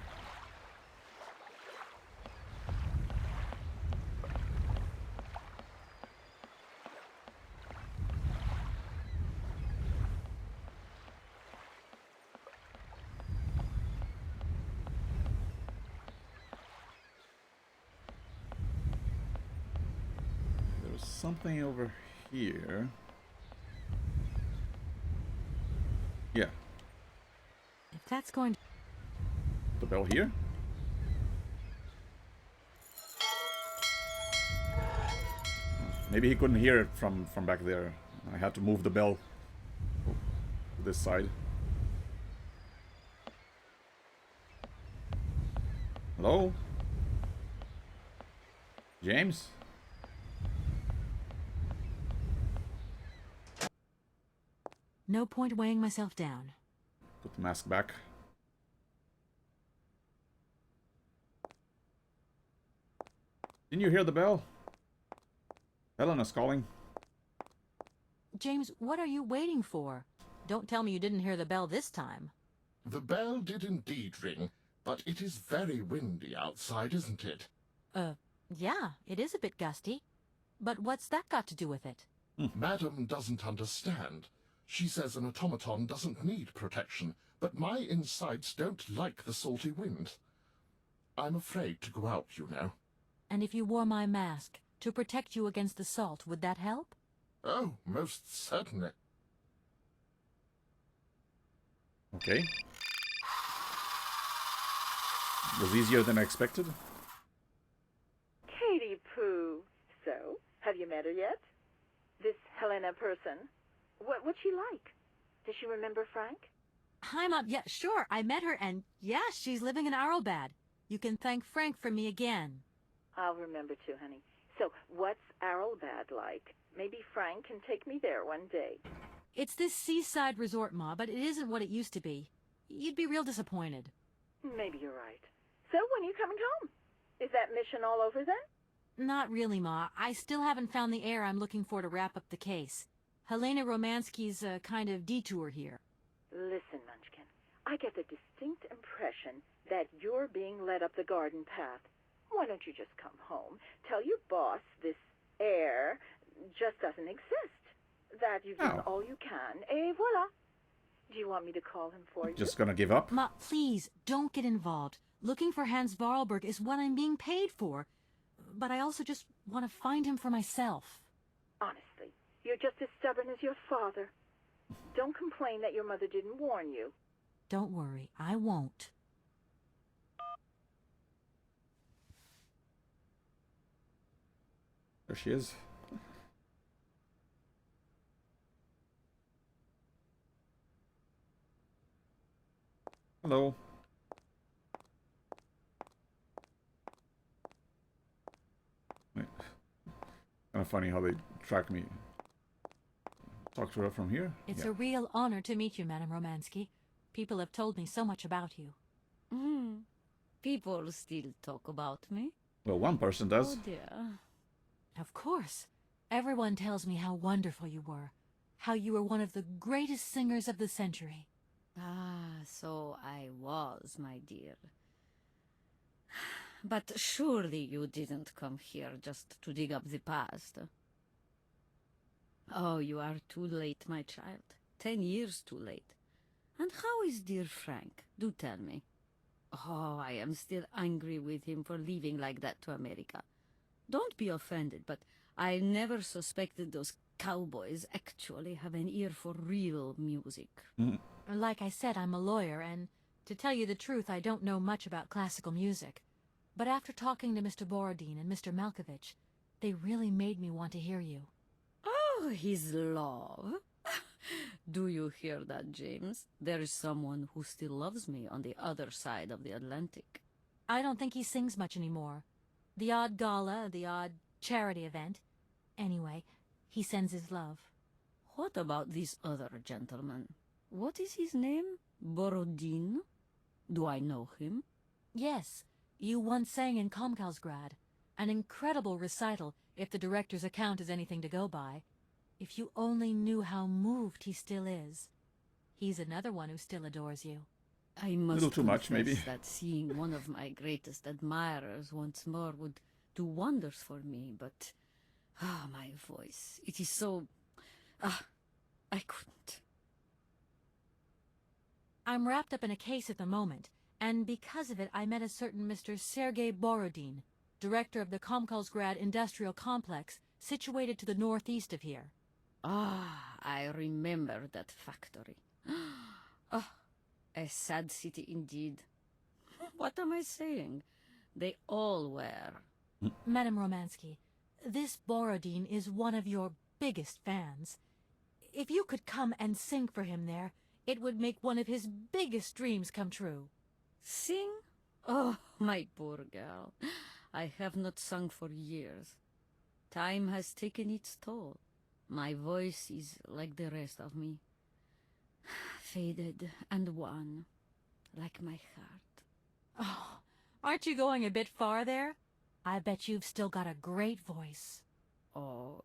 Something over here. Yeah. If that's going to... The bell here? Maybe he couldn't hear it from back there. I had to move the bell to this side. Hello? James? No point weighing myself down. Put the mask back. Didn't you hear the bell? Helena's calling. James, what are you waiting for? Don't tell me you didn't hear the bell this time. The bell did indeed ring, but it is very windy outside, isn't it? Yeah, it is a bit gusty. But what's that got to do with it? Madam doesn't understand. She says an automaton doesn't need protection, but my insides don't like the salty wind. I'm afraid to go out, you know. And if you wore my mask to protect you against the salt, would that help? Oh, most certainly. Okay. Was easier than I expected. Katie Pooh. So, have you met her yet? This Helena person? What's she like? Does she remember Frank? Hi, Mom. Yeah, sure. I met her, and yeah, she's living in Arrowbad. You can thank Frank for me again. I'll remember to, honey. So, what's Arrowbad like? Maybe Frank can take me there one day. It's this seaside resort, Ma, but it isn't what it used to be. You'd be real disappointed. Maybe you're right. So, when are you coming home? Is that mission all over then? Not really, Ma. I still haven't found the heir I'm looking for to wrap up the case. Helena Romansky's a kind of detour here. Listen, Munchkin, I get the distinct impression that you're being led up the garden path. Why don't you just come home, tell your boss this heir just doesn't exist, that you've done all you can, et voila. Do you want me to call him for you? Just gonna give up? Ma, please, don't get involved. Looking for Hans Varlberg is what I'm being paid for. But I also just want to find him for myself. Honestly, you're just as stubborn as your father. Don't complain that your mother didn't warn you. Don't worry, I won't. There she is. Hello. Kind of funny how they track me. Talk to her from here? It's a real honor to meet you, Madame Romansky. People have told me so much about you. People still talk about me. Well, one person does. Oh dear. Of course. Everyone tells me how wonderful you were. How you were one of the greatest singers of the century. Ah, so I was, my dear. But surely you didn't come here just to dig up the past. Oh, you are too late, my child. 10 years too late. And how is dear Frank? Do tell me. Oh, I am still angry with him for leaving like that to America. Don't be offended, but I never suspected those cowboys actually have an ear for real music. Like I said, I'm a lawyer, and to tell you the truth, I don't know much about classical music. But after talking to Mr. Borodin and Mr. Malkovich, they really made me want to hear you. Oh, his love. Do you hear that, James? There is someone who still loves me on the other side of the Atlantic. I don't think he sings much anymore. The odd gala, the odd charity event. Anyway, he sends his love. What about this other gentleman? What is his name? Borodin? Do I know him? Yes, you once sang in Komkolzgrad. An incredible recital, if the director's account is anything to go by. If you only knew how moved he still is. He's another one who still adores you. I must little too much, maybe. that seeing one of my greatest admirers once more would do wonders for me, but... my voice. It is so... I couldn't. I'm wrapped up in a case at the moment, and because of it I met a certain Mr. Sergei Borodin, director of the Komkolzgrad industrial complex, situated to the northeast of here. I remember that factory. A sad city indeed. What am I saying? They all were. Madame Romansky, this Borodin is one of your biggest fans. If you could come and sing for him there, it would make one of his biggest dreams come true. Sing? Oh, my poor girl. I have not sung for years. Time has taken its toll. My voice is like the rest of me. Faded and wan, like my heart. Oh, aren't you going a bit far there? I bet you've still got a great voice. Oh,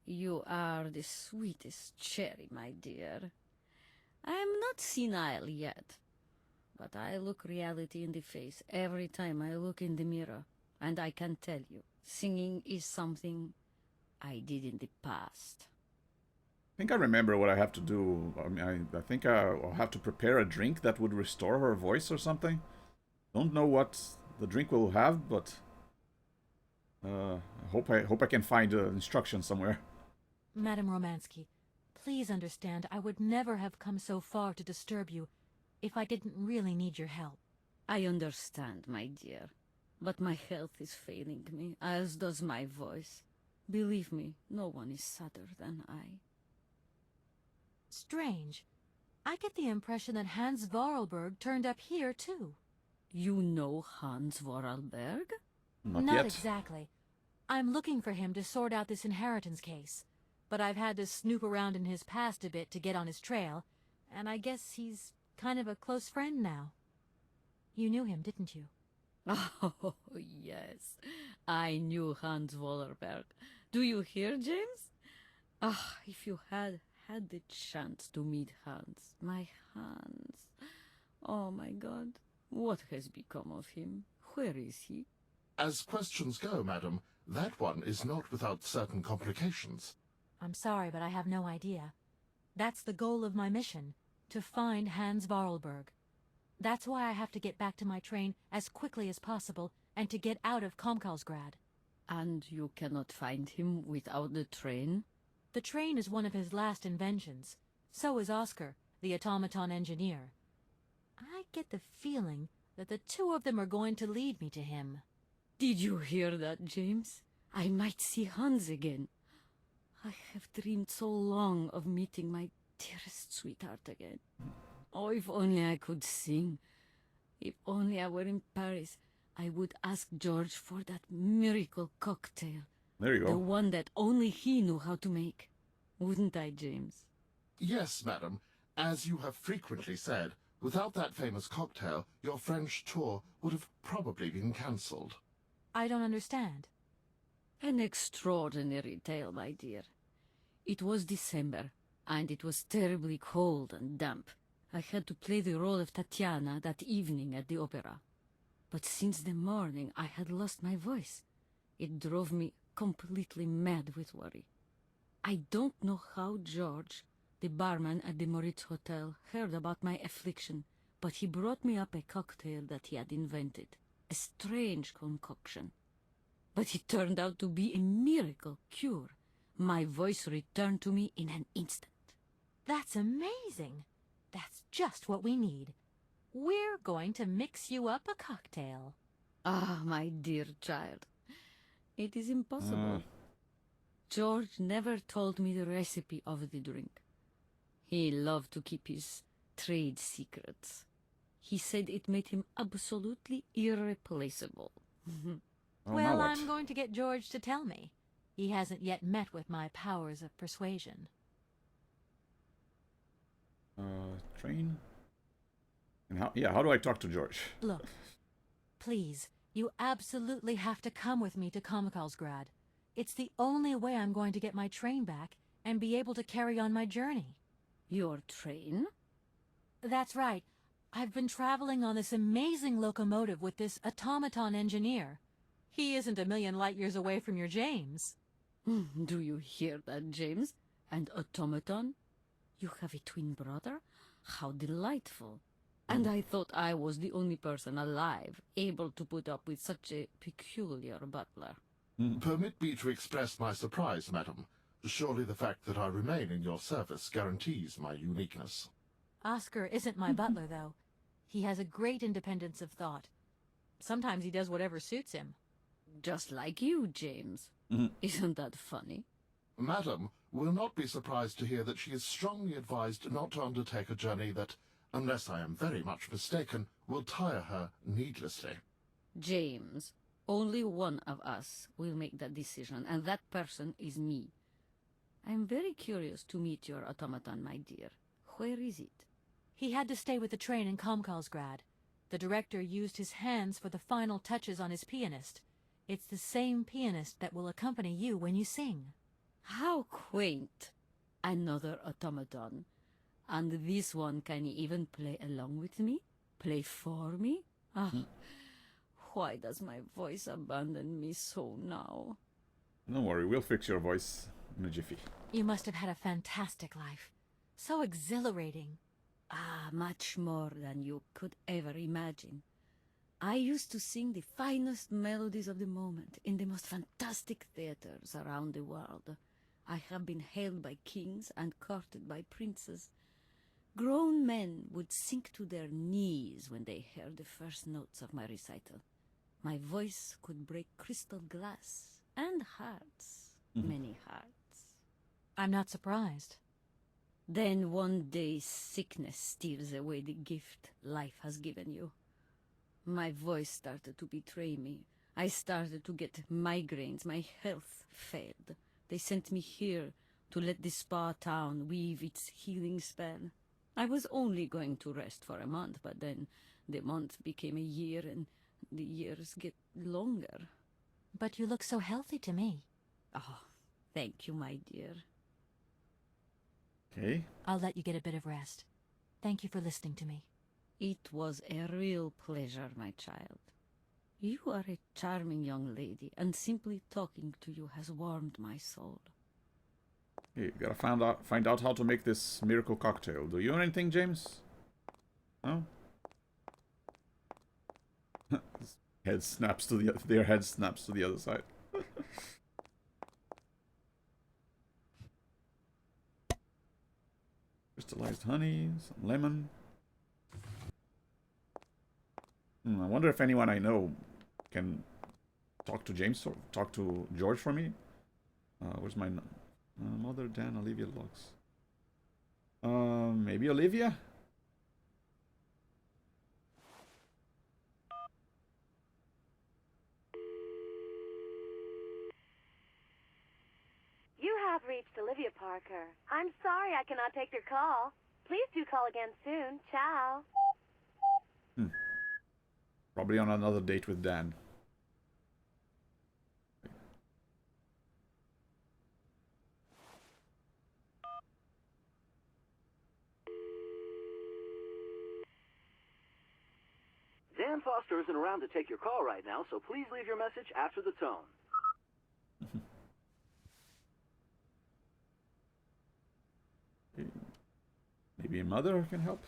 you are the sweetest cherry, my dear. I'm not senile yet, but I look reality in the face every time I look in the mirror, and I can tell you, singing is something I did in the past. I think I remember what I have to do. I mean, I think I'll have to prepare a drink that would restore her voice or something. Don't know what the drink will have, but I hope I can find instructions somewhere. Madame Romansky, please understand I would never have come so far to disturb you if I didn't really need your help. I understand, my dear, but my health is failing me, as does my voice. Believe me, no one is sadder than I. Strange. I get the impression that Hans Vorarlberg turned up here, too. You know Hans Vorarlberg? Not Not yet. exactly. I'm looking for him to sort out this inheritance case, but I've had to snoop around in his past a bit to get on his trail, and I guess he's kind of a close friend now. You knew him, didn't you? Oh, yes. I knew Hans Vorarlberg. Do you hear, James? Ah, if you had the chance to meet Hans, my Hans. Oh, my God. What has become of him? Where is he? As questions go, madam, that one is not without certain complications. I'm sorry, but I have no idea. That's the goal of my mission, to find Hans Vorarlberg. That's why I have to get back to my train as quickly as possible and to get out of Komkolzgrad. And you cannot find him without the train? The train is one of his last inventions. So is Oscar, the automaton engineer. I get the feeling that the two of them are going to lead me to him. Did you hear that, James? I might see Hans again. I have dreamed so long of meeting my dearest sweetheart again. Oh, if only I could sing. If only I were in Paris, I would ask George for that miracle cocktail. There you go. The one that only he knew how to make. Wouldn't I, James? Yes, madam. As you have frequently said, without that famous cocktail, your French tour would have probably been cancelled. I don't understand. An extraordinary tale, my dear. It was December, and it was terribly cold and damp. I had to play the role of Tatiana that evening at the opera. But since the morning I had lost my voice. It drove me completely mad with worry. I don't know how George, the barman at the Moritz Hotel, heard about my affliction, but he brought me up a cocktail that he had invented. A strange concoction. But it turned out to be a miracle cure. My voice returned to me in an instant. That's amazing. That's just what we need. We're going to mix you up a cocktail. Ah, my dear child. It is impossible. George never told me the recipe of the drink. He loved to keep his trade secrets. He said it made him absolutely irreplaceable. Well, I'm going to get George to tell me. He hasn't yet met with my powers of persuasion. Train? And how do I talk to George? Look, please, you absolutely have to come with me to Komkolzgrad. It's the only way I'm going to get my train back and be able to carry on my journey. Your train? That's right. I've been traveling on this amazing locomotive with this automaton engineer. He isn't a million light years away from your James. Do you hear that, James? And automaton? You have a twin brother? How delightful. And I thought I was the only person alive able to put up with such a peculiar butler. Permit me to express my surprise, madam. Surely the fact that I remain in your service guarantees my uniqueness. Oscar isn't my butler, though. He has a great independence of thought. Sometimes he does whatever suits him. Just like you, James. Isn't that funny? Madam will not be surprised to hear that she is strongly advised not to undertake a journey that, unless I am very much mistaken, will tire her needlessly. James, only one of us will make that decision, and that person is me. I'm very curious to meet your automaton, my dear. Where is it? He had to stay with the train in Komkolzgrad. The director used his hands for the final touches on his pianist. It's the same pianist that will accompany you when you sing. How quaint. Another automaton. And this one can even play along with me? Play for me? Ah, why does my voice abandon me so now? Don't worry, we'll fix your voice in a jiffy. You must have had a fantastic life. So exhilarating. Ah, much more than you could ever imagine. I used to sing the finest melodies of the moment in the most fantastic theaters around the world. I have been hailed by kings and courted by princes. Grown men would sink to their knees when they heard the first notes of my recital. My voice could break crystal glass and hearts, many hearts. I'm not surprised. Then one day sickness steals away the gift life has given you. My voice started to betray me. I started to get migraines. My health failed. They sent me here to let the spa town weave its healing spell. I was only going to rest for a month, but then the month became a year and the years get longer. But you look so healthy to me. Oh, thank you, my dear. Okay. I'll let you get a bit of rest. Thank you for listening to me. It was a real pleasure, my child. You are a charming young lady, and simply talking to you has warmed my soul. Okay, gotta find out how to make this miracle cocktail. Do you know anything, James? No? Their head snaps to the other side. Crystallized honey, some lemon. I wonder if anyone I know can talk to James or talk to George for me. Where's my mother, Dan, Olivia, Lux? Maybe Olivia? You have reached Olivia Parker. I'm sorry I cannot take your call. Please do call again soon. Ciao. Probably on another date with Dan. Dan Foster isn't around to take your call right now, so please leave your message after the tone. Maybe a mother can help?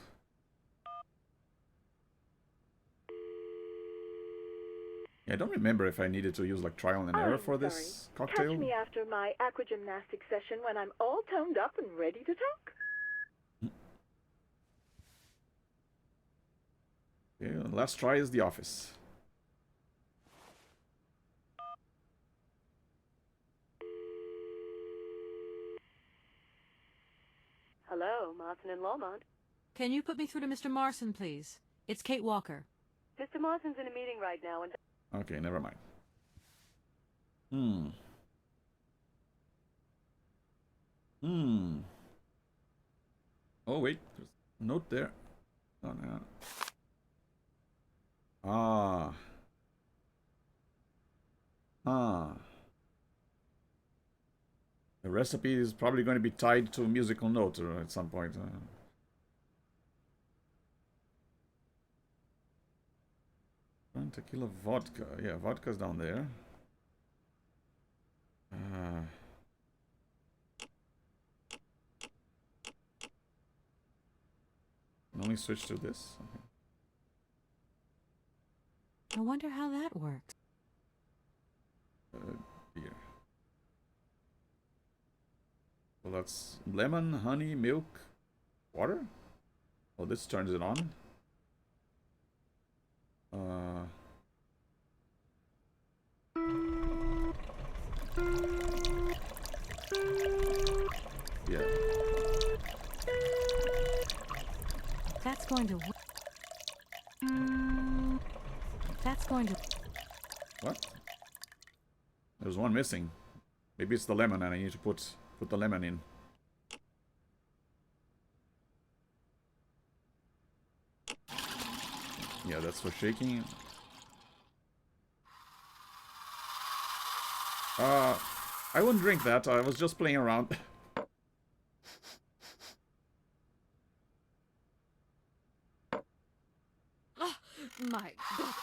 Yeah, I don't remember if I needed to use like trial and error for this cocktail. Catch me after my aquagymnastic session when I'm all toned up and ready to talk. Okay, last try is the office. Hello, Martin and Lawmont. Can you put me through to Mr. Marson, please? It's Kate Walker. Mr. Marson's in a meeting right now and... Okay, never mind. Oh, wait. There's a note there. Oh, no. The recipe is probably going to be tied to a musical note at some point. Tequila vodka. Yeah, vodka's down there. Can only switch to this. Okay. I wonder how that works. Beer. Well, that's lemon, honey, milk, water. Oh, this turns it on. Yeah. That's going to... That's going to... What? There's one missing. Maybe it's the lemon and I need to put the lemon in. Yeah, that's for shaking. I wouldn't drink that. I was just playing around. My God.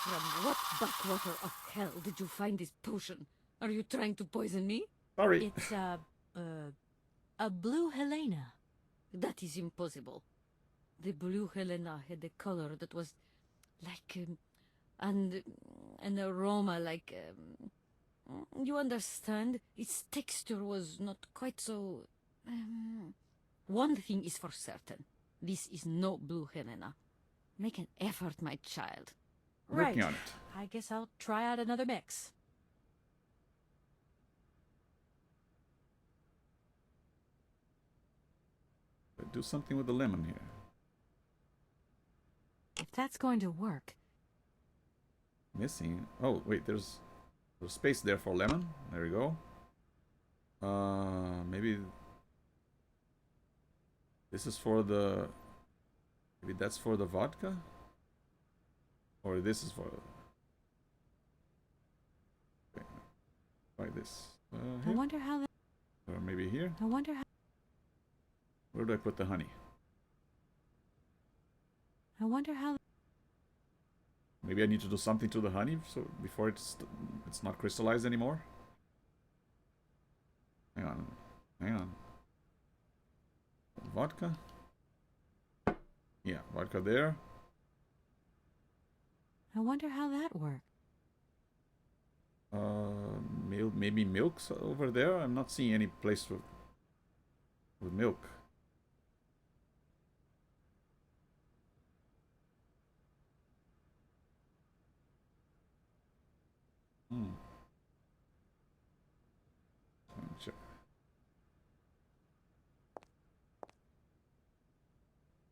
From what backwater of hell did you find this potion? Are you trying to poison me? Sorry. It's, a blue Helena. That is impossible. The blue Helena had a color that was like, and an aroma like, you understand? Its texture was not quite so... One thing is for certain. This is no blue Helena. Make an effort, my child. Working Right. on it. I guess I'll try out another mix. Do something with the lemon here. If that's going to work. Missing. Oh, wait, there's space there for lemon. There we go. Maybe this is for the... Maybe that's for the vodka? Or this is for... Okay. Try this. I Here? wonder how that... Or maybe here? I wonder how... Where do I put the honey? I wonder how... Maybe I need to do something to the honey so before it's not crystallized anymore. Hang on. Hang on. Vodka? Yeah, vodka there. I wonder how that worked. Maybe milk's over there. I'm not seeing any place with milk. Check.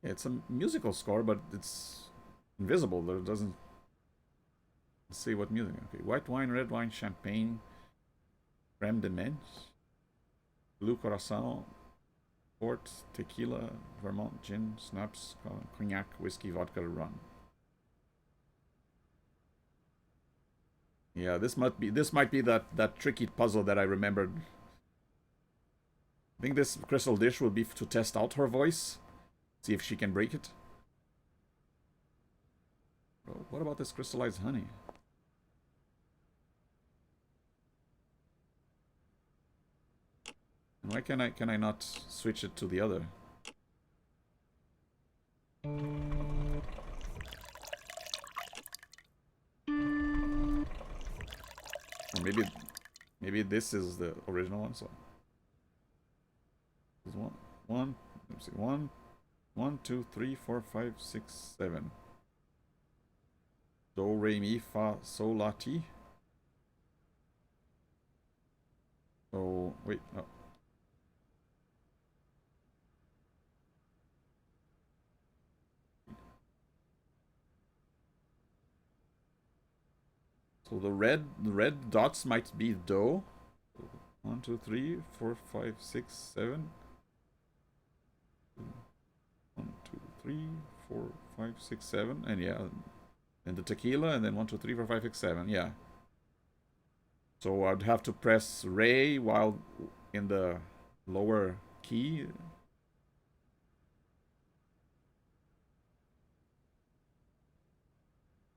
Yeah, it's a musical score, but it's invisible. There doesn't say what music. Okay, white wine, red wine, champagne, creme de menthe, blue curacao, port, tequila, Vermont, gin, snaps, cognac, whiskey, vodka, rum. Yeah, this might be that tricky puzzle that I remembered. I think this crystal dish will be to test out her voice, see if she can break it. Well, what about this crystallized honey? And why can I not switch it to the other? Or maybe this is the original one. So there's one. Let's see, 1, 2, 3, 4, 5, 6, 7. Do, re, mi, fa, sol, la, ti. So wait, no. So the red dots might be do. 1, 2, 3, 4, 5, 6, 7. 1, 2, 3, 4, 5, 6, 7, and yeah, and the tequila, and then 1, 2, 3, 4, 5, 6, 7. Yeah. So I'd have to press re while in the lower key.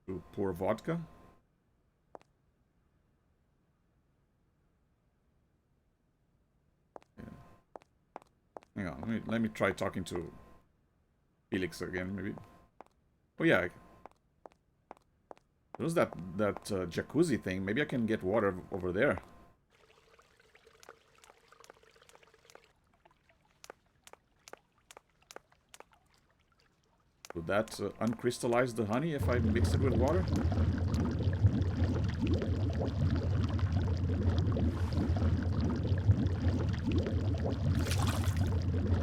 To pour vodka. Hang on, let me try talking to Felix again, maybe. Oh yeah, there's that jacuzzi thing. Maybe I can get water over there. Would that uncrystallize the honey if I mix it with water?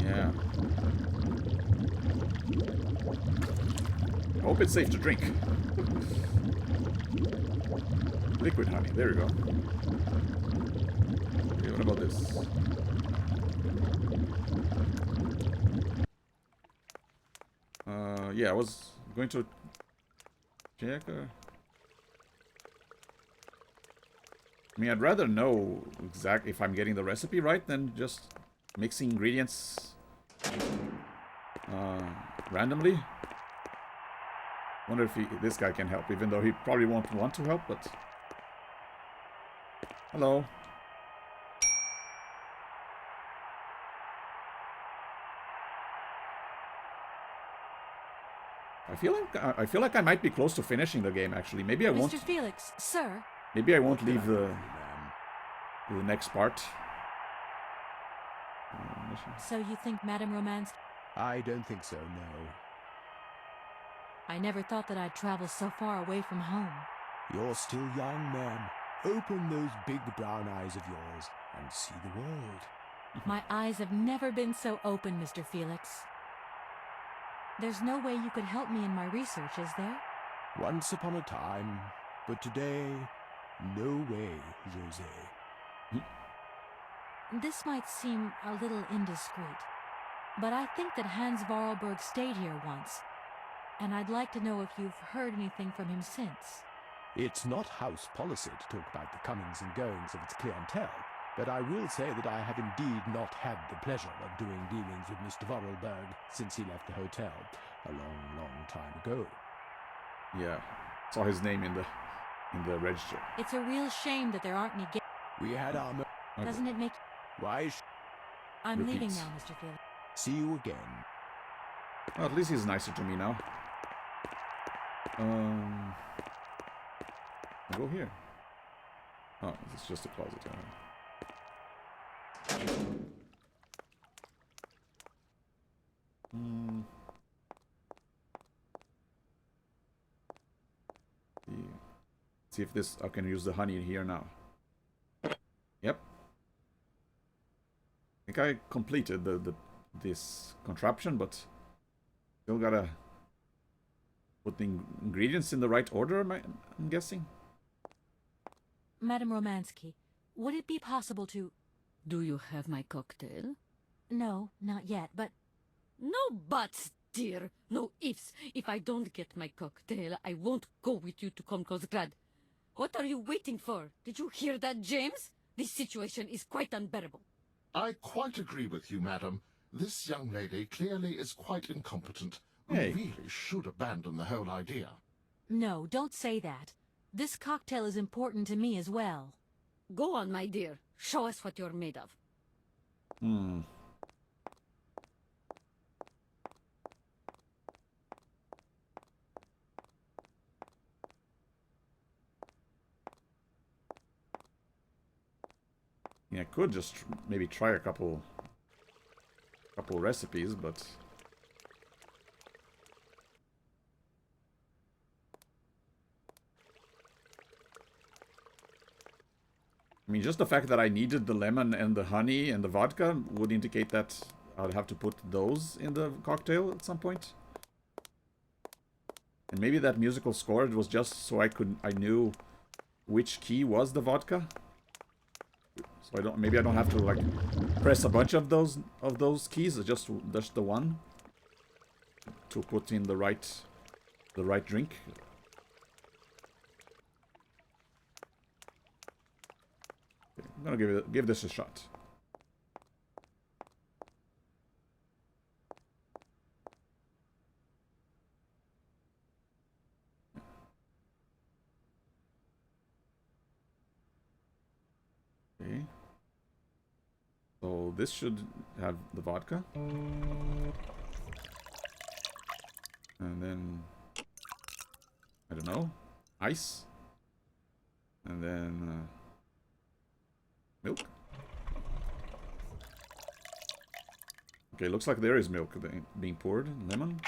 Yeah. I hope it's safe to drink. Liquid honey, there we go. Okay, what about this? Yeah, I was going to check. I mean, I'd rather know exactly if I'm getting the recipe right than just mixing ingredients randomly. Wonder if this guy can help, even though he probably won't want to help, but... Hello. I feel like I might be close to finishing the game, actually. Maybe I won't... Mr. Felix, sir. Maybe I won't leave the next part. So you think Madame Romance... I don't think so, no. I never thought that I'd travel so far away from home. You're still young, ma'am. Open those big brown eyes of yours and see the world. My eyes have never been so open, Mr. Felix. There's no way you could help me in my research, is there? Once upon a time, but today, no way, José. This might seem a little indiscreet, but I think that Hans Varlberg stayed here once, and I'd like to know if you've heard anything from him since. It's not house policy to talk about the comings and goings of its clientele, but I will say that I have indeed not had the pleasure of doing dealings with Mr. Vorarlberg since he left the hotel a long, long time ago. Yeah, saw his name in the register. It's a real shame that there aren't any We had our... Doesn't it make... Why? I'm Repeats. leaving now, Mr. Felix. See you again. Well, at least he's nicer to me now. I'll go here. Oh, it's just a closet. See if this... I can use the honey here now. Yep. I think I completed this contraption, but still gotta put the ingredients in the right order, I'm guessing. Madame Romansky, would it be possible to... Do you have my cocktail? No, not yet, but... No buts, dear. No ifs. If I don't get my cocktail, I won't go with you to Komkolzgrad. What are you waiting for? Did you hear that, James? This situation is quite unbearable. I quite agree with you, madam. This young lady clearly is quite incompetent. We Hey. really should abandon the whole idea. No, don't say that. This cocktail is important to me as well. Go on, my dear. Show us what you're made of. Yeah, I could just maybe try a couple recipes, but I mean, just the fact that I needed the lemon and the honey and the vodka would indicate that I'd have to put those in the cocktail at some point. And maybe that musical score was just so I knew which key was the vodka. So maybe I don't have to like press a bunch of those keys, just the one to put in the right drink. Okay, I'm gonna give this a shot. Okay. So this should have the vodka. And then, I don't know, ice. And then milk. Okay, looks like there is milk being poured. Lemon.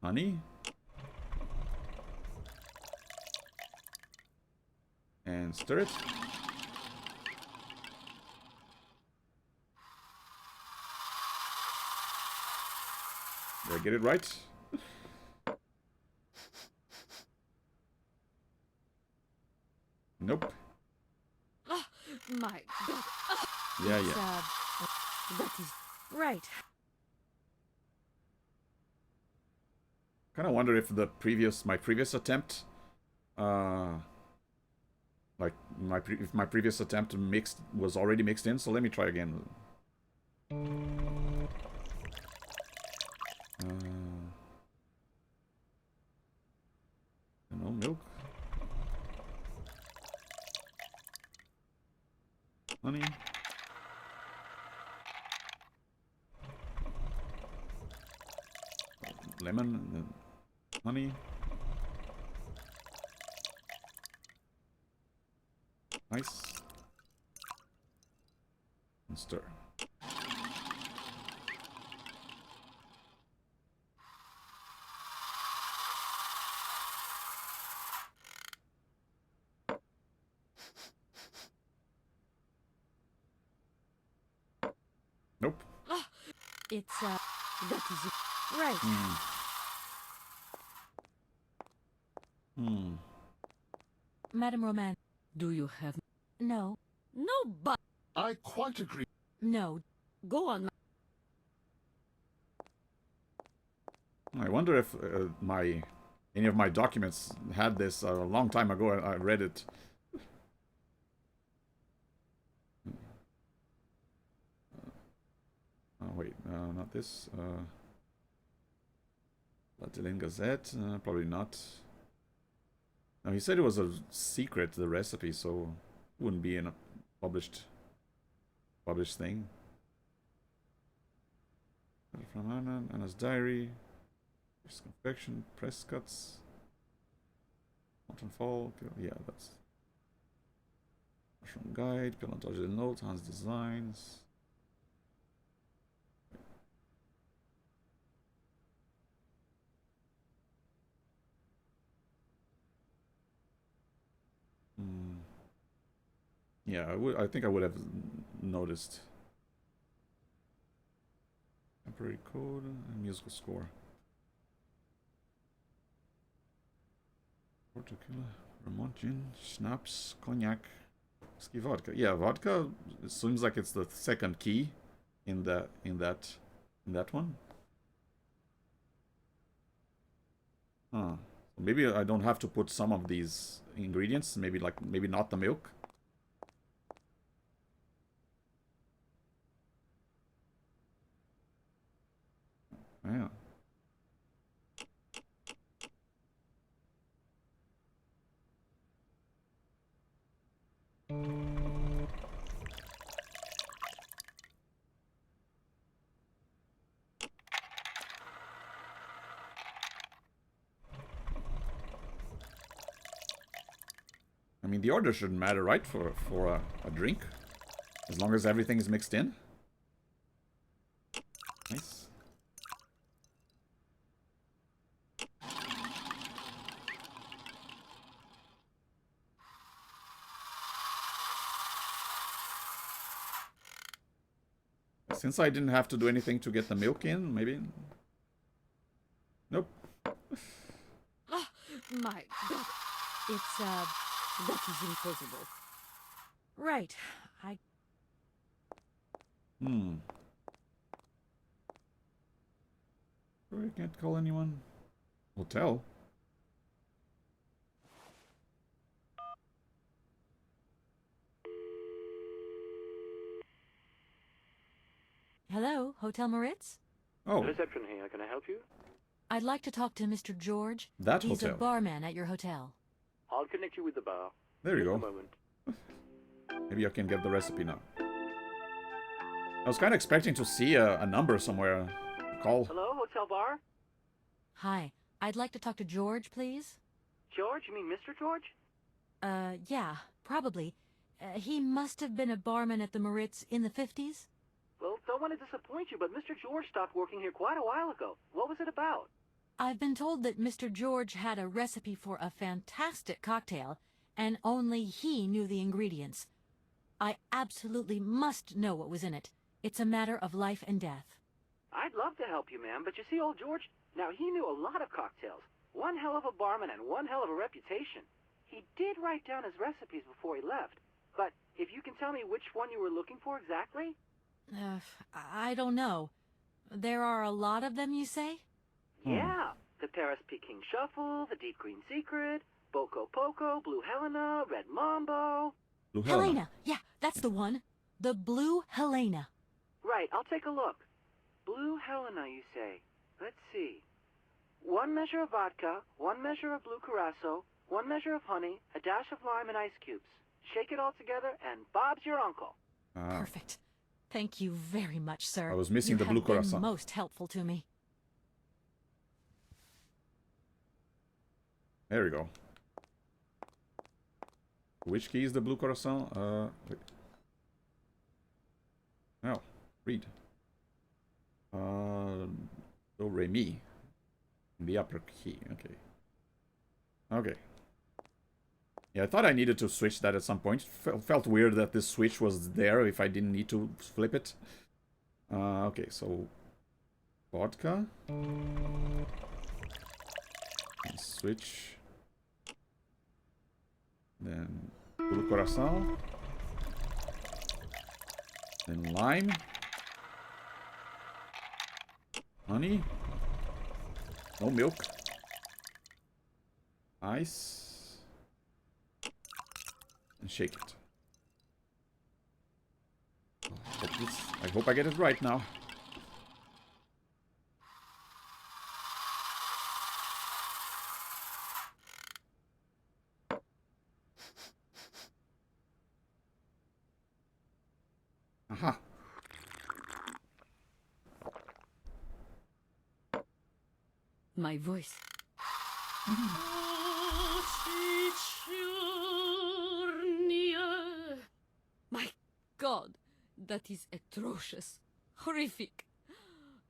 Honey. And stir it. Did I get it right? Nope. Oh, my God. Yeah. That is right. Kind of wonder if my previous attempt, like if my previous attempt was already mixed in. So let me try again. No milk. Honey. Lemon and then honey. Nice. And stir. Nope. It's, that is it. Right. Madame Roman, Do you have... no. No, but... I quite agree. No. Go on. I wonder if any of my documents had this a long time ago. I read it. Oh wait, not this. Latin Gazette, probably not. No, he said it was a secret, the recipe, so it wouldn't be in a published thing. From Anna's diary, his confection, press cuts, Mountain Fall, yeah, that's Mushroom Guide, Paleontological Notes, Hans Designs. Yeah, I think I would have noticed. Temporary code and musical score. Portokila, Vermont gin, schnapps, cognac, whiskey, vodka. Yeah, vodka. It seems like it's the second key in that one. Huh. Maybe I don't have to put some of these ingredients. Maybe not the milk. Yeah. I mean, the order shouldn't matter, right? For a drink, as long as everything is mixed in. Nice. Since I didn't have to do anything to get the milk in, maybe... Nope. Oh, my God. It's, That is impossible. right. I can't call anyone. Hotel. Hello, Hotel Moritz? Oh. Reception here. Can I help you? I'd like to talk to Mr. George. That He's hotel. a barman at your hotel. I'll connect you with the bar. There you Just go. a moment. Maybe I can get the recipe now. I was kind of expecting to see a number somewhere. Call. Hello, hotel bar? Hi. I'd like to talk to George, please. George? You mean Mr. George? Yeah, probably. He must have been a barman at the Moritz in the 50s? Well, don't want to disappoint you, but Mr. George stopped working here quite a while ago. What was it about? I've been told that Mr. George had a recipe for a fantastic cocktail, and only he knew the ingredients. I absolutely must know what was in it. It's a matter of life and death. I'd love to help you, ma'am, but you see, old George, now he knew a lot of cocktails. One hell of a barman and one hell of a reputation. He did write down his recipes before he left, but if you can tell me which one you were looking for exactly? I don't know. There are a lot of them, you say? Yeah, The Paris Peking Shuffle, the Deep Green Secret, Boko Poco, Blue Helena, Red Mambo. Blue Helena! Yeah, that's the one. The Blue Helena. Right, I'll take a look. Blue Helena, you say? Let's see. 1 measure of vodka, 1 measure of blue curacao, 1 measure of honey, a dash of lime and ice cubes. Shake it all together, and Bob's your uncle. Perfect. Thank you very much, sir. I was missing you the blue have been curacao. most helpful to me. There we go. Which key is the blue curacao? Wait. Oh, read. Do, re, mi. The upper key, okay. Okay. Yeah, I thought I needed to switch that at some point. Felt weird that this switch was there if I didn't need to flip it. Okay, so... vodka. And switch. Then blue curacao. Then lime. Honey. No milk. Ice. And shake it. I hope I get it right now. Aha. My voice. My God, that is atrocious. Horrific.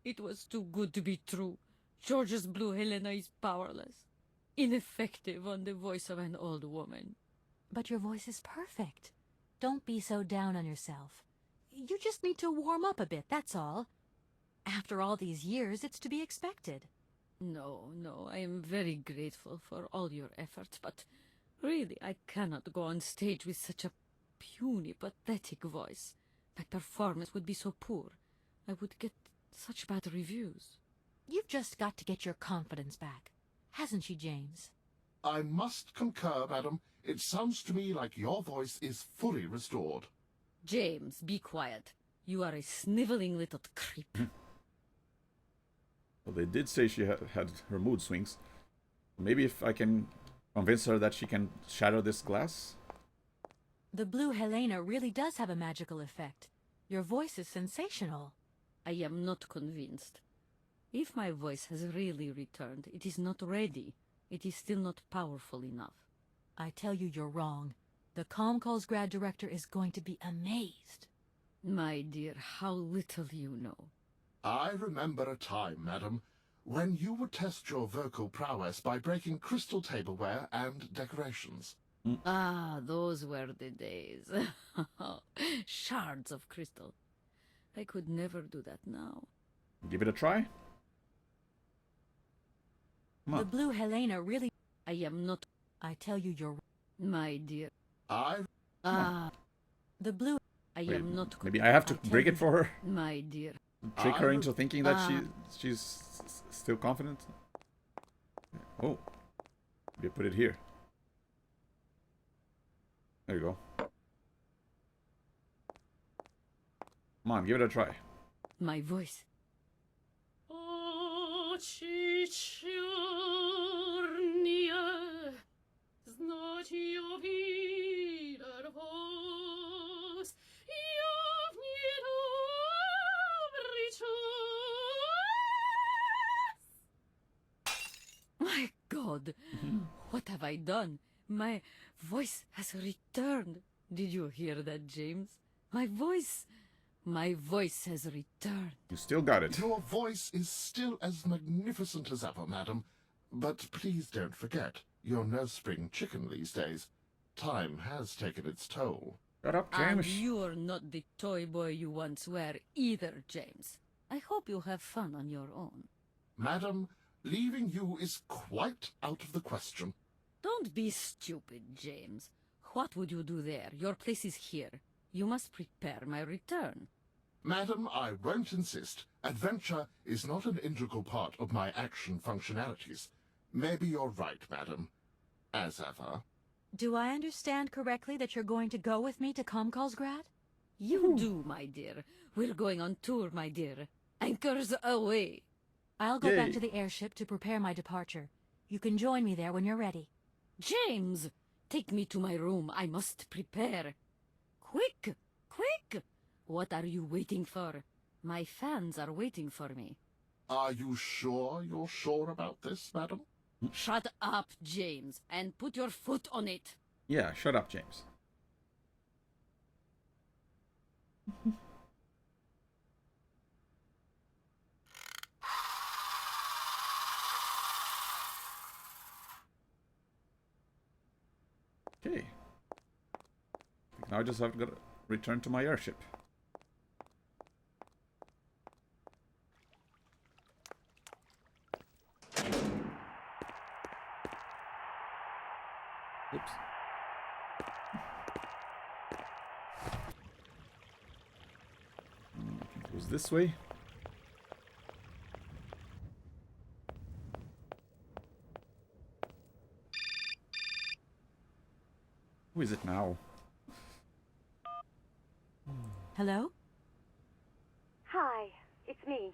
It was too good to be true. George's Blue Helena is powerless. Ineffective on the voice of an old woman. But your voice is perfect. Don't be so down on yourself. You just need to warm up a bit, that's all. After all these years, it's to be expected. No, I am very grateful for all your efforts, but really I cannot go on stage with such a puny, pathetic voice. My performance would be so poor. I would get such bad reviews. You've just got to get your confidence back. Hasn't she, James? I must concur, madam. It sounds to me like your voice is fully restored. James, be quiet. You are a sniveling little creep. Well, they did say she had her mood swings. Maybe if I can convince her that she can shatter this glass? The Blue Helena really does have a magical effect. Your voice is sensational. I am not convinced. If my voice has really returned, it is not ready. It is still not powerful enough. I tell you, you're wrong. The Komkolzgrad director is going to be amazed. My dear, how little you know. I remember a time, madam, when you would test your vocal prowess by breaking crystal tableware and decorations. Ah, those were the days. Shards of crystal. I could never do that now. Give it a try. Come on. The Blue Helena really... I am not... I tell you, you're... My dear. The Blue... I am not... Maybe I have to break it for her? My dear. Trick her into thinking that she's still confident? Oh. Maybe put it here. There you go. Come on, give it a try. My voice. My God, what have I done? My voice has returned. Did you hear that, James? My voice has returned. You still got it. Your voice is still as magnificent as ever, madam. But please don't forget, you're no spring chicken these days. Time has taken its toll. Shut up, And James. you're not the toy boy you once were either, James. I hope you have fun on your own. Madam, leaving you is quite out of the question. Don't be stupid, James. What would you do there? Your place is here. You must prepare my return. Madam, I won't insist. Adventure is not an integral part of my action functionalities. Maybe you're right, madam. As ever. Do I understand correctly that you're going to go with me to Komkolzgrad? You do, my dear. We're going on tour, my dear. Anchors away. I'll go back to the airship to prepare my departure. You can join me there when you're ready. James, take me to my room. I must prepare. Quick, quick! What are you waiting for? My fans are waiting for me. Are you sure you're sure about this, madam? Shut up, James, and put your foot on it. Yeah, shut up, James. Okay. Now I just have to return to my airship. Oops. I think it was this way. Who is it now? Hello? Hi, it's me,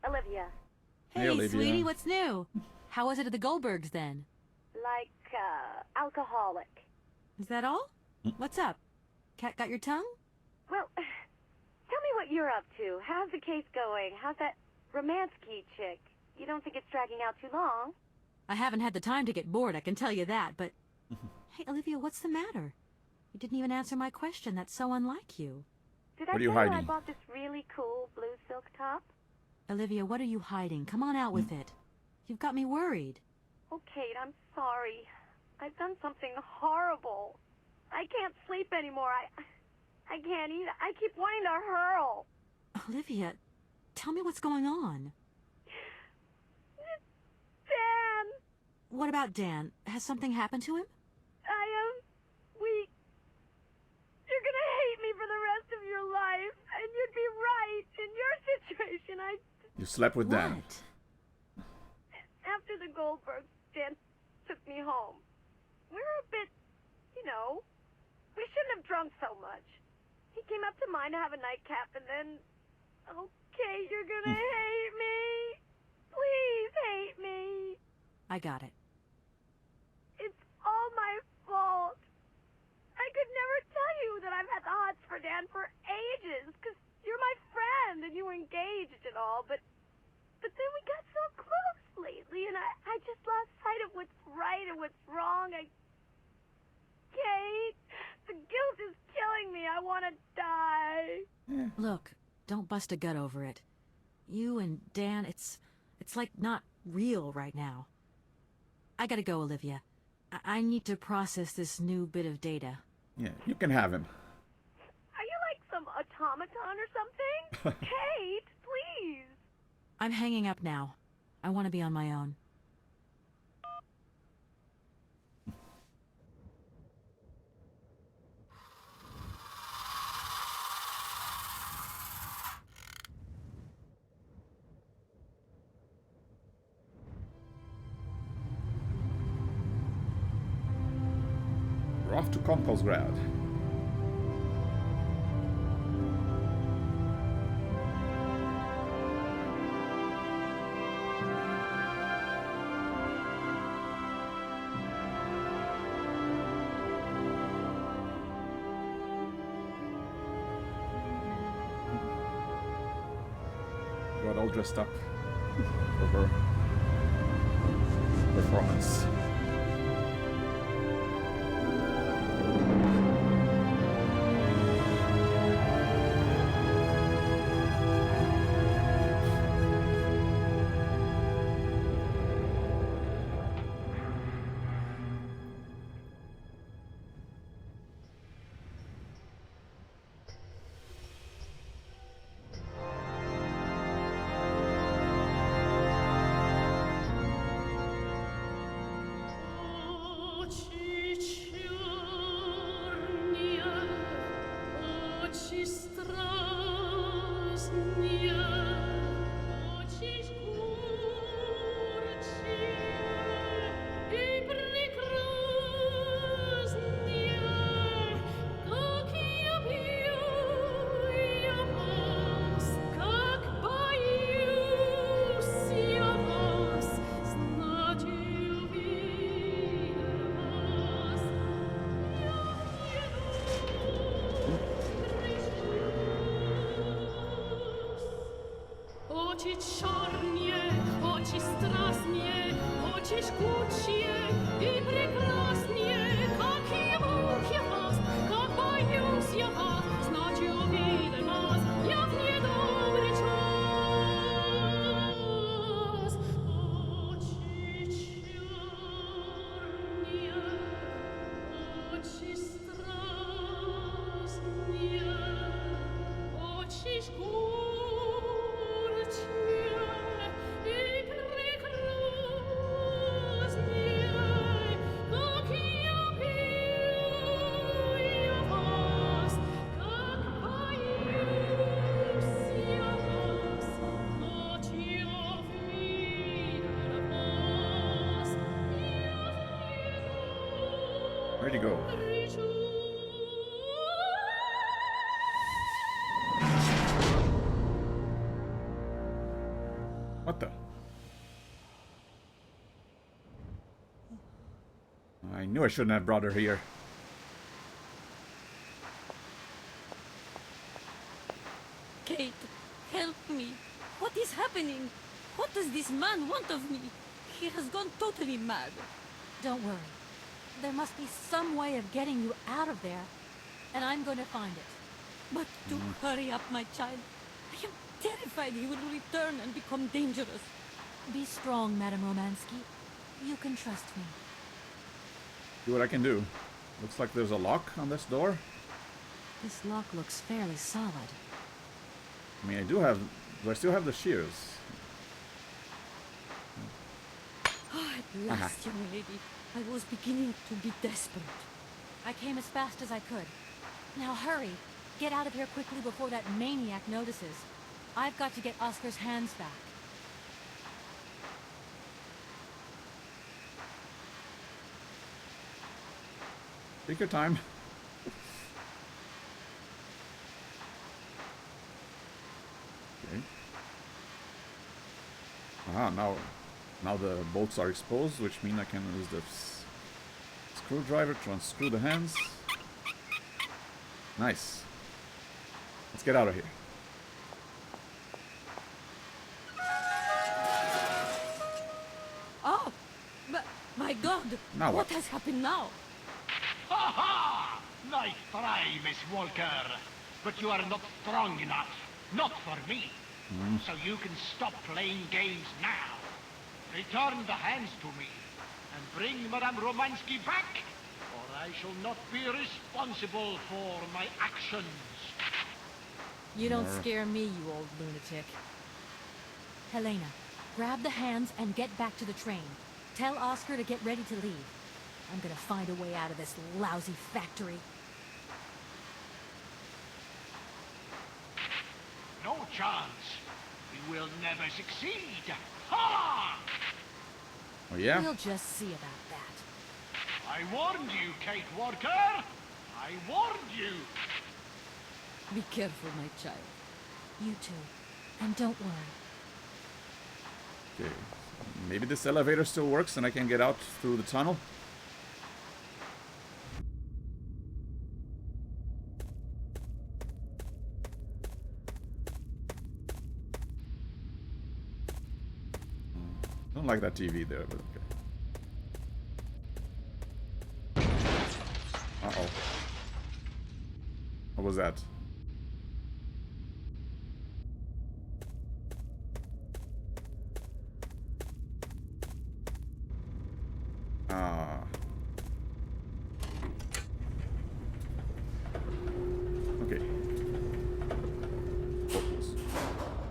Olivia. Hey, Olivia. sweetie, what's new? How was it at the Goldbergs then? Like, alcoholic. Is that all? What's up? Cat got your tongue? Well, tell me what you're up to. How's the case going? How's that Romansky chick? You don't think it's dragging out too long? I haven't had the time to get bored, I can tell you that, but... Hey, Olivia, what's the matter? You didn't even answer my question. That's so unlike you. Did What I are you tell you I hiding? bought this really cool blue silk top? Olivia, what are you hiding? Come on out with it. You've got me worried. Oh, Kate, I'm sorry. I've done something horrible. I can't sleep anymore. I can't eat. I keep wanting to hurl. Olivia, tell me what's going on. Dan! What about Dan? Has something happened to him? You're gonna hate me for the rest of your life, and you'd be right. In your situation, You slept with Dan. After the Goldbergs, Dan took me home. We were a bit, we shouldn't have drunk so much. He came up to mine to have a nightcap, and then, okay, you're gonna hate me. Please hate me. I got it. It's all my fault. I could never tell you that I've had the hots for Dan for ages, because you're my friend and you were engaged and all, but then we got so close lately, and I just lost sight of what's right and what's wrong. Kate, the guilt is killing me. I want to die. Look, don't bust a gut over it. You and Dan, it's like not real right now. I gotta go, Olivia. I need to process this new bit of data. Yeah, you can have him. Are you like some automaton or something? Kate, please. I'm hanging up now. I want to be on my own. We're off to Komkolzgrad. Got all dressed up for her performance. Oči čornie, oči strasnie, oči жгучие и прекрасные, как я вас, как боюсь я вас, значит увидел вас, я в недобрый час. Очи черные, очи страстные, очи жгучие и прекрасные, как я пью вас, как боюсь я вас, ночью увидел вас, Where'd he go? What the? I knew I shouldn't have brought her here. Kate, help me. What is happening? What does this man want of me? He has gone totally mad. Don't worry. There must be some way of getting you out of there, and I'm going to find it. But do hurry up, my child. I am terrified he will return and become dangerous. Be strong, Madame Romansky. You can trust me. See what I can do. Looks like there's a lock on this door. This lock looks fairly solid. I mean, do I still have the shears? Ah, at last, young lady. I was beginning to be desperate. I came as fast as I could. Now hurry. Get out of here quickly before that maniac notices. I've got to get Oscar's hands back. Take your time. Okay. Ah, now the bolts are exposed, which means I can use the screwdriver to unscrew the hands. Nice. Let's get out of here. Oh, but my God! Now what what? has happened now? Ha ha! Nice try, Miss Walker. But you are not strong enough. Not for me. So you can stop playing games now. Return the hands to me. And bring Madame Romansky back, or I shall not be responsible for my actions. You don't scare me, you old lunatic. Helena, grab the hands and get back to the train. Tell Oscar to get ready to leave. I'm gonna find a way out of this lousy factory. No chance. We will never succeed. Ha! Oh yeah? We'll just see about that. I warned you, Kate Walker. I warned you. Be careful, my child. You too. And don't worry. Okay. Maybe this elevator still works and I can get out through the tunnel. Don't like that TV there, but okay. Uh-oh. What was that? Ah. Okay. Focus.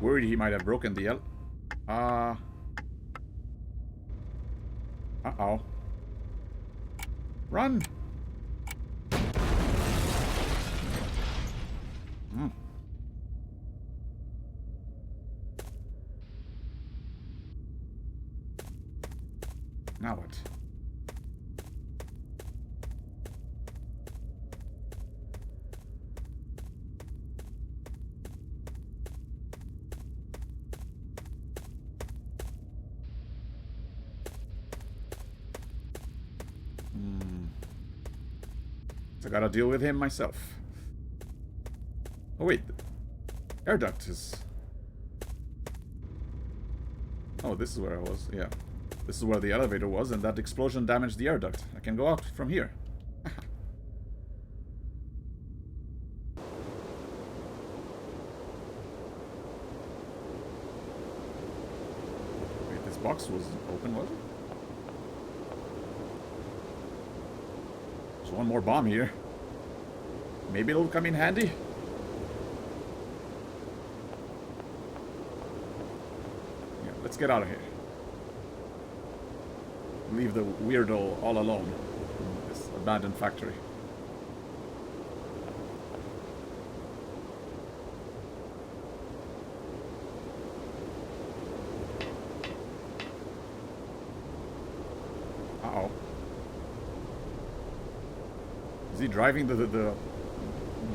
Worried he might have broken the Uh-oh. Run! Now what? I gotta deal with him myself. Oh wait, air duct is... Oh, this is where I was, yeah. This is where the elevator was, and that explosion damaged the air duct. I can go out from here. Wait, this box was open, was it? There's one more bomb here. Maybe it'll come in handy. Yeah, let's get out of here. Leave the weirdo all alone in this abandoned factory. Uh-oh. Is he driving the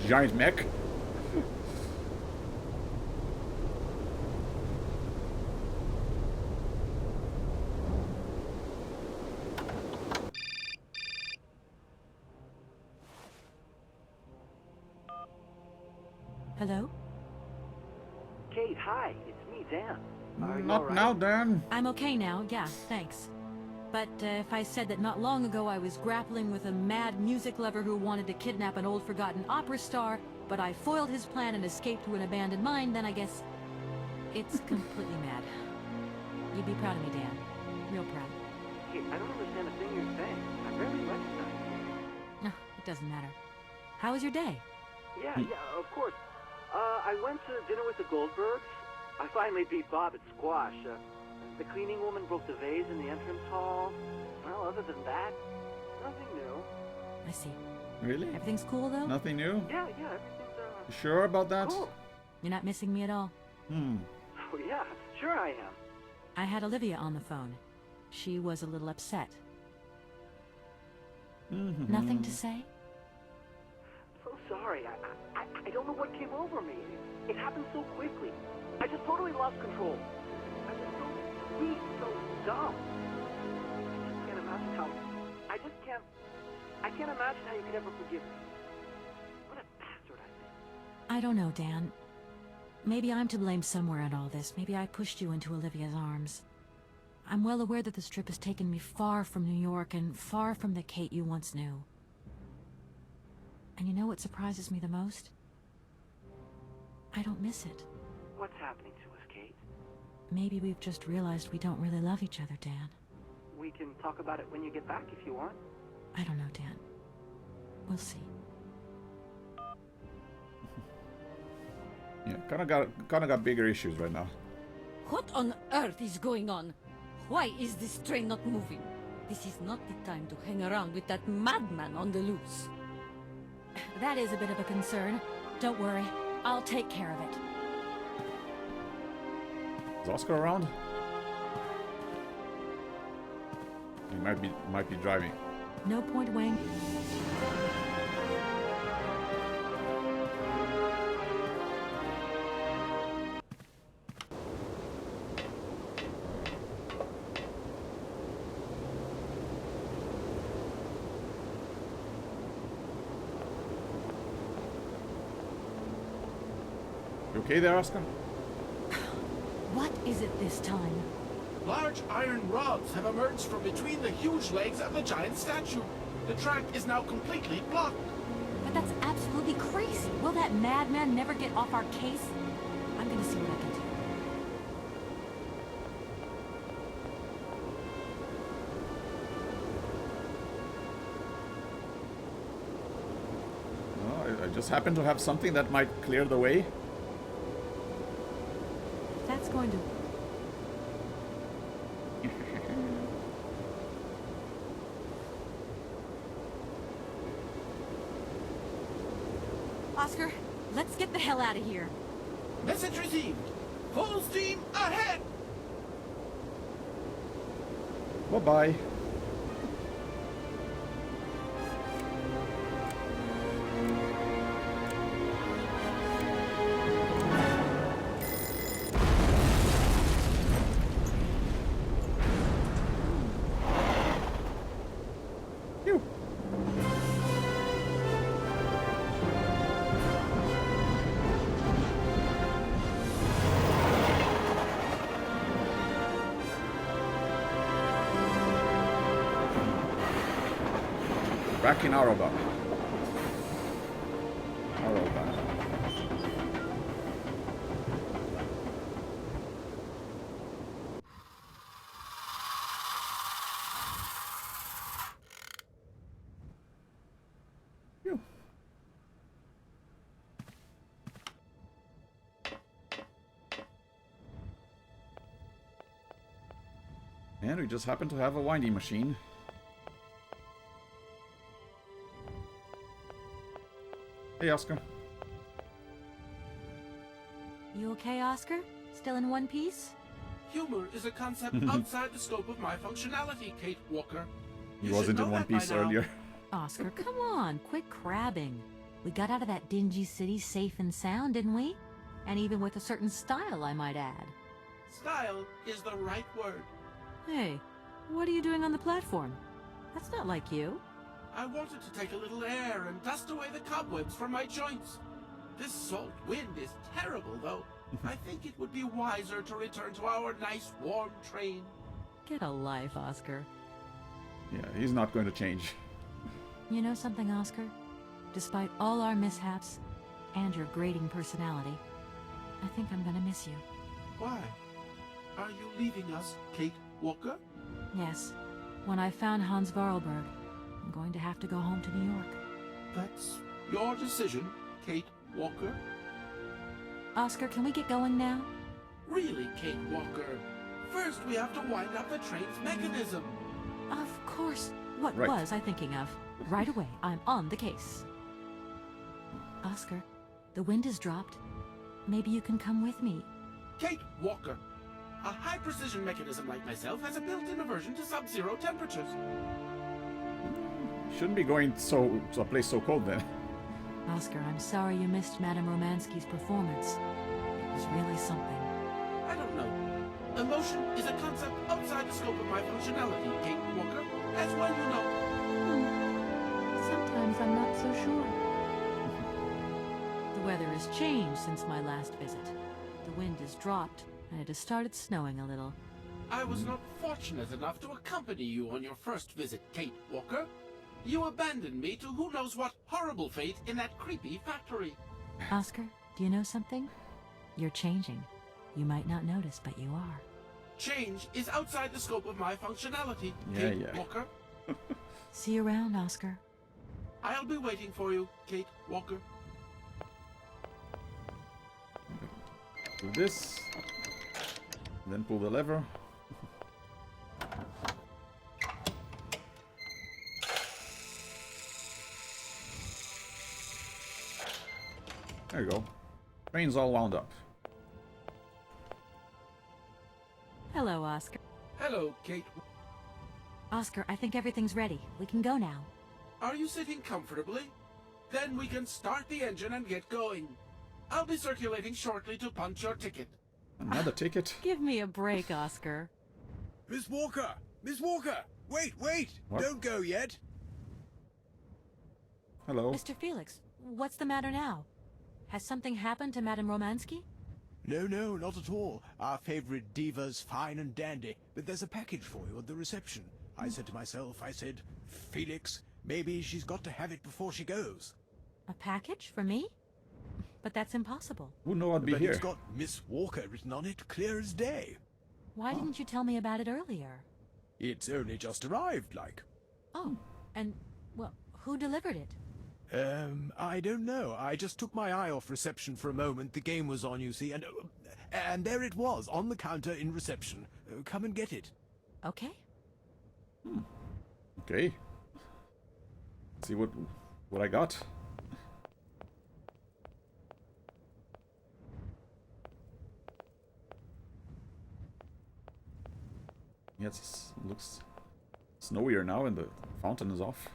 giant mech? Hello? Kate, hi. It's me, Dan. Are you Not all right? now, Dan. I'm okay now, yeah, thanks. But if I said that not long ago I was grappling with a mad music lover who wanted to kidnap an old forgotten opera star, but I foiled his plan and escaped to an abandoned mine, then I guess it's completely mad. You'd be proud of me, Dan. Real proud. Kate, I don't understand a thing you're saying. I barely recognize you. No, it doesn't matter. How was your day? Yeah, of course. I went to dinner with the Goldbergs. I finally beat Bob at squash. The cleaning woman broke the vase in the entrance hall. Well, other than that, nothing new. I see. Really? Everything's cool, though? Nothing new? Yeah, everything's, You sure about that? cool. You're not missing me at all? Oh, yeah, sure I am. I had Olivia on the phone. She was a little upset. Nothing to say? So sorry. I don't know what came over me. It happened so quickly. I just totally lost control. I was so sweet, so dumb. I just can't imagine how... I can't imagine how you could ever forgive me. What a bastard I've been. I don't know, Dan. Maybe I'm to blame somewhere in all this. Maybe I pushed you into Olivia's arms. I'm well aware that this trip has taken me far from New York and far from the Kate you once knew. And you know what surprises me the most? I don't miss it. What's happening to us, Kate? Maybe we've just realized we don't really love each other, Dan. We can talk about it when you get back if you want. I don't know, Dan. We'll see. Yeah, kinda got bigger issues right now. What on earth is going on? Why is this train not moving? This is not the time to hang around with that madman on the loose. That is a bit of a concern. Don't worry. I'll take care of it. Is Oscar around? He might be driving. No point, Wayne. You okay there, Oscar? What is it this time? Large iron rods have emerged from between the huge legs of the giant statue. The track is now completely blocked. But that's absolutely crazy. Will that madman never get off our case? I'm gonna see what I can do. No, I just happen to have something that might clear the way. That's going to... Oscar, let's get the hell out of here. Message received. Full steam ahead! Bye-bye. Back in Aroba. Aroba. And we just happen to have a winding machine. Hey, Oscar. You okay, Oscar? Still in one piece? Humor is a concept outside the scope of my functionality, Kate Walker. He You wasn't should in know one that by piece now. earlier. Oscar, come on, quit crabbing. We got out of that dingy city safe and sound, didn't we? And even with a certain style, I might add. Style is the right word. Hey, what are you doing on the platform? That's not like you. I wanted to take a little air and dust away the cobwebs from my joints. This salt wind is terrible, though. I think it would be wiser to return to our nice, warm train. Get a life, Oscar. Yeah, he's not going to change. You know something, Oscar? Despite all our mishaps and your grating personality, I think I'm gonna miss you. Why? Are you leaving us, Kate Walker? Yes. When I found Hans Varlberg, I'm going to have to go home to New York. That's your decision, Kate Walker. Oscar, can we get going now? Really, Kate Walker? First, we have to wind up the train's mechanism. Of course. What Right. was I thinking of? Right away. I'm on the case. Oscar, the wind has dropped. Maybe you can come with me. Kate Walker. A high-precision mechanism like myself has a built-in aversion to sub-zero temperatures. Shouldn't be going to a place so cold then. Oscar, I'm sorry you missed Madame Romansky's performance. It was really something. I don't know. Emotion is a concept outside the scope of my functionality, Kate Walker. As well you know. Sometimes I'm not so sure. The weather has changed since my last visit. The wind has dropped, and it has started snowing a little. I was not fortunate enough to accompany you on your first visit, Kate Walker. You abandoned me to who knows what horrible fate in that creepy factory. Oscar, do you know something? You're changing. You might not notice, but you are. Change is outside the scope of my functionality, Yeah, Kate yeah. Walker. See you around, Oscar. I'll be waiting for you, Kate Walker. Do this. Then pull the lever. There you go. Train's all wound up. Hello, Oscar. Hello, Kate. Oscar, I think everything's ready. We can go now. Are you sitting comfortably? Then we can start the engine and get going. I'll be circulating shortly to punch your ticket. Another ticket? Give me a break, Oscar. Miss Walker! Miss Walker! Wait, wait! What? Don't go yet! Hello. Mr. Felix, what's the matter now? Has something happened to Madame Romansky? No, no, not at all. Our favorite diva's fine and dandy. But there's a package for you at the reception. I said to myself, Felix, maybe she's got to have it before she goes. A package for me? But that's impossible. Who know I'd be But here? it's got Miss Walker written on it, clear as day. Why didn't you tell me about it earlier? It's only just arrived, like. Oh, and, well, who delivered it? I don't know. I just took my eye off reception for a moment. The game was on, you see, and there it was, on the counter in reception. Come and get it. Okay. Okay. Let's see what I got. Yeah, it looks snowier now and the fountain is off.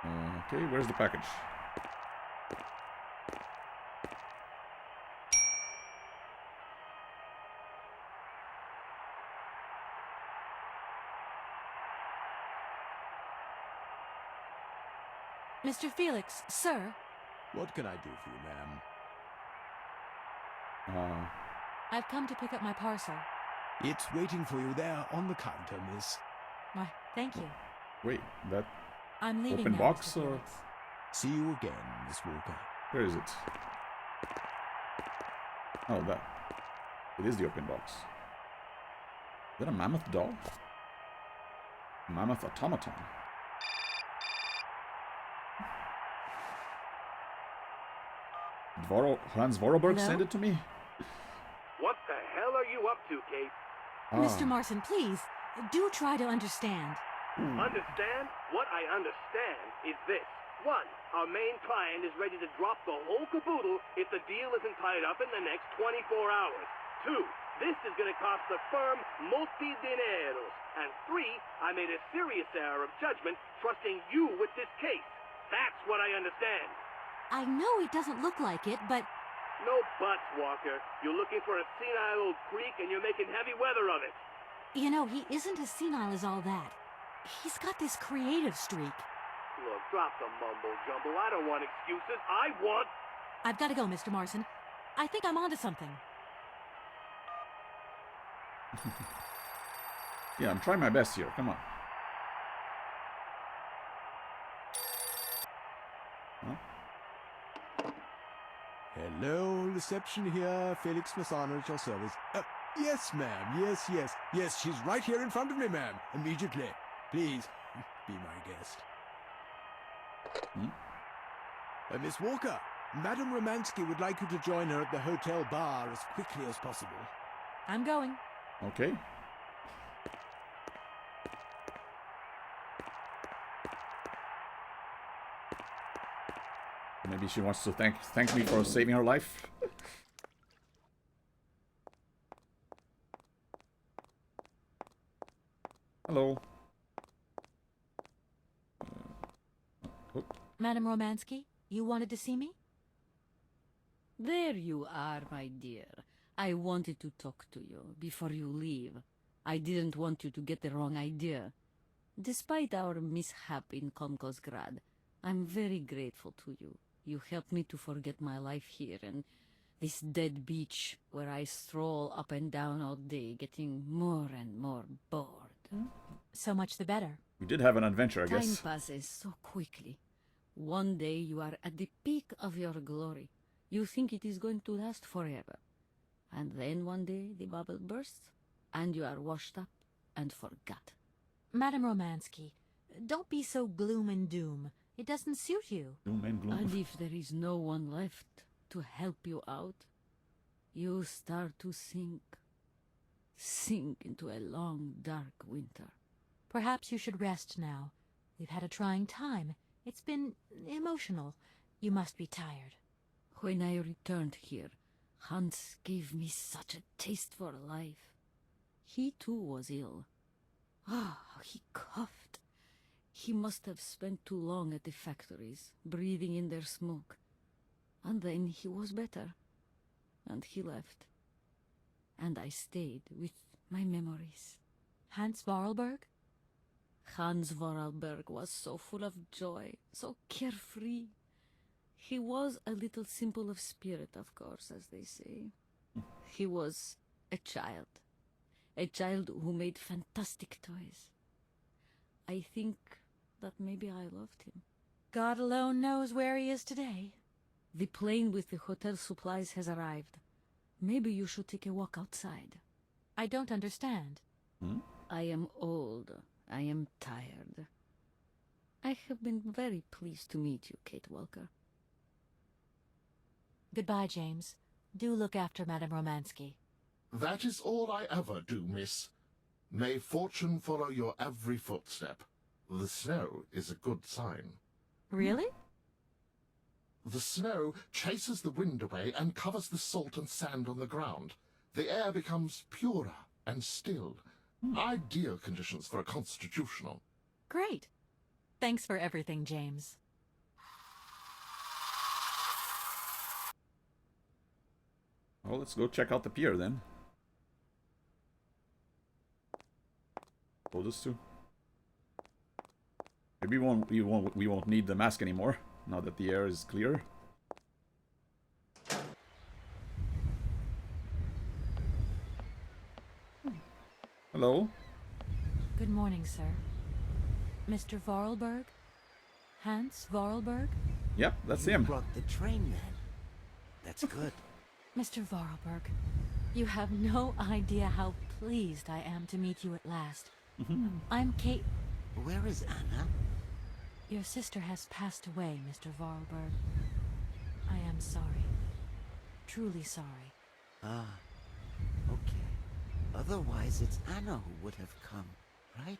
Okay, where's the package? Mr. Felix, sir, What can I do for you, ma'am? I've come to pick up my parcel. It's waiting for you there on the counter, miss. Why, thank you. Wait, that I'm leaving open now, box Mr. or Felix. See you again, Miss Walker. where is it? Oh, that. It is the open box. Is that a mammoth doll? Mammoth automaton. Hans Vorarlberg Hello? sent it to me? What the hell are you up to, Kate? Mr. Marson, please, do try to understand. Understand? What I understand is this. 1. Our main client is ready to drop the whole caboodle if the deal isn't tied up in the next 24 hours. 2. This is going to cost the firm multi-dineros. And 3. I made a serious error of judgment trusting you with this case. That's what I understand. I know it doesn't look like it, but No buts, Walker. You're looking for a senile old creek and you're making heavy weather of it. you know, he isn't as senile as all that. He's got this creative streak. Look, drop the mumbo-jumbo. I don't want excuses. I want... I've got to go, Mr. Marson. I think I'm onto something. Yeah, I'm trying my best here. Come on. Hello, reception here. Felix Massano at your service. Yes, ma'am. Yes, yes. Yes, she's right here in front of me, ma'am. Immediately. Please, be my guest. Miss Walker, Madame Romansky would like you to join her at the hotel bar as quickly as possible. I'm going. Okay. Maybe she wants to thank me for saving her life. Hello. Madame Romansky, you wanted to see me? There you are, my dear. I wanted to talk to you before you leave. I didn't want you to get the wrong idea. Despite our mishap in Komkolzgrad, I'm very grateful to you. You helped me to forget my life here and this dead beach where I stroll up and down all day, getting more and more bored. So much the better. We did have an adventure, I guess. Time passes so quickly. One day you are at the peak of your glory. You think it is going to last forever. And then one day the bubble bursts, and you are washed up and forgot. Madame Romansky, don't be so gloom and doom. It doesn't suit you. Doom and gloom. And if there is no one left to help you out, you start to sink into a long, dark winter. Perhaps you should rest now. We've had a trying time. It's been emotional. You must be tired. When I returned here, Hans gave me such a taste for life. He too was ill. He coughed. He must have spent too long at the factories, breathing in their smoke. And then he was better. And he left. And I stayed with my memories. Hans Vorarlberg? Hans Vorarlberg was so full of joy, so carefree. He was a little simple of spirit, of course, as they say. He was a child who made fantastic toys. I think that maybe I loved him. God alone knows where he is today. The plane with the hotel supplies has arrived. Maybe you should take a walk outside. I don't understand. I am old. I am tired. I have been very pleased to meet you, Kate Walker. Goodbye, James. Do look after Madame Romansky. That is all I ever do, miss. May fortune follow your every footstep. The snow is a good sign. Really? The snow chases the wind away and covers the salt and sand on the ground. The air becomes purer and still. Ideal conditions for a constitutional. Great. Thanks for everything, James. Well, let's go check out the pier then. Told us to. Maybe we won't need the mask anymore now that the air is clear. Hello. Good morning, sir. Mr. Vorarlberg? Hans Vorarlberg? Yep, that's You him. brought the train then. That's good. Mr. Vorarlberg, you have no idea how pleased I am to meet you at last. I'm Kate. Where is Anna? Your sister has passed away, Mr. Vorarlberg. I am sorry. Truly sorry. Ah, okay. Otherwise, it's Anna who would have come, right?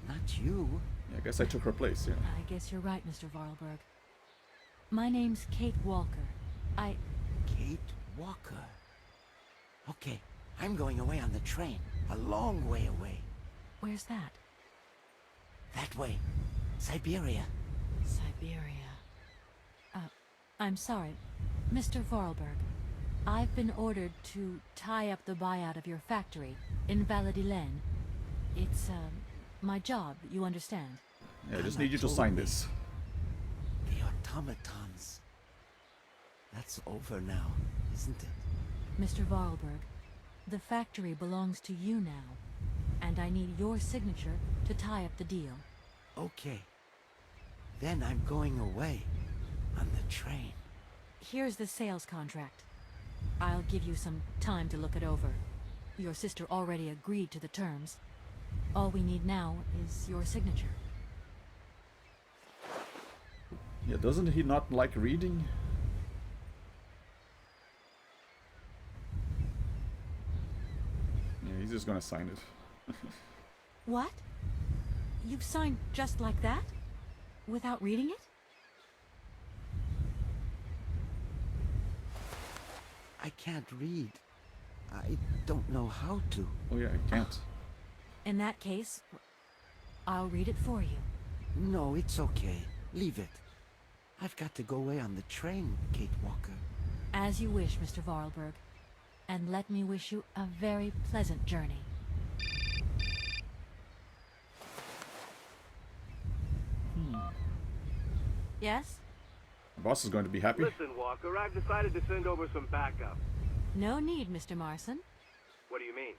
Not you. Yeah, I guess I took her place, yeah. I guess you're right, Mr. Vorarlberg. My name's Kate Walker. Kate Walker. Okay, I'm going away on the train. A long way away. Where's that? That way. Syberia. Syberia. I'm sorry. Mr. Vorarlberg, I've been ordered to tie up the buyout of your factory in Valadilen. It's, my job, you understand? Yeah, I just need you to sign this. The automatons. That's over now, isn't it? Mr. Vorarlberg, the factory belongs to you now, and I need your signature to tie up the deal. Okay. Then I'm going away on the train. Here's the sales contract. I'll give you some time to look it over. Your sister already agreed to the terms. All we need now is your signature. Yeah, doesn't he not like reading? Yeah, he's just gonna sign it. What? You've signed just like that? Without reading it? I can't read. I don't know how to. Oh yeah, I can't. In that case, I'll read it for you. No, it's okay. Leave it. I've got to go away on the train, Kate Walker. As you wish, Mr. Vorarlberg. And let me wish you a very pleasant journey. Yes? The boss is going to be happy. Listen, Walker, I've decided to send over some backup. No need, Mr. Marson. What do you mean?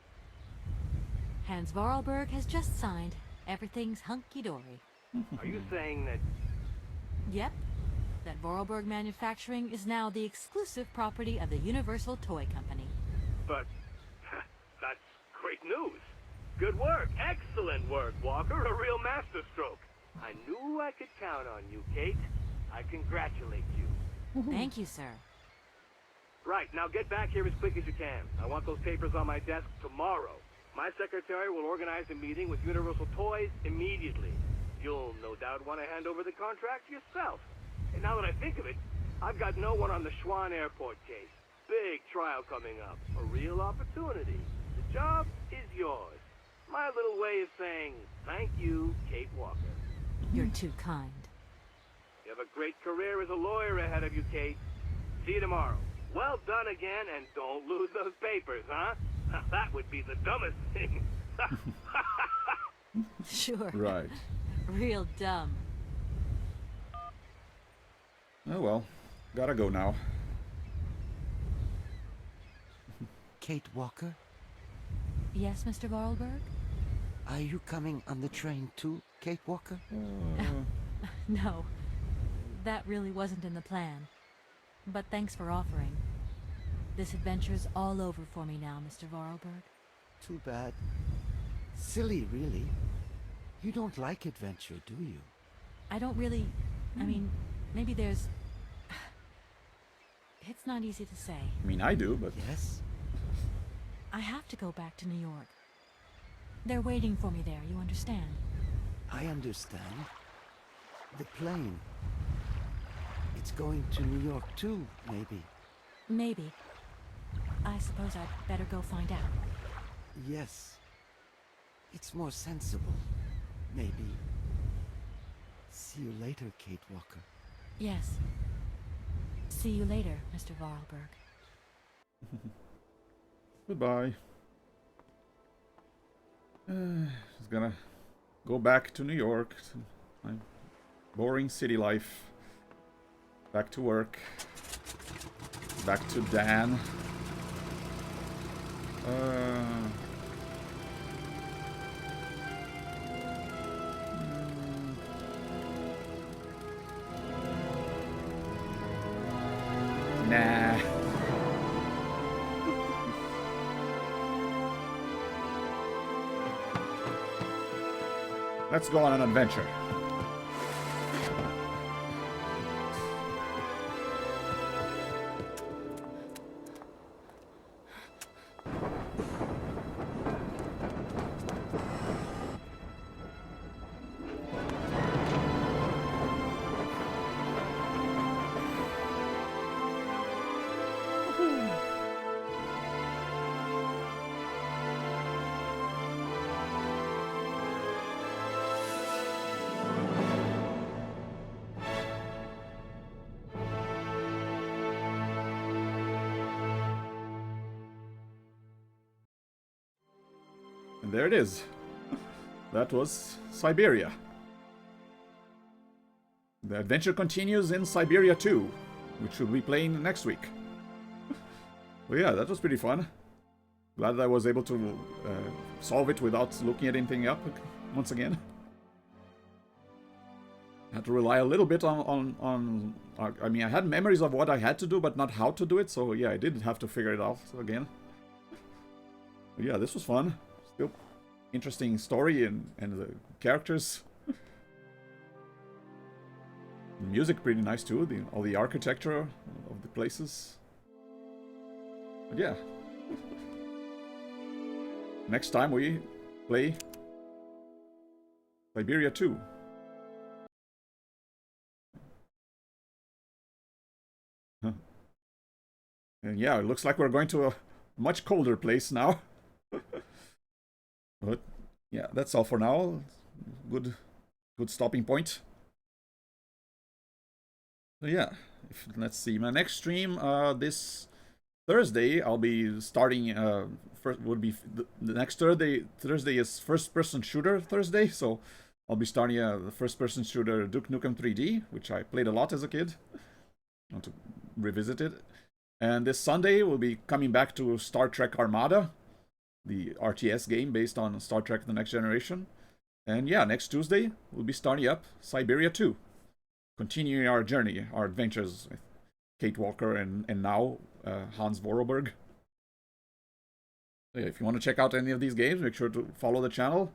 Hans Vorarlberg has just signed. Everything's hunky-dory. Are you saying that... Yep. That Vorarlberg Manufacturing is now the exclusive property of the Universal Toy Company. But... that's great news. Good work. Excellent work, Walker. A real masterstroke. I knew I could count on you, Kate. I congratulate you. Thank you, sir. Right, now get back here as quick as you can. I want those papers on my desk tomorrow. My secretary will organize a meeting with Universal Toys immediately. You'll no doubt want to hand over the contract yourself. And now that I think of it, I've got no one on the Schwann Airport case. Big trial coming up. A real opportunity. The job is yours. My little way of saying thank you, Kate Walker. You're too kind. You have a great career as a lawyer ahead of you, Kate. See you tomorrow. Well done again, and don't lose those papers, huh? That would be the dumbest thing. Sure. Right. Real dumb. Oh well. Gotta go now. Kate Walker? Yes, Mr. Vorarlberg? Are you coming on the train too, Kate Walker? No. That really wasn't in the plan. But thanks for offering. This adventure's all over for me now, Mr. Vorarlberg. Too bad. Silly, really. You don't like adventure, do you? I don't really... I mean, maybe there's... It's not easy to say. I mean, I do, but... Yes? I have to go back to New York. They're waiting for me there, you understand? I understand. The plane. It's going to New York too, maybe. Maybe. I suppose I'd better go find out. Yes. It's more sensible. Maybe. See you later, Kate Walker. Yes. See you later, Mr. Vorarlberg. Goodbye. Just gonna go back to New York. To my boring city life. Back to work. Back to Dan. let's go on an adventure. And there it is. That was Syberia. The adventure continues in Syberia 2, which we'll be playing next week. Well, yeah, that was pretty fun. Glad that I was able to solve it without looking at anything up once again. I had to rely a little bit on I mean, I had memories of what I had to do, but not how to do it, so yeah, I did have to figure it out again. But yeah, this was fun. Still interesting story and the characters. The music pretty nice too, all the architecture of the places. But yeah. Next time we play Syberia 2. And yeah, it looks like we're going to a much colder place now. But yeah, that's all for now. Good stopping point. So yeah, let's see. My next stream this Thursday, I'll be starting. The next Thursday is first-person shooter Thursday, so I'll be starting the first-person shooter Duke Nukem 3D, which I played a lot as a kid. I want to revisit it. And this Sunday, we'll be coming back to Star Trek Armada, the RTS game based on Star Trek The Next Generation. And yeah, next Tuesday, we'll be starting up Syberia 2. Continuing our journey, our adventures with Kate Walker and now Hans Vorarlberg. So yeah, if you want to check out any of these games, make sure to follow the channel.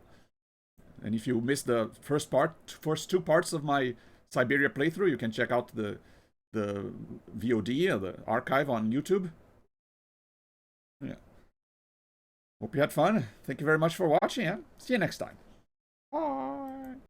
And if you missed the first two parts of my Syberia playthrough, you can check out the VOD, the archive on YouTube. Yeah. Hope you had fun. Thank you very much for watching. See you next time. Bye.